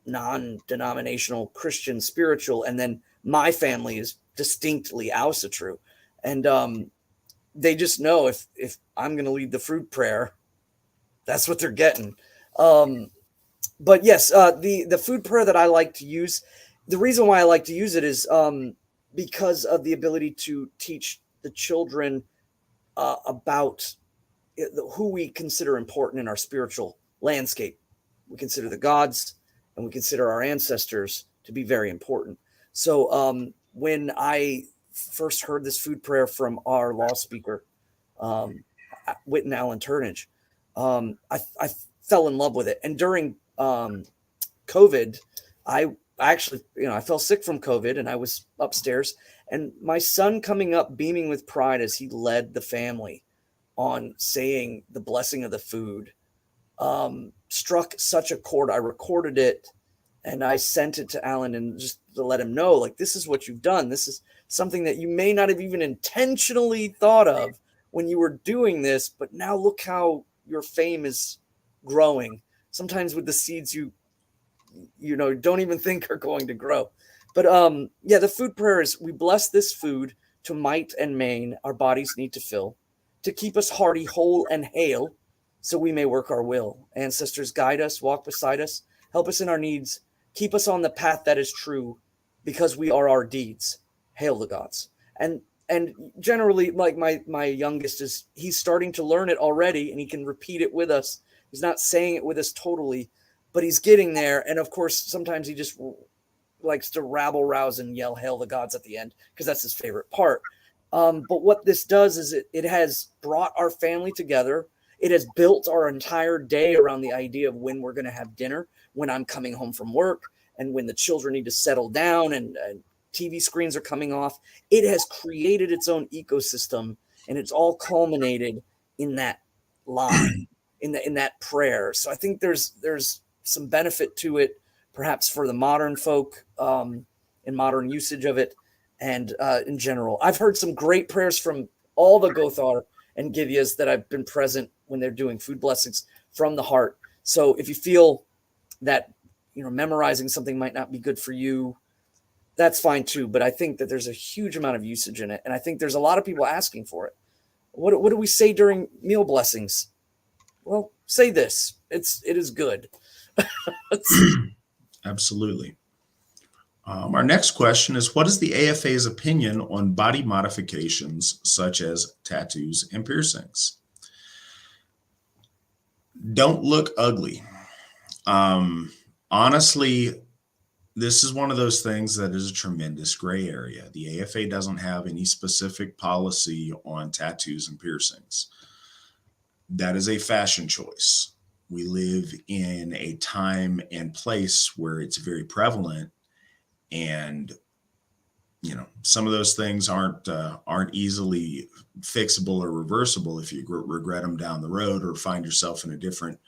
[SPEAKER 2] non-denominational Christian spiritual, and then my family is distinctly Asatru, and they just know if I'm going to lead the food prayer, that's what they're getting. But yes, the food prayer that I like to use, the reason why I like to use it is because of the ability to teach the children about who we consider important in our spiritual landscape. We consider the gods and we consider our ancestors to be very important. So when I first heard this food prayer from our law speaker, Witan Allen Turnage, I fell in love with it. And during COVID, I actually, I fell sick from COVID and I was upstairs, and my son coming up beaming with pride as he led the family on saying the blessing of the food struck such a chord. I recorded it and I sent it to Alan, and just to let him know, like, this is what you've done. This is something that you may not have even intentionally thought of when you were doing this, but now look how your fame is growing. Sometimes with the seeds you don't even think are going to grow. But yeah, the food prayer is, we bless this food to might and main our bodies need to fill, to keep us hearty, whole, and hale, so we may work our will. Ancestors, guide us, walk beside us, help us in our needs, keep us on the path that is true, because we are our deeds. Hail the gods. And generally, like my youngest he's starting to learn it already, and he can repeat it with us. He's not saying it with us totally, but he's getting there. And of course, sometimes he just likes to rabble rouse and yell "Hail the gods" at the end, because that's his favorite part. But what this does is it has brought our family together. It has built our entire day around the idea of when we're going to have dinner, when I'm coming home from work, and when the children need to settle down and TV screens are coming off. It has created its own ecosystem, and it's all culminated in that line, in that prayer. So I think there's some benefit to it, perhaps for the modern folk, in modern usage of it, and in general. I've heard some great prayers from all the Gothar and Givyas that I've been present when they're doing food blessings from the heart. So if you feel that memorizing something might not be good for you, that's fine too. But I think that there's a huge amount of usage in it, and I think there's a lot of people asking for it. What do we say during meal blessings? Well, say this. It is good.
[SPEAKER 1] Absolutely. Our next question is, what is the AFA's opinion on body modifications such as tattoos and piercings? Don't look ugly. Honestly, this is one of those things that is a tremendous gray area. The AFA doesn't have any specific policy on tattoos and piercings. That is a fashion choice. We live in a time and place where it's very prevalent, and some of those things aren't easily fixable or reversible. If you regret them down the road, or find yourself in a different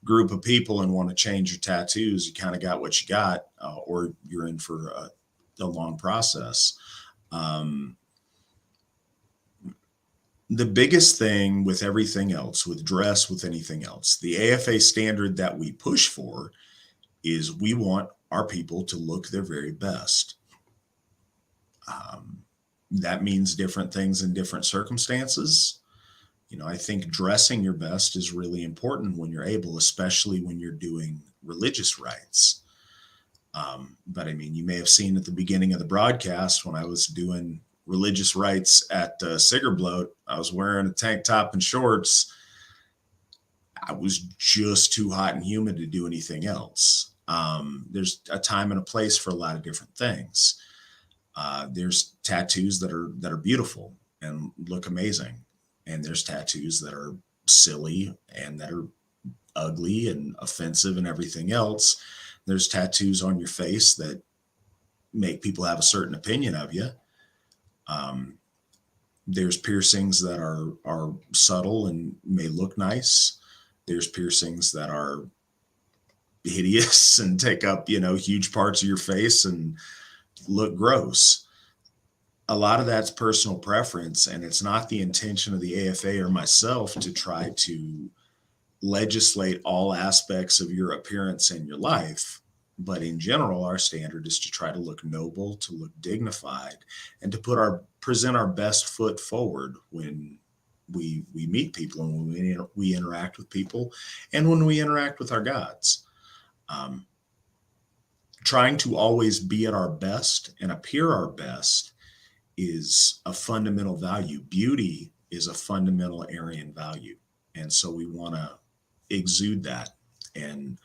[SPEAKER 1] group of people and want to change your tattoos, you kind of got what you got, or you're in for a long process. The biggest thing with everything else, with dress, with anything else, the AFA standard that we push for is we want our people to look their very best. That means different things in different circumstances. I think dressing your best is really important when you're able, especially when you're doing religious rites. But I mean, you may have seen at the beginning of the broadcast when I was doing religious rites at Sigerbloat, I was wearing a tank top and shorts. I was just too hot and humid to do anything else. There's a time and a place for a lot of different things. There's tattoos that are beautiful and look amazing, and there's tattoos that are silly and that are ugly and offensive and everything else. There's tattoos on your face that make people have a certain opinion of you. There's piercings that are subtle and may look nice. There's piercings that are hideous and take up, huge parts of your face and look gross. A lot of that's personal preference, and it's not the intention of the AFA or myself to try to legislate all aspects of your appearance and your life. But in general, our standard is to try to look noble, to look dignified, and to present our best foot forward when we meet people and when we interact with people and when we interact with our gods. Um, Trying to always be at our best and appear our best is a fundamental value. Beauty is a fundamental Aryan value. And so we want to exude that. And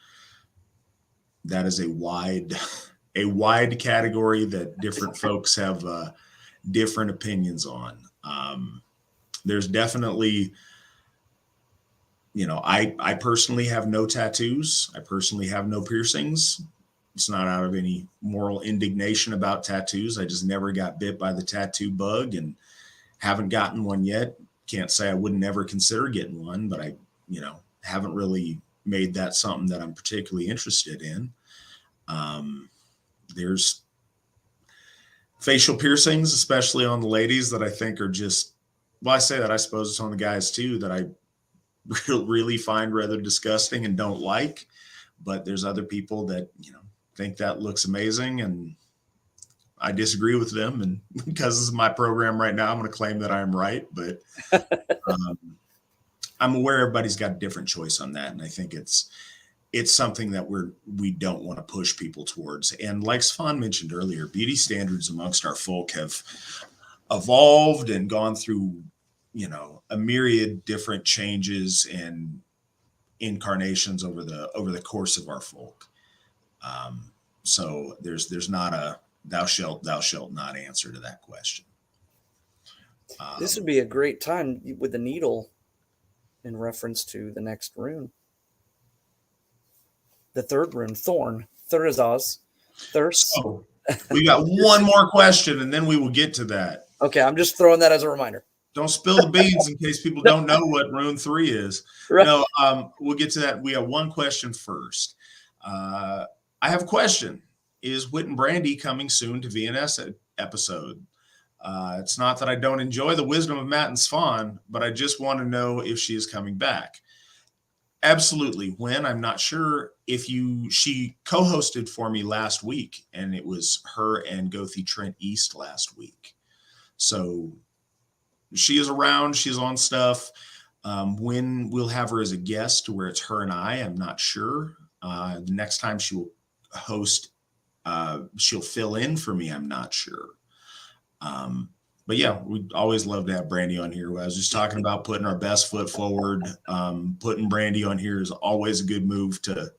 [SPEAKER 1] that is a wide category that different folks have different opinions on. There's definitely, I personally have no tattoos. I personally have no piercings. It's not out of any moral indignation about tattoos. I just never got bit by the tattoo bug and haven't gotten one yet. Can't say I wouldn't ever consider getting one, but I, haven't really made that something that I'm particularly interested in. There's facial piercings, especially on the ladies, that I think are just, well, I say that, I suppose it's on the guys too, that I really find rather disgusting and don't like. But there's other people that, think that looks amazing, and I disagree with them. And because this is my program right now, I'm going to claim that I'm right. But I'm aware everybody's got a different choice on that, and I think it's something that we don't want to push people towards. And like Svan mentioned earlier, beauty standards amongst our folk have evolved and gone through, a myriad different changes and incarnations over the course of our folk. So there's not a thou shalt not answer to that question.
[SPEAKER 2] This would be a great time with the needle in reference to the next rune. The third rune, Thorn, Thurisaz, Thirst.
[SPEAKER 1] So we got one more question, and then we will get to that.
[SPEAKER 2] Okay, I'm just throwing that as a reminder.
[SPEAKER 1] Don't spill the beans in case people don't know what rune 3 is. Right. No, we'll get to that. We have one question first. I have a question. Is Wit and Brandy coming soon to VNS episode? It's not that I don't enjoy the wisdom of Matt and Svan, but I just want to know if she is coming back. Absolutely. When? I'm not sure. She co-hosted for me last week, and it was her and Gothi Trent East last week. So she is around. She's on stuff. When we'll have her as a guest to where it's her and I'm not sure. The next time she will host, she'll fill in for me. I'm not sure. But yeah, we always love to have Brandy on here. I was just talking about putting our best foot forward. Putting Brandy on here is always a good move to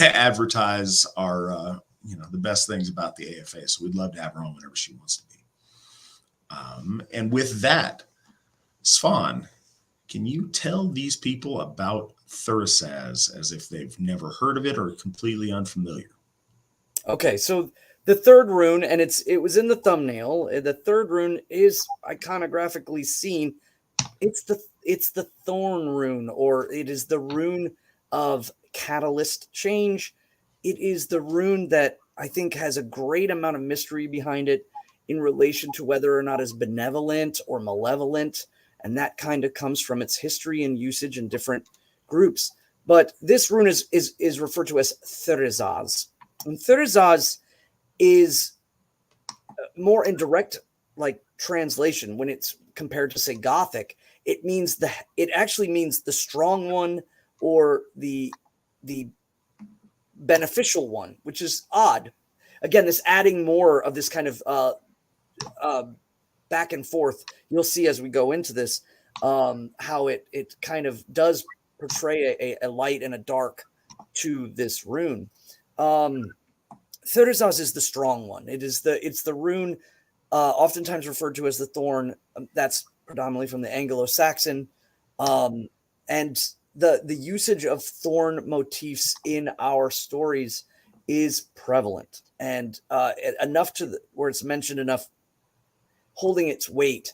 [SPEAKER 1] advertise our, the best things about the AFA. So we'd love to have her on whenever she wants to be. And with that, Svan, can you tell these people about Thurisaz as if they've never heard of it or completely unfamiliar?
[SPEAKER 2] Okay, so the third rune, and it was in the thumbnail. The third rune is iconographically seen. It's the Thorn rune, or it is the rune of catalyst change. It is the rune that I think has a great amount of mystery behind it in relation to whether or not it's benevolent or malevolent, and that kind of comes from its history and usage in different groups. But this rune is referred to as Thurisaz, and Thurisaz is more in direct translation. When it's compared to, say, Gothic, it actually means the strong one or the beneficial one, which is odd. Again, this adding more of this kind of back and forth. You'll see as we go into this how it kind of does portray a light and a dark to this rune. Thurisaz is the strong one. It's the rune oftentimes referred to as the thorn. That's predominantly from the Anglo-Saxon. And the usage of thorn motifs in our stories is prevalent and enough where it's mentioned enough, holding its weight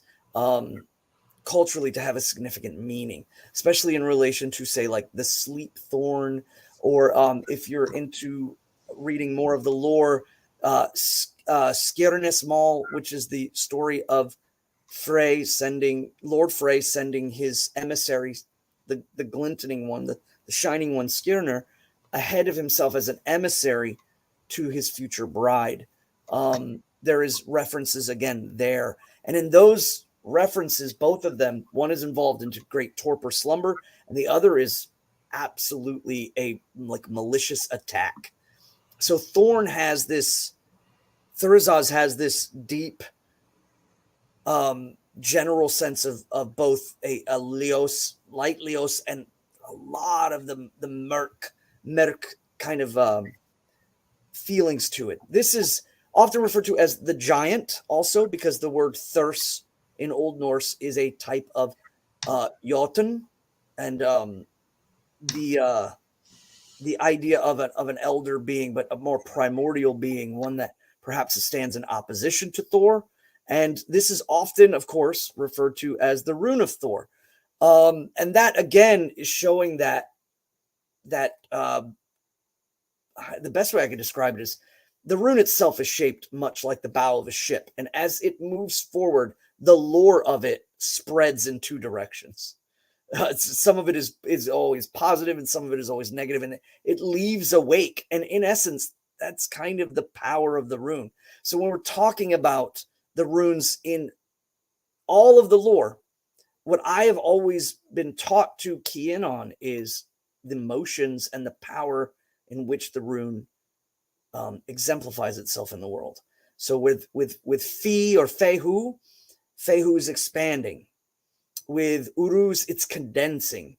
[SPEAKER 2] culturally to have a significant meaning, especially in relation to, say, like the sleep thorn, or if you're into reading more of the lore, Skirnis Mall, which is the story of Lord Frey sending his emissary, the glinting one, the shining one, Skirnir, ahead of himself as an emissary to his future bride. There is references again there. And in those references, both of them, one is involved into great torpor slumber, and the other is absolutely a like malicious attack. So Thurisaz has this deep general sense of both a Leos, light Leos, and a lot of the merc kind of feelings to it. This is often referred to as the giant, also because the word thurs in Old Norse is a type of Jotun, and the idea of an elder being, but a more primordial being, one that perhaps stands in opposition to Thor. And this is often, of course, referred to as the rune of Thor. And that again is showing that the best way I could describe it is the rune itself is shaped much like the bow of a ship. And as it moves forward, the lore of it spreads in two directions. Some of it is always positive and some of it is always negative, and it leaves a wake. And in essence, that's kind of the power of the rune. So when we're talking about the runes in all of the lore, what I have always been taught to key in on is the motions and the power in which the rune exemplifies itself in the world. So with Fi or Fehu is expanding. With Uruz, it's condensing,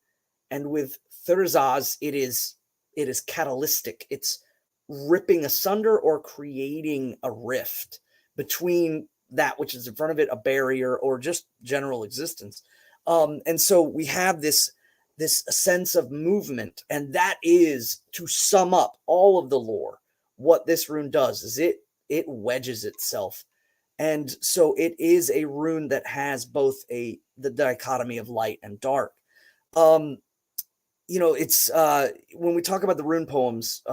[SPEAKER 2] and with Thurisaz, it is catalytic. It's ripping asunder or creating a rift between that which is in front of it, a barrier, or just general existence. And so we have this sense of movement, and that is, to sum up all of the lore, what this rune does is it wedges itself. And so it is a rune that has both the dichotomy of light and dark. It's when we talk about the rune poems,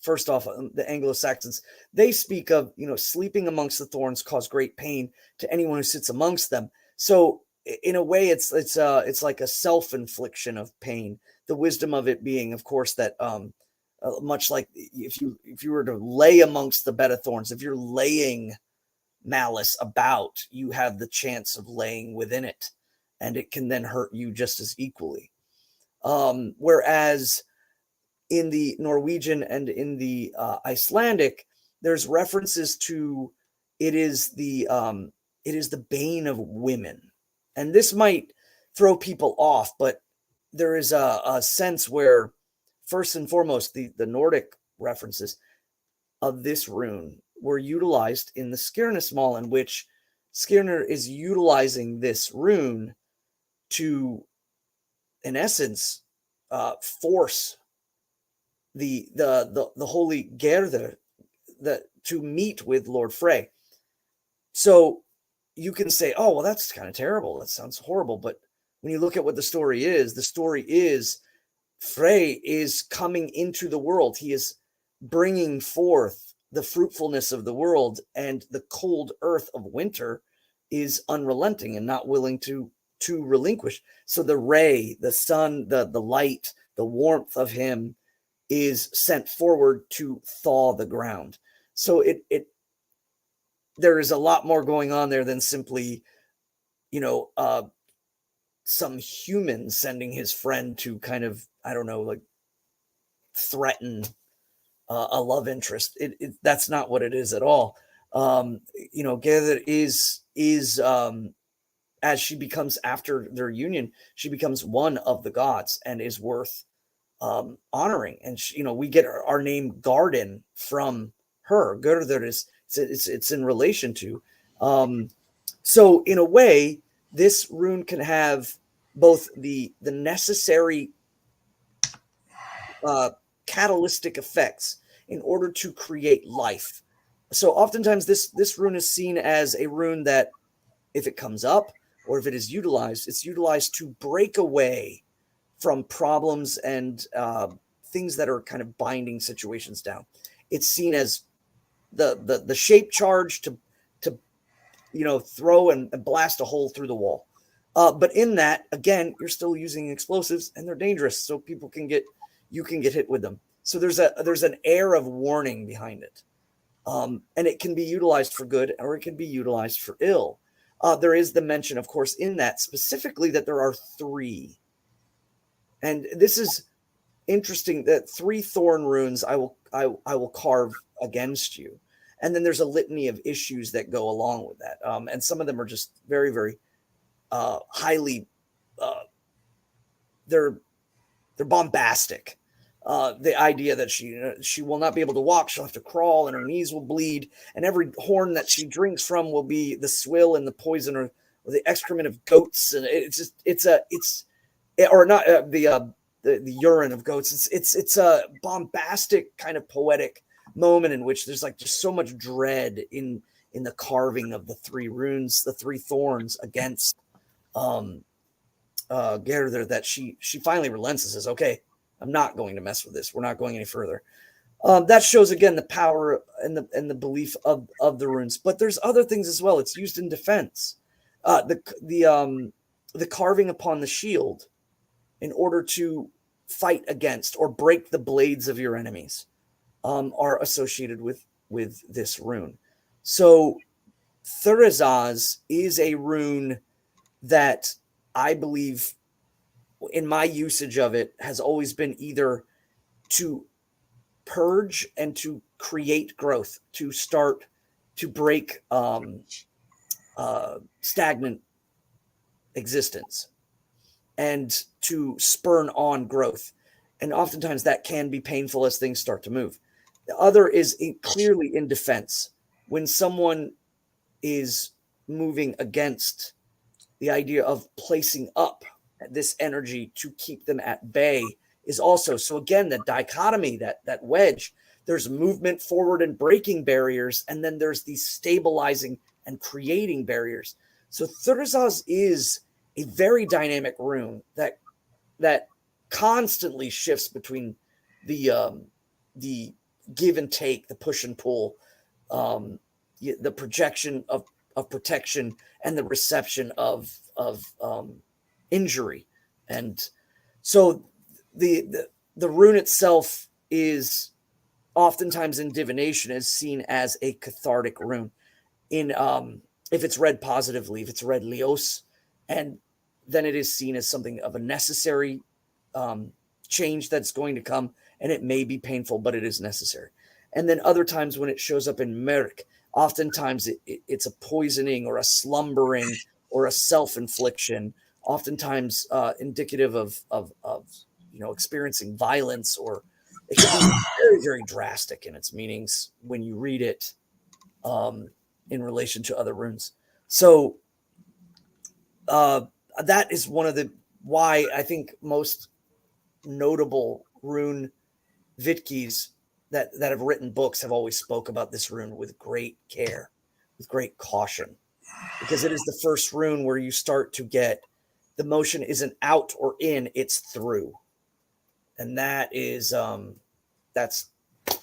[SPEAKER 2] first off, the Anglo-Saxons, they speak of, sleeping amongst the thorns cause great pain to anyone who sits amongst them. So in a way, it's like a self-infliction of pain. The wisdom of it being, of course, that much like if you were to lay amongst the bed of thorns, if you're laying malice about, you have the chance of laying within it, and it can then hurt you just as equally. Whereas in the Norwegian and in the Icelandic, there's references to it is the bane of women, and this might throw people off, but there is a sense where, first and foremost, the Nordic references of this rune were utilized in the Skirnismal, in which Skirnir is utilizing this rune to, in essence, force the holy Gerður to meet with Lord Frey. So you can say, oh, well, that's kind of terrible. That sounds horrible. But when you look at what the story is Frey is coming into the world. He is bringing forth the fruitfulness of the world, and the cold earth of winter is unrelenting and not willing to relinquish. So the ray, the sun, the light, the warmth of him is sent forward to thaw the ground. So there is a lot more going on there than simply, some human sending his friend to kind of, I don't know, like threaten a love interest. That's not what it is at all. Gerður is as she becomes, after their union, she becomes one of the gods and is worth honoring. And we get our name Garden from her. Gerður it's in relation to. So in a way, this rune can have both the necessary catalytic effects in order to create life. So oftentimes this rune is seen as a rune that, if it comes up or if it is utilized, it's utilized to break away from problems and things that are kind of binding situations down. It's seen as the shape charge to throw and blast a hole through the wall. But in that, again, you're still using explosives, and they're dangerous, so you can get hit with them. So there's an air of warning behind it. And it can be utilized for good or it can be utilized for ill. There is the mention, of course, in that specifically that there are 3. And this is interesting, that 3 thorn runes I will carve against you. And then there's a litany of issues that go along with that. And some of them are just very, very highly, they're bombastic. The idea that she will not be able to walk, she'll have to crawl, and her knees will bleed, and every horn that she drinks from will be the swill and the poison or the excrement of goats, and the urine of goats. It's a bombastic kind of poetic moment in which there's like just so much dread in the carving of the 3 runes, the 3 thorns against Gerther, that she finally relents and says, okay, I'm not going to mess with this. We're not going any further. That shows again the power and the belief of the runes. But there's other things as well. It's used in defense. The carving upon the shield in order to fight against or break the blades of your enemies are associated with this rune. So Thurisaz is a rune that I believe, in my usage of it, has always been either to purge and to create growth, to start to break stagnant existence, and to spurn on growth. And oftentimes that can be painful as things start to move. The other is clearly in defense. When someone is moving against the idea of placing up this energy to keep them at bay is also. So again, the dichotomy, that wedge, there's movement forward and breaking barriers, and then there's these stabilizing and creating barriers. So Thurisaz is a very dynamic rune that constantly shifts between the give and take, the push and pull, the projection of protection, and the reception of injury. And so the rune itself is oftentimes in divination is seen as a cathartic rune. In if it's read positively, if it's read Leos, and then it is seen as something of a necessary change that's going to come, and it may be painful, but it is necessary. And then other times when it shows up in Merk, oftentimes it's a poisoning or a slumbering or a self-infliction, oftentimes indicative of experiencing violence, or it can be very, very drastic in its meanings when you read it in relation to other runes. So that is one of the why I think most notable rune Vitkis that have written books have always spoke about this rune with great care, with great caution, because it is the first rune where you start to get the motion isn't out or in, it's through. And that is that's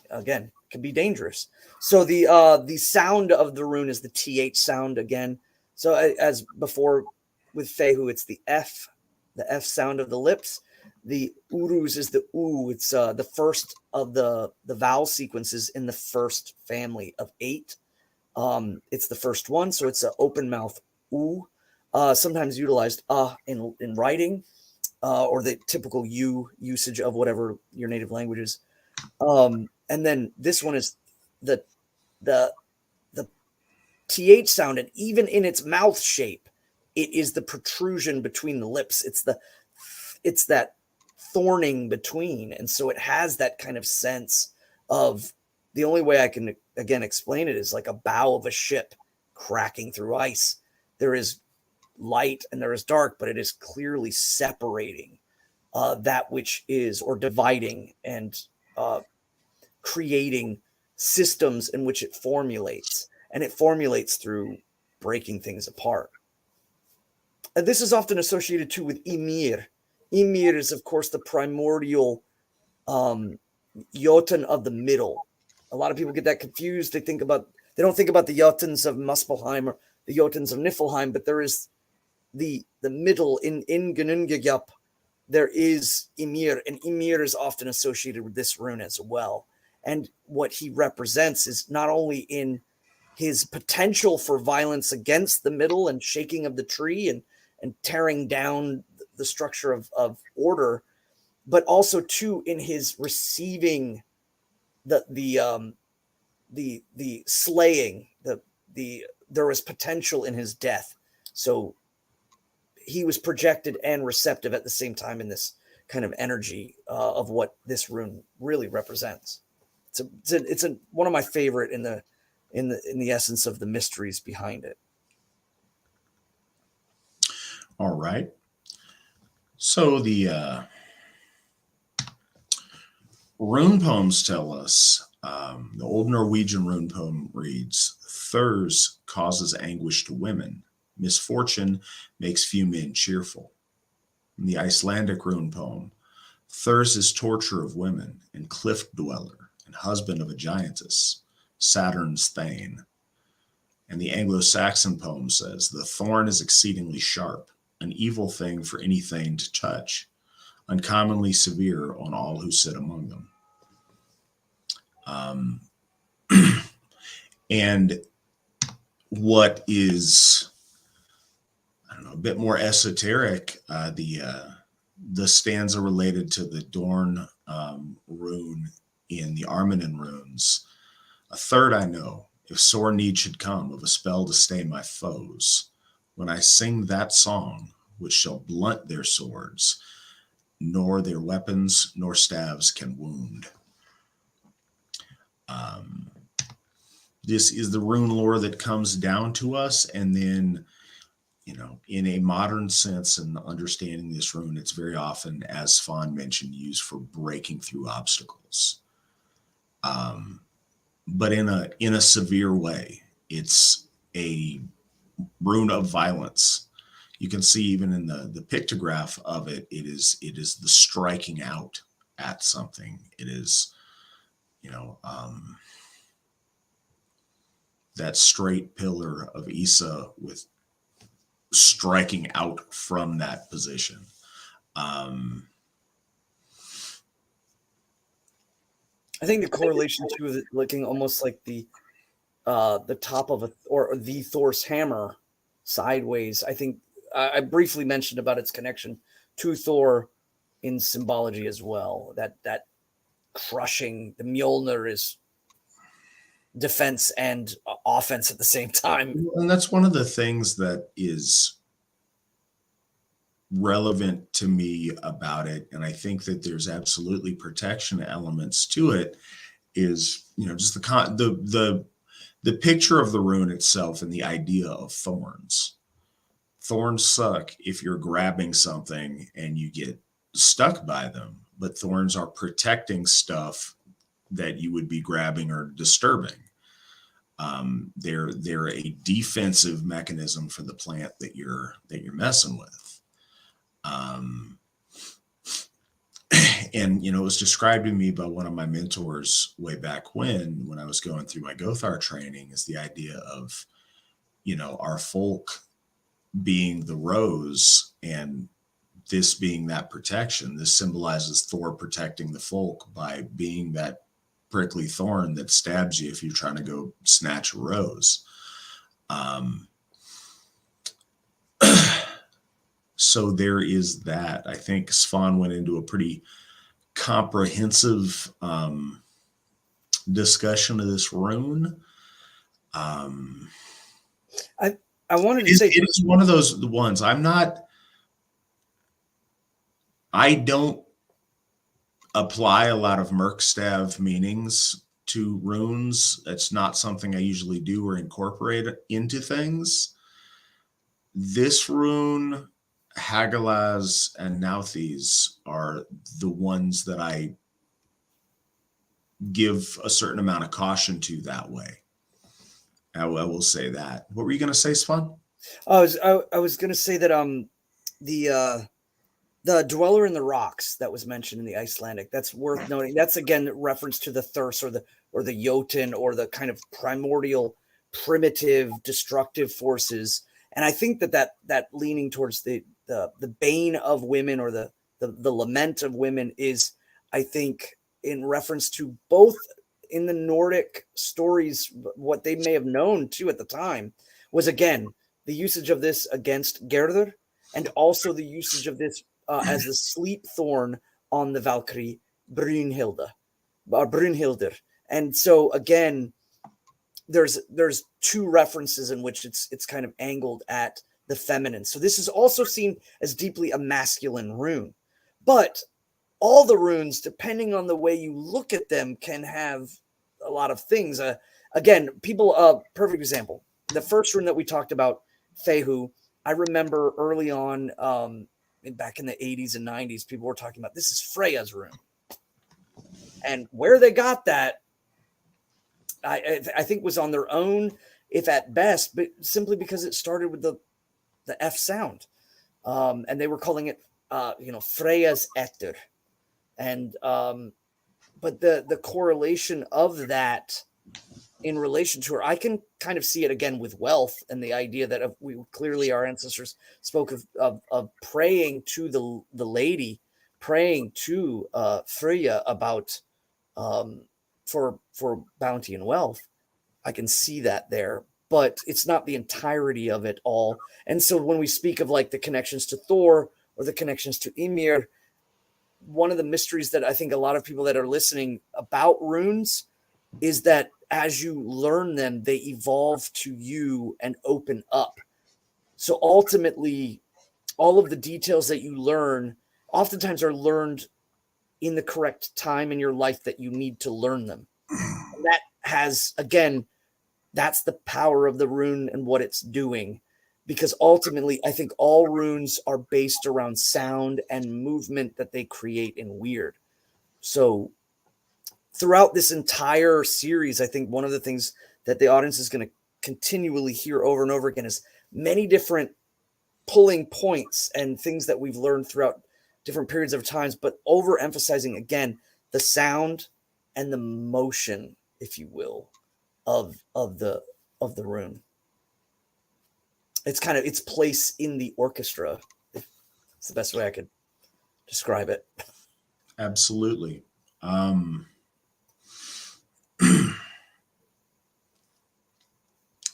[SPEAKER 2] again can be dangerous. So the sound of the rune is the TH sound again. So as before with Fehu, it's the F sound of the lips. The Uruz is the U. It's the first of the vowel sequences in the first family of 8. It's the first one, so it's an open mouth U. Sometimes utilized in writing, or the typical U usage of whatever your native language is. And then this one is the TH sound, and even in its mouth shape, it is the protrusion between the lips. It's that thorning between, and so it has that kind of sense of, the only way I can again explain it is like a bow of a ship cracking through ice. There is light and there is dark, but it is clearly separating that which is, or dividing and creating systems in which it formulates, and it formulates through breaking things apart. And this is often associated too with Ymir. Ymir is, of course, the primordial Jotun of the middle. A lot of people get that confused. They don't think about the Jotuns of Muspelheim or the Jotuns of Niflheim, but there is the middle in Gnungagap, there is Ymir, and Ymir is often associated with this rune as well. And what he represents is not only in his potential for violence against the middle and shaking of the tree and tearing down the structure of order, but also too in his receiving the slaying, there was potential in his death. So he was projected and receptive at the same time in this kind of energy of what this rune really represents. It's one of my favorite in the essence of the mysteries behind it.
[SPEAKER 1] All right. So the rune poems tell us, the old Norwegian rune poem reads, Thurs causes anguish to women. Misfortune makes few men cheerful. In the Icelandic rune poem, Thurs is torture of women and cliff dweller and husband of a giantess, Saturn's thane. And the Anglo-Saxon poem says, the thorn is exceedingly sharp, an evil thing for any thane to touch, uncommonly severe on all who sit among them. And what is, I don't know, a bit more esoteric, the stanza related to the Dorn rune in the Armanen runes. A third I know, if sore need should come of a spell to stay my foes, when I sing that song, which shall blunt their swords, nor their weapons nor staves can wound. This is the rune lore that comes down to us, and then, you know, in a modern sense and understanding this rune, it's very often, as Svan mentioned, used for breaking through obstacles. But in a severe way. It's a rune of violence. You can see even in the pictograph of it, it is the striking out at something. It is, you know, that straight pillar of Isa with striking out from that position.
[SPEAKER 2] I think the correlation to it looking almost like the top of the Thor's hammer sideways. I think I briefly mentioned about its connection to Thor in symbology as well. That crushing, the Mjolnir is defense and offense at the same time.
[SPEAKER 1] And that's one of the things that is relevant to me about it, and I think that there's absolutely protection elements to it, is, you know, just the picture of the rune itself and the idea of thorns. Thorns suck if you're grabbing something and you get stuck by them, but thorns are protecting stuff that you would be grabbing or disturbing. They're a defensive mechanism for the plant that you're messing with. And, you know, it was described to me by one of my mentors way back when I was going through my Gothar training, is the idea of, you know, our folk being the rose and this being that protection. This symbolizes Thor protecting the folk by being that prickly thorn that stabs you if you're trying to go snatch a rose. So there is that. I think Svan went into a pretty comprehensive discussion of this rune.
[SPEAKER 2] I wanted to say
[SPEAKER 1] it is one of those ones. I don't apply a lot of Merkstav meanings to runes. It's not something I usually do or incorporate into things. This rune, Hagalaz and Nauthiz, are the ones that I give a certain amount of caution to that way. I will say that. What were you going to say, Svan?
[SPEAKER 2] I was going to say that the dweller in the rocks that was mentioned in the Icelandic, that's worth noting. That's again reference to the thirst or the Jotun or the kind of primordial, primitive, destructive forces. And I think that leaning towards the bane of women or the the lament of women is, I think, in reference to both in the Nordic stories, what they may have known too at the time was, again, the usage of this against Gerður, and also the usage of this as the sleep thorn on the Valkyrie Brunhilde, or Brunhilder. And so again, there's two references in which it's kind of angled at the feminine. So this is also seen as deeply a masculine rune. But all the runes, depending on the way you look at them, can have a lot of things. Again, perfect example. The first rune that we talked about, Fehu, I remember early on, back in the 80s and 90s, people were talking about this is Freya's rune. And where they got that, I think was on their own, if at best, but simply because it started with the F sound. And they were calling it, Freya's Etter. And but the correlation of that in relation to her, I can kind of see it again with wealth, and the idea that clearly our ancestors spoke of praying to the lady, praying to Freya about for bounty and wealth. I can see that there, but it's not the entirety of it all. And so when we speak of like the connections to Thor or the connections to Ymir, one of the mysteries that I think a lot of people that are listening about runes is that as you learn them, they evolve to you and open up. So ultimately, all of the details that you learn oftentimes are learned in the correct time in your life that you need to learn them. And that has, again, that's the power of the rune and what it's doing. Because ultimately, I think all runes are based around sound and movement that they create in weird. So throughout this entire series, I think one of the things that the audience is going to continually hear over and over again is many different pulling points and things that we've learned throughout different periods of times, but overemphasizing, again, the sound and the motion, if you will, of the rune. It's kind of its place in the orchestra. It's the best way I could describe it.
[SPEAKER 1] Absolutely.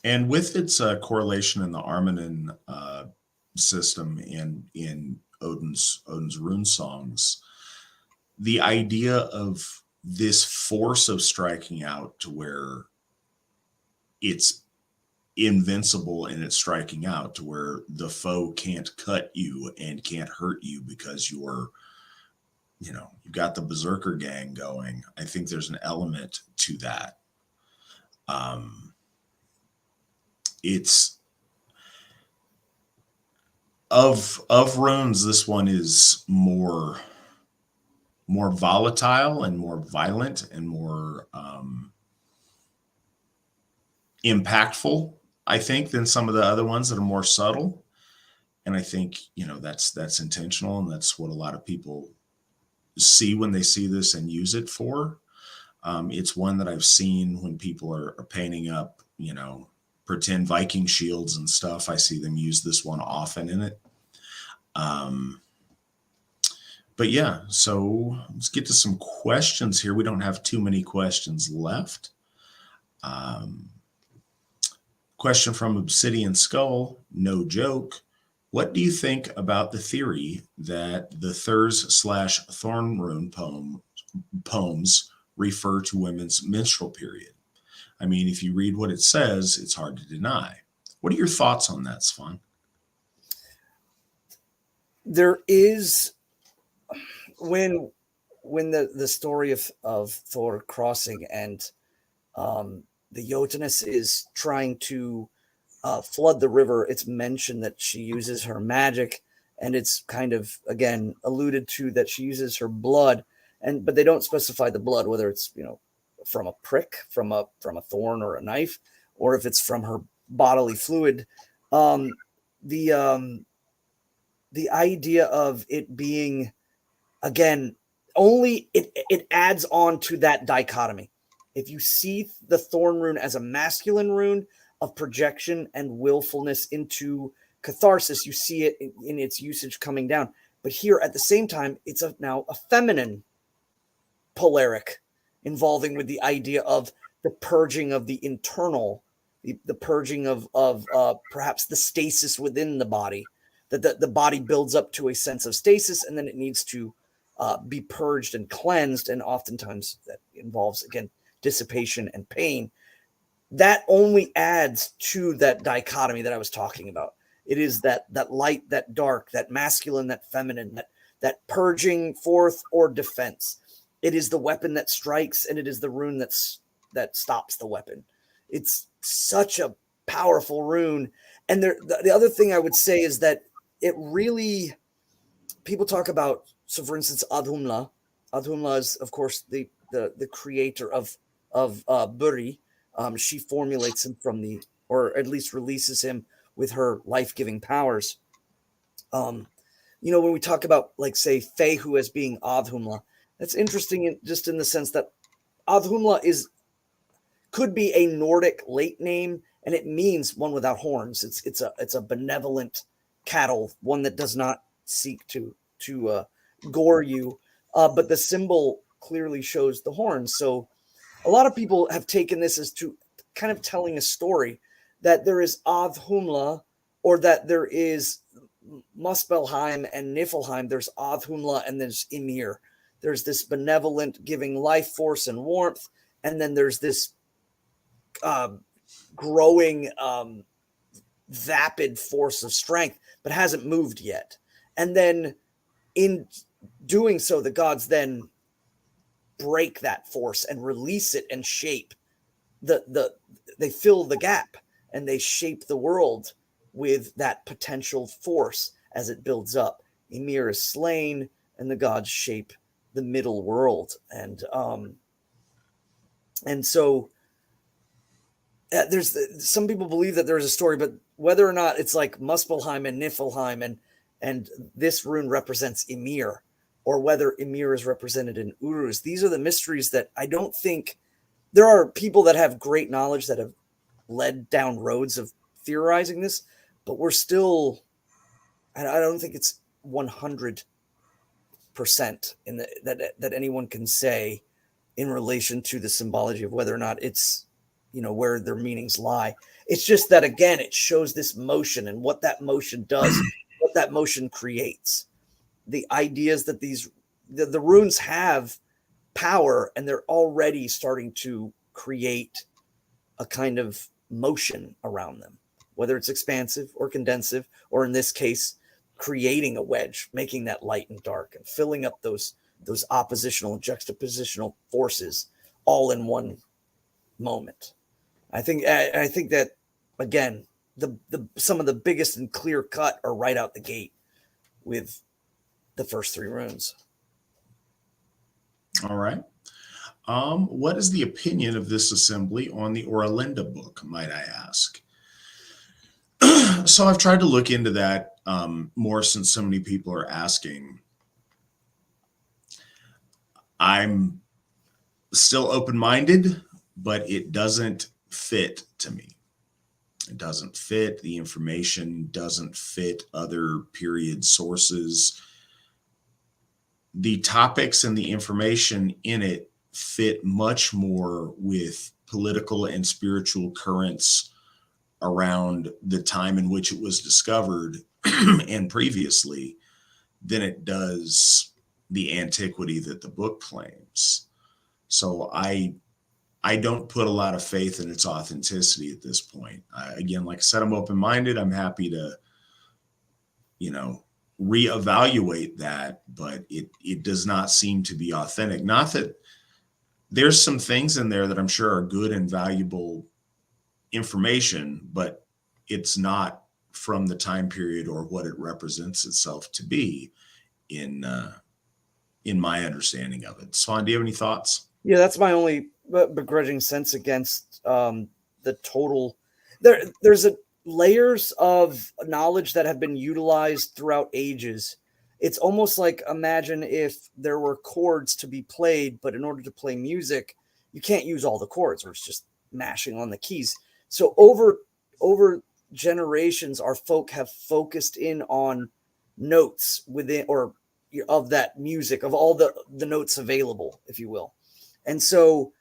[SPEAKER 1] And with its correlation in the Armanen system and in Odin's rune songs, the idea of this force of striking out to where it's invincible in its striking out, to where the foe can't cut you and can't hurt you because you've got the berserker gang going. I think there's an element to that. It's of runes, this one is more volatile and more violent and more impactful, I think, than some of the other ones that are more subtle. And I think, that's intentional, and that's what a lot of people see when they see this and use it for. It's one that I've seen when people are painting up, pretend Viking shields and stuff. I see them use this one often in it. But yeah, so let's get to some questions here. We don't have too many questions left. Question from Obsidian Skull, no joke. What do you think about the theory that the Thurs/Thorn rune poems refer to women's menstrual period? I mean, if you read what it says, it's hard to deny. What are your thoughts on that, Svan?
[SPEAKER 2] There is, when the story of Thor crossing and the Jotunus is trying to flood the river, it's mentioned that she uses her magic, and it's kind of, again, alluded to that she uses her blood, but they don't specify the blood, whether it's from a prick, from a thorn or a knife, or if it's from her bodily fluid. The idea of it being, again, only it adds on to that dichotomy. If you see the thorn rune as a masculine rune of projection and willfulness into catharsis, you see it in its usage coming down. But here at the same time, it's now a feminine polaric involving with the idea of the purging of the internal, the purging of perhaps the stasis within the body, that the body builds up to a sense of stasis, and then it needs to be purged and cleansed, and oftentimes that involves, again, dissipation and pain. That only adds to that dichotomy that I was talking about. It is that light, that dark, that masculine, that feminine, that purging forth or defense. It is the weapon that strikes, and it is the rune that stops the weapon. It's such a powerful rune. And the other thing I would say is that it really, people talk about, so for instance, Adhumla. Adhumla is, of course, the creator of Buri. She formulates him or at least releases him with her life-giving powers. When we talk about, like, say, Fehu as being Adhumla, that's interesting just in the sense that Adhumla could be a Nordic late name, and it means one without horns. It's a benevolent cattle, one that does not seek to gore you, but the symbol clearly shows the horns. So a lot of people have taken this as to kind of telling a story that there is Adhumla, or that there is Muspelheim and Niflheim. There's Adhumla and there's Ymir. There's this benevolent, giving life force and warmth, and then there's this growing, vapid force of strength, but hasn't moved yet. And then in doing so, the gods then break that force and release it and shape they fill the gap, and they shape the world with that potential force as it builds up. Ymir is slain, and the gods shape the middle world. And so there's some people believe that there's a story, but whether or not it's like Muspelheim and Niflheim and this rune represents Ymir, or whether Ymir is represented in Uruz, these are the mysteries that I don't think there are people that have great knowledge that have led down roads of theorizing this, but we're still, I don't think it's 100% that anyone can say in relation to the symbology of whether or not it's, where their meanings lie. It's just that, again, it shows this motion and what that motion does, what that motion creates. The ideas that the runes have power, and they're already starting to create a kind of motion around them, whether it's expansive or condensive, or in this case, creating a wedge, making that light and dark, and filling up those oppositional and juxtapositional forces all in one moment. I think that, again, some of the biggest and clear cut are right out the gate with the first three runes.
[SPEAKER 1] All right. What is the opinion of this assembly on the Orlinda book, might I ask? So I've tried to look into that more, since so many people are asking. I'm still open-minded, but it doesn't fit to me. It doesn't fit. The information doesn't fit other period sources. The topics and the information in it fit much more with political and spiritual currents around the time in which it was discovered and previously than it does the antiquity that the book claims. So I don't put a lot of faith in its authenticity at this point. Again, like I said, I'm open-minded. I'm happy to, reevaluate that, but it does not seem to be authentic. Not that there's some things in there that I'm sure are good and valuable information, but it's not from the time period or what it represents itself to be in my understanding of it. Svan, do you have any thoughts?
[SPEAKER 2] Yeah, that's my only begrudging sense against the total. There's layers of knowledge that have been utilized throughout ages. It's almost like, imagine if there were chords to be played, but in order to play music, you can't use all the chords, or it's just mashing on the keys. So over generations, our folk have focused in on notes within or of that music, of all the notes available, if you will. And so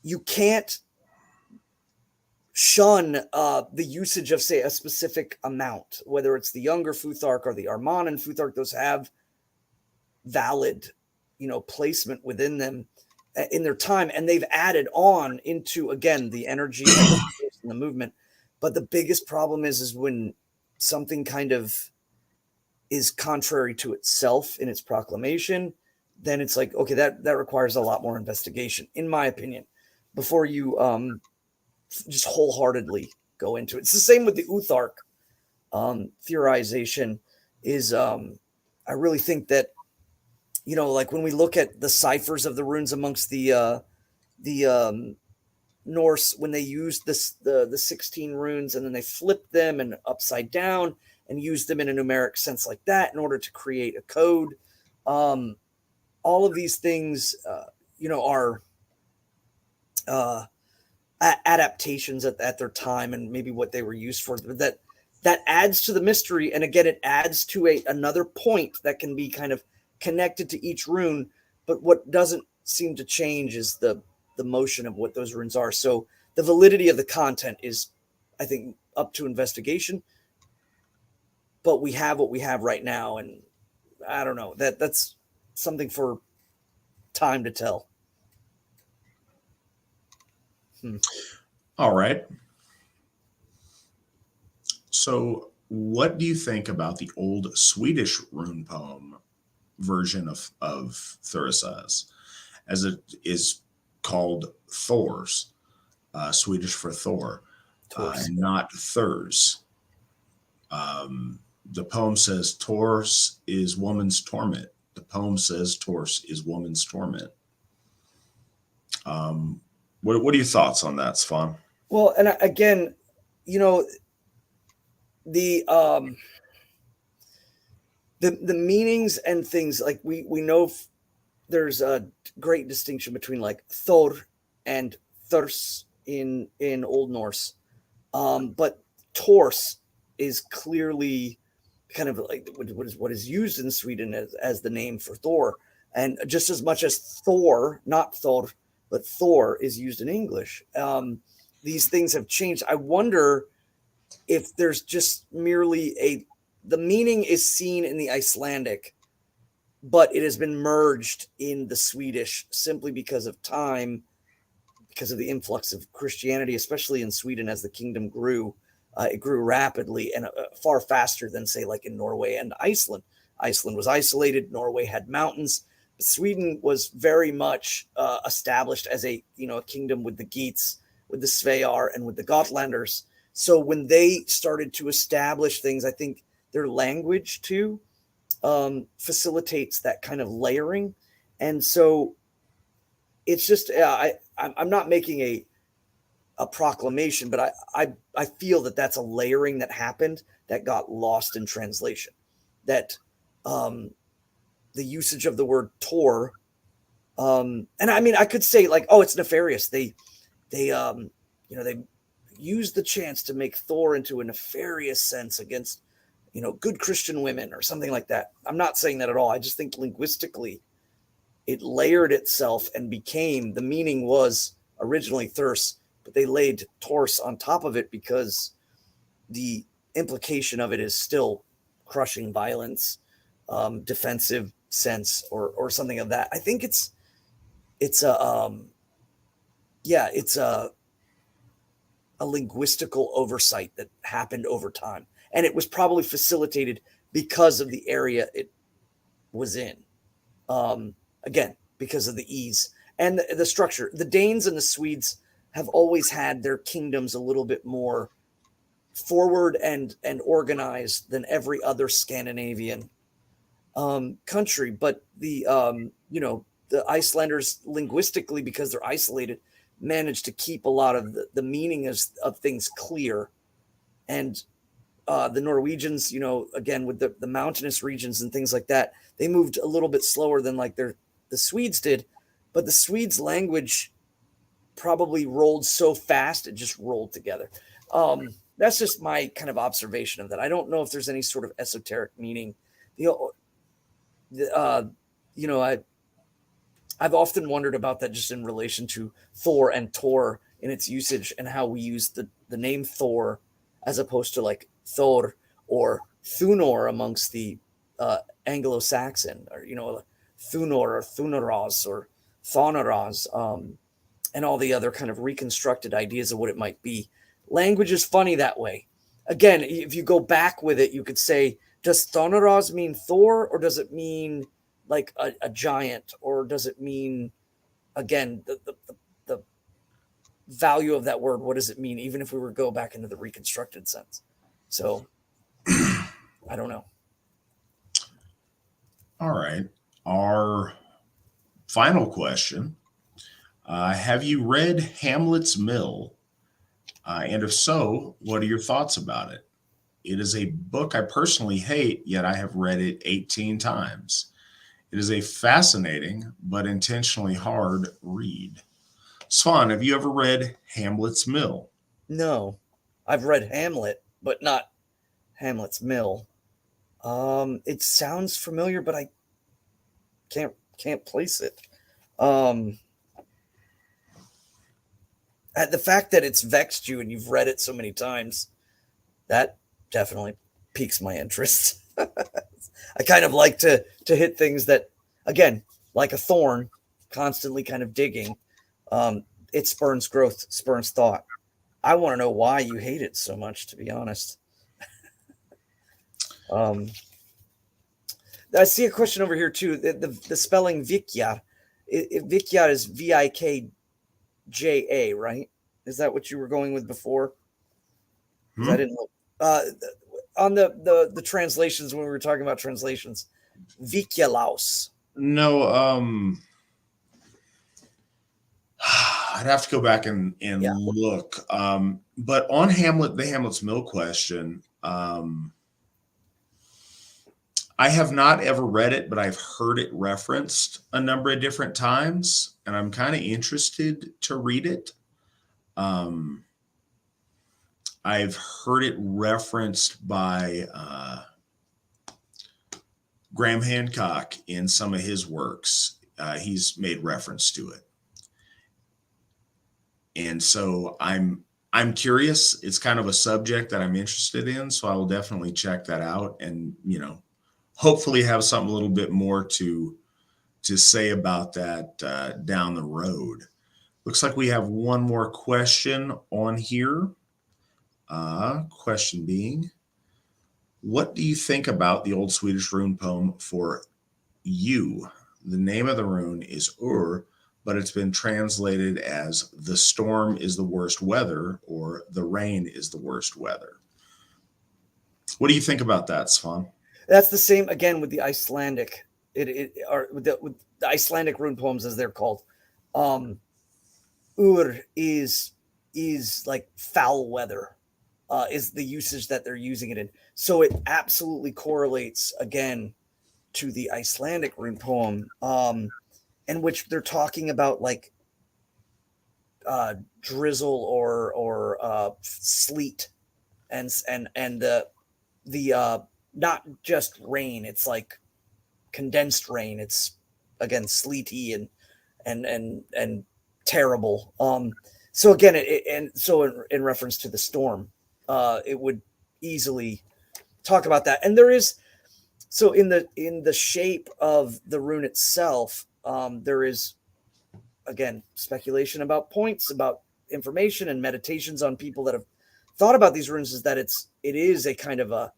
[SPEAKER 2] you can't shun the usage of, say, a specific amount, whether it's the younger Futhark or the Armanan Futhark. Those have valid, placement within them in their time, and they've added on into, again, the energy and the movement. But the biggest problem is when something kind of is contrary to itself in its proclamation, then it's like, okay, that requires a lot more investigation, in my opinion, before you just wholeheartedly go into it. It's the same with the Uthark theorization. Is I really think that, like when we look at the ciphers of the runes amongst the Norse, when they used the 16 runes and then they flipped them and upside down and used them in a numeric sense like that in order to create a code. All of these things, are adaptations at their time and maybe what they were used for. But that adds to the mystery, and again, it adds to another point that can be kind of connected to each rune. But what doesn't seem to change is the motion of what those runes are. So the validity of the content is, I think, up to investigation. But we have what we have right now, and I don't know, that's something for time to tell.
[SPEAKER 1] All right. So, what do you think about the old Swedish rune poem version of Thurisaz, as it is called Thor's, Swedish for Thor, not Thurs? The poem says Tors is woman's torment. The poem says Tors is woman's torment. What are your thoughts on that, Svan?
[SPEAKER 2] Well, and again, the meanings and things, like we know there's a great distinction between like Thor and Thurs in Old Norse, but Tors is clearly kind of like what is used in Sweden as the name for Thor, and just as much as Thor, not Thor, but Thor is used in English. These things have changed. I wonder if there's just merely the meaning is seen in the Icelandic, but it has been merged in the Swedish simply because of time, because of the influx of Christianity, especially in Sweden as the kingdom grew. It grew rapidly and far faster than, say, like in Norway and Iceland. Iceland was isolated. Norway had mountains. But Sweden was very much established as a kingdom with the Geats, with the Svear, and with the Gotlanders. So when they started to establish things, I think their language too facilitates that kind of layering. And so it's just I'm not making a proclamation, but I feel that that's a layering that happened that got lost in translation. That the usage of the word Tor, and I mean, I could say like, oh, it's nefarious. They used the chance to make Thor into a nefarious sense against, good Christian women or something like that. I'm not saying that at all. I just think linguistically it layered itself and became, the meaning was originally Thurs, but they laid Tors on top of it because the implication of it is still crushing violence, defensive sense, or something of that. I think it's a linguistical oversight that happened over time, and it was probably facilitated because of the area it was in. Again, because of the ease and the structure. The Danes and the Swedes have always had their kingdoms a little bit more forward and organized than every other Scandinavian country. But the Icelanders, linguistically, because they're isolated, managed to keep a lot of the meaning of things clear. And the Norwegians, again, with the mountainous regions and things like that, they moved a little bit slower than like the Swedes did. But the Swedes' language probably rolled so fast it just rolled together. that's just my kind of observation of that. I don't know if there's any sort of esoteric meaning. You know, I've often wondered about that just in relation to Thor and Tor in its usage and how we use the name Thor as opposed to like Thor or Thunor amongst the Anglo-Saxon, or, you know, Thunor or Thunaraz or Thonaraz, and all the other kind of reconstructed ideas of what it might be. Language is funny that way. Again, if you go back with it, you could say, does Thonaraz mean Thor, or does it mean like a giant, or does it mean, again, the value of that word? What does it mean, even if we were to go back into the reconstructed sense? So I don't know.
[SPEAKER 1] All right. Our final question. Have you read Hamlet's Mill? And if so, what are your thoughts about it? It is a book I personally hate, yet I have read it 18 times. It is a fascinating but intentionally hard read. Svan, have you ever read Hamlet's Mill?
[SPEAKER 2] No, I've read Hamlet, but not Hamlet's Mill. It sounds familiar, but I can't place it. The fact that it's vexed you and you've read it so many times, that definitely piques my interest. I kind of like to hit things that, again, like a thorn, constantly kind of digging. It spurns growth, spurns thought. I want to know why you hate it so much, to be honest. I see a question over here too. The spelling Vikya. Vikya is Vikja, right? Is that what you were going with before? I didn't know. On the translations, when we were talking about translations, Vikyalaus.
[SPEAKER 1] No, I'd have to go back and look. But on the Hamlet's Mill question, I have not ever read it, but I've heard it referenced a number of different times, and I'm kind of interested to read it. I've heard it referenced by Graham Hancock in some of his works. He's made reference to it. And so I'm curious. It's kind of a subject that I'm interested in, so I will definitely check that out and, hopefully have something a little bit more to say about that down the road. Looks like we have one more question on here. Question being, what do you think about the old Swedish rune poem for you? The name of the rune is Ur, but it's been translated as the storm is the worst weather or the rain is the worst weather. What do you think about that, Svan?
[SPEAKER 2] That's the same again with the Icelandic. With the Icelandic rune poems, as they're called. Ur is like foul weather, is the usage that they're using it in. So it absolutely correlates again to the Icelandic rune poem, in which they're talking about like drizzle or sleet, and the not just rain. It's like condensed rain. It's again sleety and terrible. So again, in reference to the storm, it would easily talk about that. And there is, so in the shape of the rune itself, there is again speculation about points, about information and meditations on people that have thought about these runes, is that it is a kind of a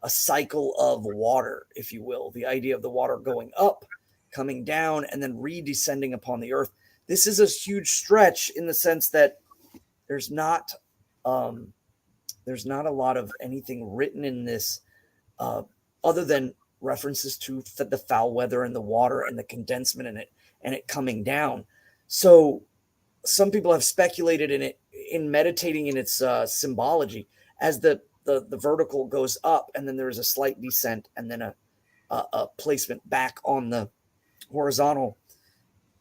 [SPEAKER 2] cycle of water, if you will. The idea of the water going up, coming down, and then redescending upon the earth. This is a huge stretch in the sense that there's not a lot of anything written in this other than references to the foul weather and the water and the condensement in it and it coming down. So some people have speculated in it, in meditating in its symbology, as the vertical goes up and then there's a slight descent and then a placement back on the horizontal.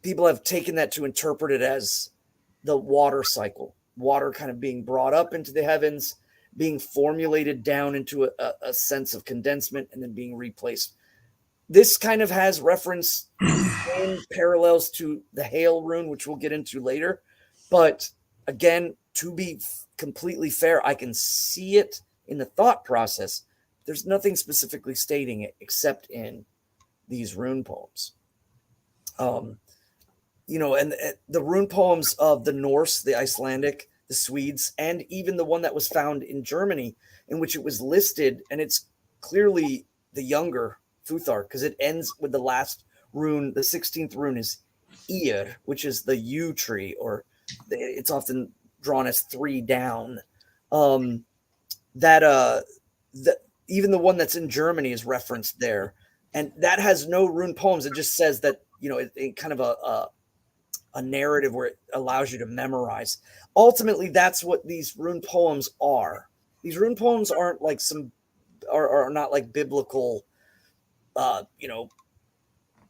[SPEAKER 2] People have taken that to interpret it as the water cycle, water kind of being brought up into the heavens, being formulated down into a sense of condensement and then being replaced. This kind of has reference and parallels to the Hail rune, which we'll get into later. But again, to be completely fair, I can see it in the thought process. There's nothing specifically stating it except in these rune poems. And the rune poems of the Norse, the Icelandic, the Swedes, and even the one that was found in Germany, in which it was listed, and it's clearly the younger Futhar, because it ends with the last rune. The 16th rune is Ir, which is the yew tree, or it's often drawn as 3 down. Even the one that's in Germany is referenced there, and that has no rune poems. It just says that, it kind of a narrative where it allows you to memorize. Ultimately, that's what these rune poems are. These rune poems aren't like are not like biblical,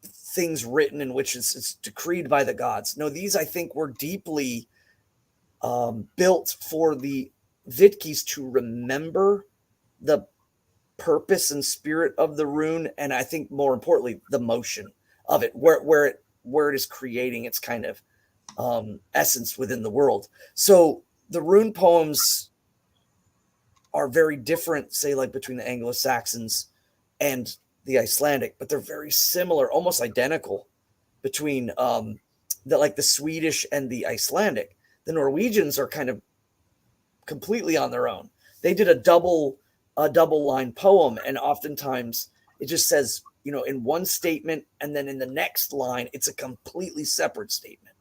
[SPEAKER 2] things written in which it's decreed by the gods. No, these I think were deeply built for the Vitkis to remember the purpose and spirit of the rune, and I think more importantly, the motion of it, where it is creating its kind of essence within the world. So the rune poems are very different, say, like between the Anglo-Saxons and the Icelandic, but they're very similar, almost identical between the Swedish and the Icelandic. The Norwegians are kind of completely on their own. They did a double line poem, and oftentimes it just says, in one statement, and then in the next line, it's a completely separate statement.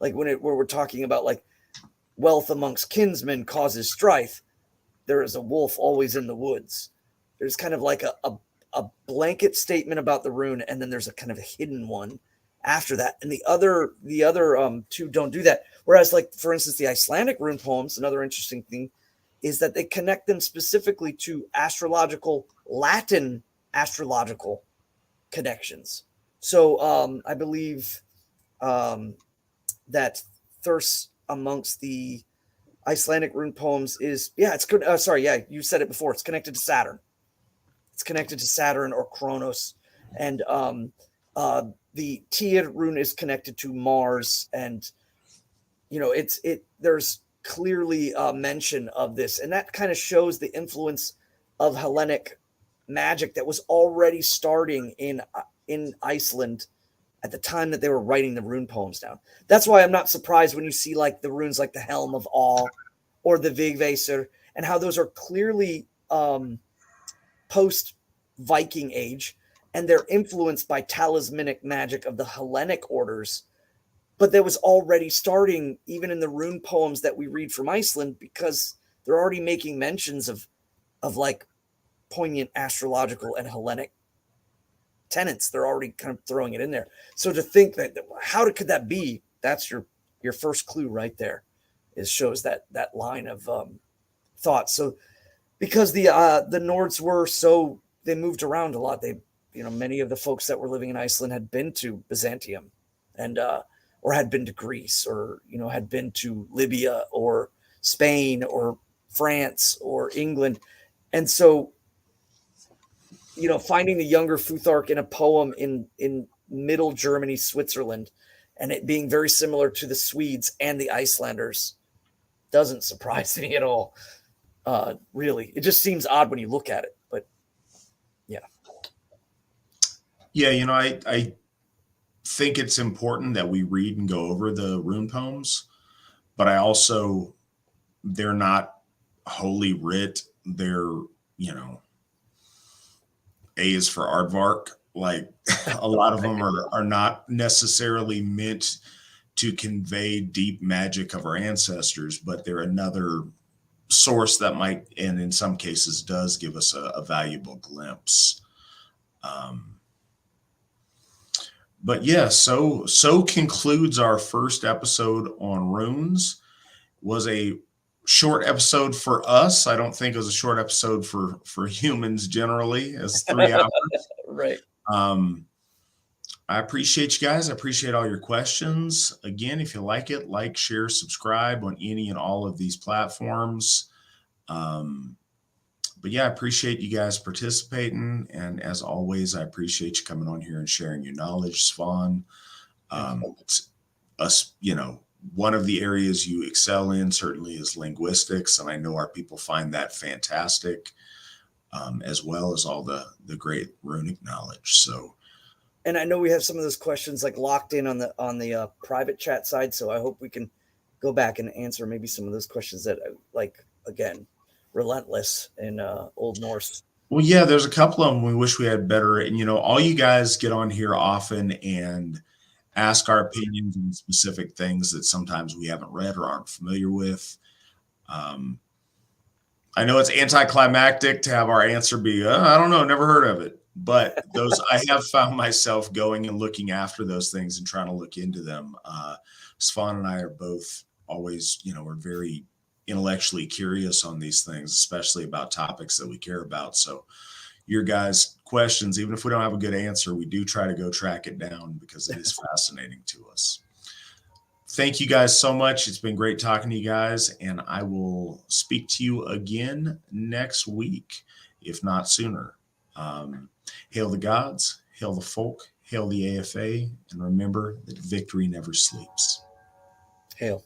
[SPEAKER 2] Like where we're talking about like wealth amongst kinsmen causes strife, there is a wolf always in the woods. There's kind of like a blanket statement about the rune, and then there's a kind of a hidden one after that. And the other two don't do that. Whereas, like, for instance, the Icelandic rune poems, another interesting thing is that they connect them specifically to Latin astrological connections. So I believe that Thurs amongst the Icelandic rune poems is, it's good. You said it before. It's connected to Saturn. It's connected to Saturn or Kronos, and the Tyr rune is connected to Mars, and there's clearly a mention of this, and that kind of shows the influence of Hellenic magic that was already starting in Iceland at the time that they were writing the rune poems down. That's why I'm not surprised when you see like the runes like the Helm of Awe or the Vigvaser, and how those are clearly post Viking age, and they're influenced by talismanic magic of the Hellenic orders. But that was already starting even in the rune poems that we read from Iceland, because they're already making mentions of like poignant astrological and Hellenic tenets. They're already kind of throwing it in there. So to think that, could that be? That's your first clue right there. It shows that line of thought. So because the Nords were they moved around a lot. They, many of the folks that were living in Iceland had been to Byzantium, and or had been to Greece, or had been to Libya or Spain or France or England. And so, finding the younger Futhark in a poem in middle Germany, Switzerland, and it being very similar to the Swedes and the Icelanders doesn't surprise me at all. Really, it just seems odd when you look at it, but yeah.
[SPEAKER 1] Yeah, I think it's important that we read and go over the rune poems, but they're not holy writ. They're, A is for aardvark. Like a lot of them are not necessarily meant to convey deep magic of our ancestors, but they're another source that might, and in some cases does, give us a valuable glimpse. But yeah, so concludes our first episode on runes. Was a short episode for us. I don't think it was a short episode for humans generally, as 3 hours.
[SPEAKER 2] Right.
[SPEAKER 1] I appreciate you guys. I appreciate all your questions. Again, if you like it, like, share, subscribe on any and all of these platforms. But yeah, I appreciate you guys participating. And as always, I appreciate you coming on here and sharing your knowledge, Svan. It's us, one of the areas you excel in certainly is linguistics. And I know our people find that fantastic, as well as all the great runic knowledge. So,
[SPEAKER 2] and I know we have some of those questions like locked in on the private chat side. So I hope we can go back and answer maybe some of those questions that, like, again, relentless in Old Norse.
[SPEAKER 1] well, yeah, there's a couple of them we wish we had better. And, all you guys get on here often and ask our opinions on specific things that sometimes we haven't read or aren't familiar with. I know it's anticlimactic to have our answer be, I don't know, never heard of it. But those, I have found myself going and looking after those things and trying to look into them. Svan and I are both always, we're very intellectually curious on these things, especially about topics that we care about. So your guys' questions, even if we don't have a good answer, we do try to go track it down because it is fascinating to us. Thank you guys so much. It's been great talking to you guys, and I will speak to you again next week, if not sooner. Hail the gods, hail the folk, hail the AFA, and remember that victory never sleeps.
[SPEAKER 2] Hail.